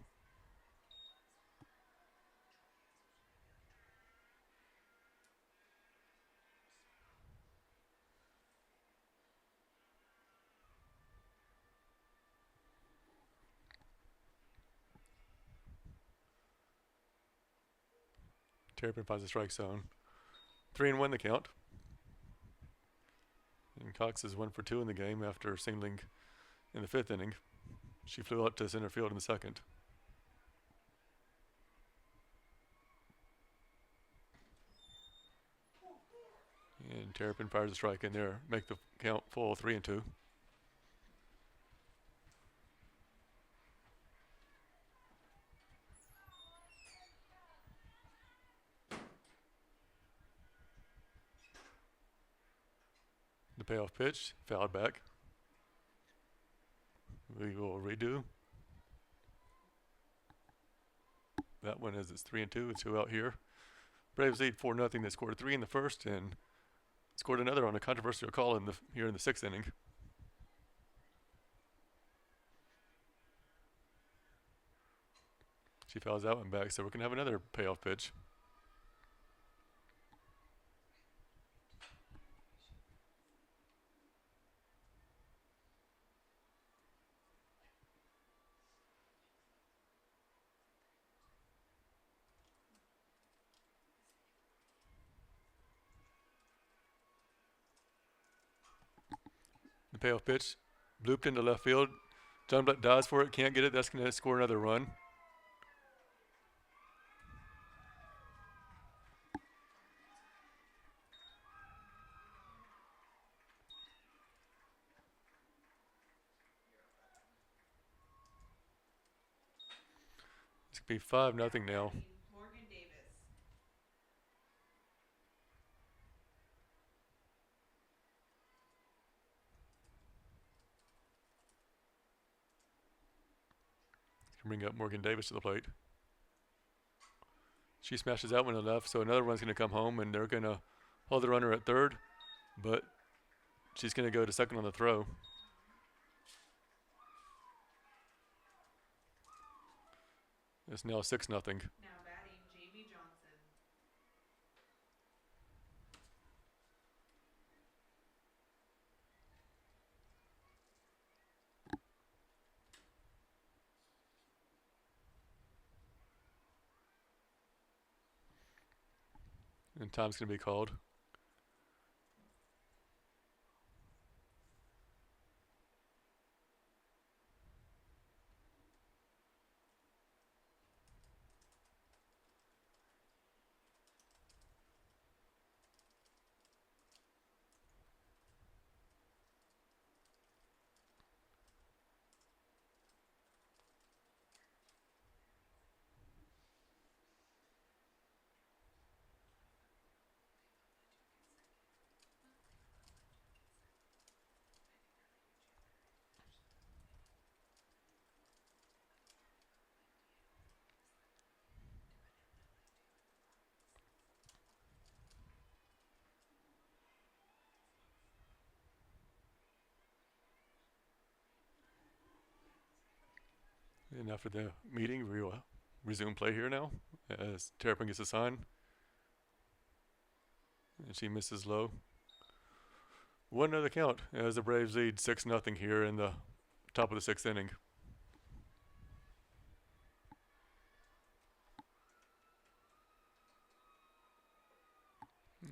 Terrapin finds a strike zone. 3-1 the count. And Cox is 1 for 2 in the game after singling in the 5th inning. She flew out to center field in the 2nd. And Terrapin fires a strike in there, make the count full 3-2. The payoff pitch, fouled back. We will redo. That one is it's 3-2. It's 2 out here. Braves lead 4-0. They scored 3 in the first and scored another on a controversial call here in the 6th inning. She fouls that one back, so we're going to have another payoff pitch. The payoff pitch, blooped into left field. John Black dives for it, can't get it. That's going to score another run. It's going to be 5-0 now. Morgan Davis. Bring up Morgan Davis to the plate. She smashes that one to the left, so another one's going to come home, and they're going to hold the runner at third, but she's going to go to second on the throw. It's now 6-0. Now batting, Jamie Johnson. And time's going to be called. And after the meeting, we will resume play here now as Terrapin gets a sign. And she misses low. 1-0 count as the Braves lead 6-0 here in the top of the 6th inning.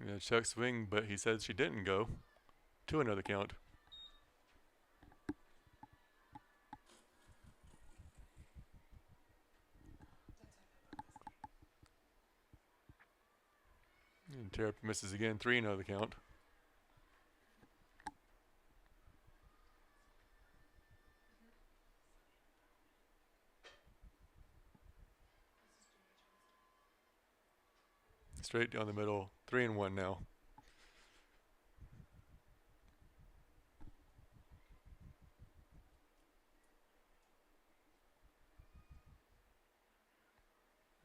Yeah, check swing, but he said she didn't go. 2-0 count. And Terrapin misses again. 3-0 count. Straight down the middle. 3-1 now.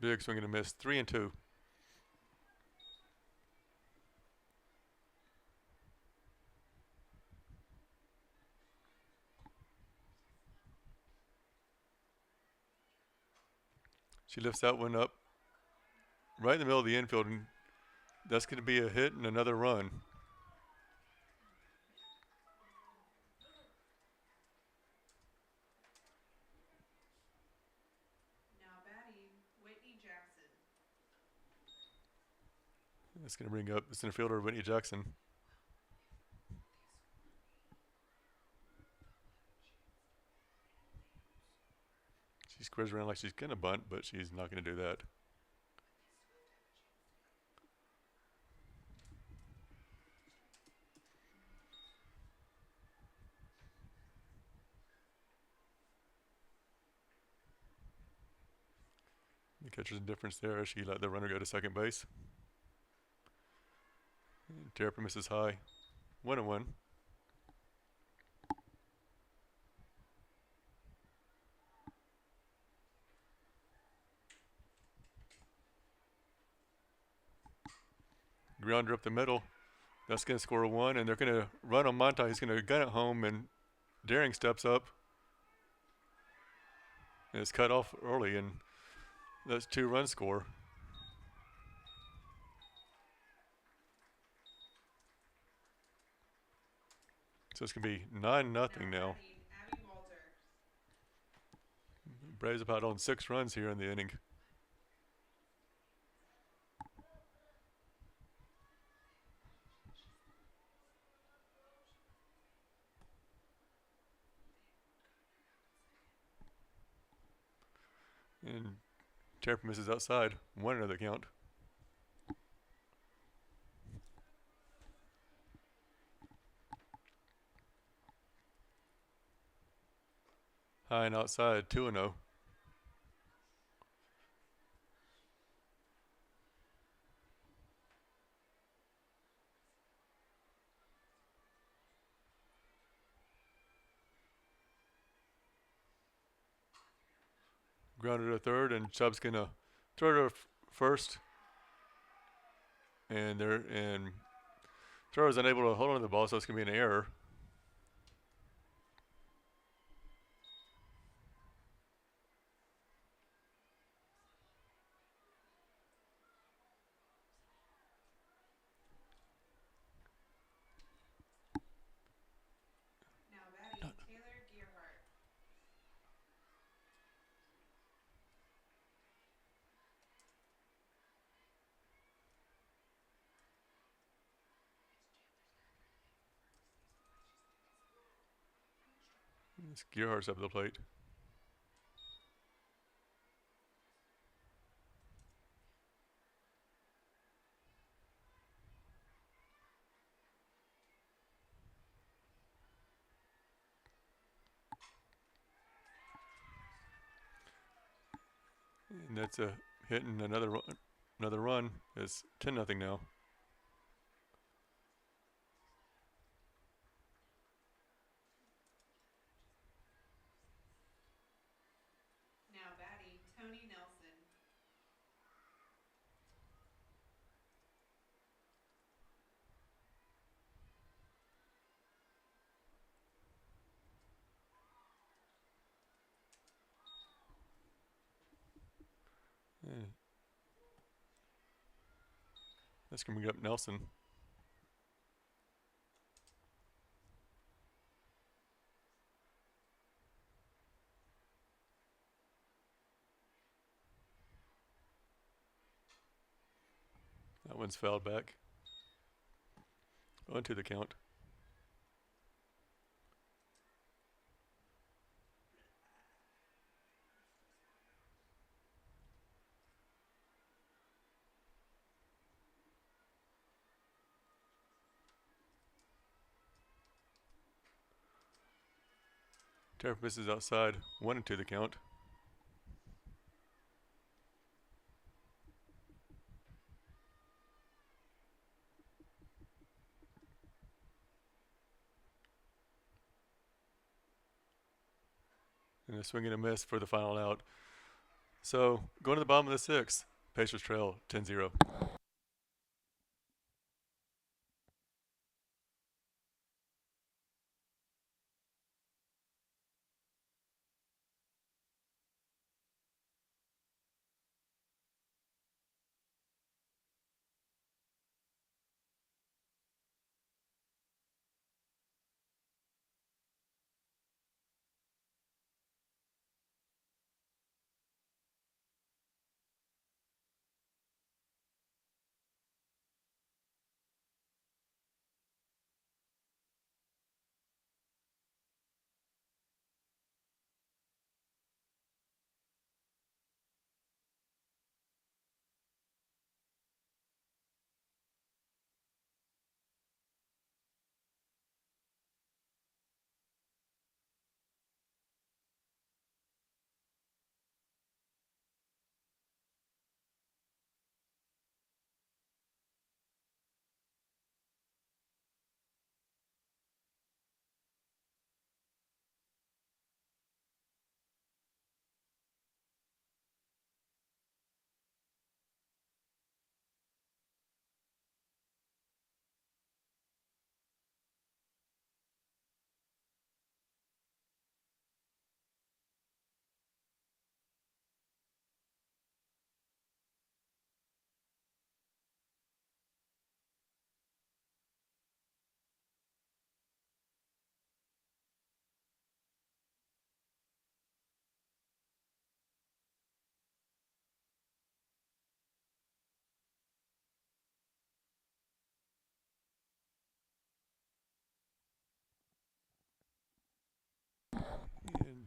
Big swing and a miss. 3-2. She lifts that one up right in the middle of the infield, and that's going to be a hit and another run. Now batting, Whitney Jackson. That's going to bring up the center fielder, Whitney Jackson. She squares around like she's going to bunt, but she's not going to do that. catcher's indifference there. She let the runner go to second base. Terrapin misses high. 1-1. Grounder up the middle. That's going to score a 1, and they're going to run on Monta. He's going to gun it home, and Daring steps up. And it's cut off early, and that's 2-run score. So it's going to be 9-0 now. Abby Walter. Braves about on 6 runs here in the inning. And Terrapin misses outside. 1-0 the count. High and outside. 2-0. Grounded to third, and Chubb's gonna throw to first, and thrower is unable to hold on to the ball, so it's gonna be an error. Now batting Taylor Gearhart. Gearhart's up at the plate. And that's a hit and another run. It's 10-0 now. Now batting Tony Nelson. Yeah. That's gonna bring up Nelson. That one's fouled back. Onto the count. Terrapin misses outside. 1-2 the count. And a swing and a miss for the final out. So going to the bottom of the 6th. Pacers trail 10-0.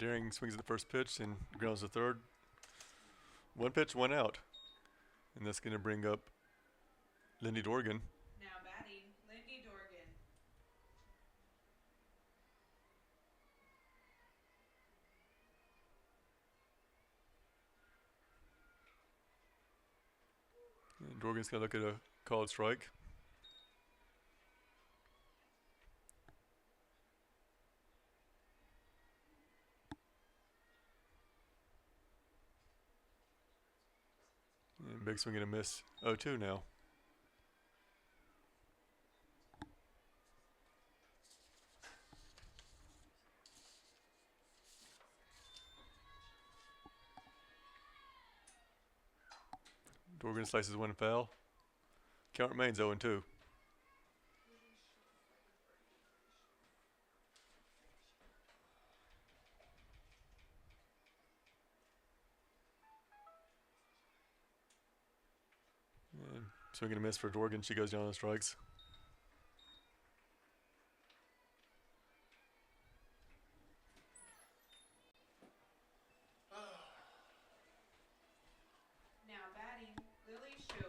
Daring swings at the first pitch and grounds the third. One pitch, one out. And that's going to bring up Lindy Dorgan. Now batting, Lindy Dorgan. And Dorgan's going to look at a called strike. And big swing and a miss. 0-2 now. Dorgan slices one foul. Count remains 0-2. And swing and a miss for Dorgan. She goes down on strikes. Now batting, Lily Shope.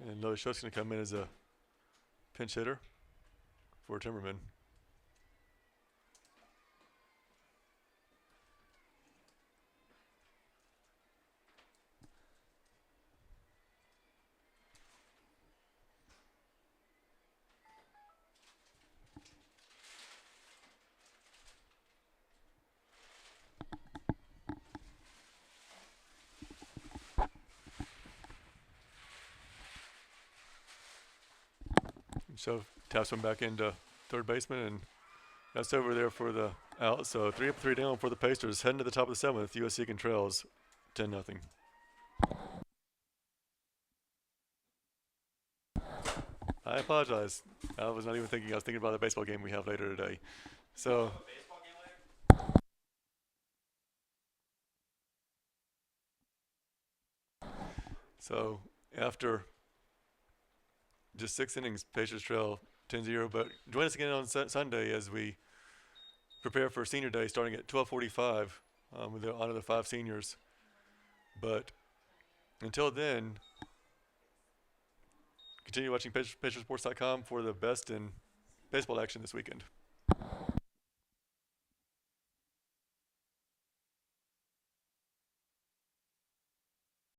And Lily Shope's going to come in as a pinch hitter for Timmerman. So taps one back into third baseman, and that's over there for the out. So 3 up, 3 down for the Pacers. Heading to the top of the 7th. USC Aiken trails 10-0. I apologize. I was not even thinking. I was thinking about the baseball game we have later today. So after just 6 innings, Pacers trail 10-0. But join us again on Sunday as we prepare for Senior Day, starting at 12:45 with the honor of the 5 seniors. But until then, continue watching PacerSports.com for the best in baseball action this weekend.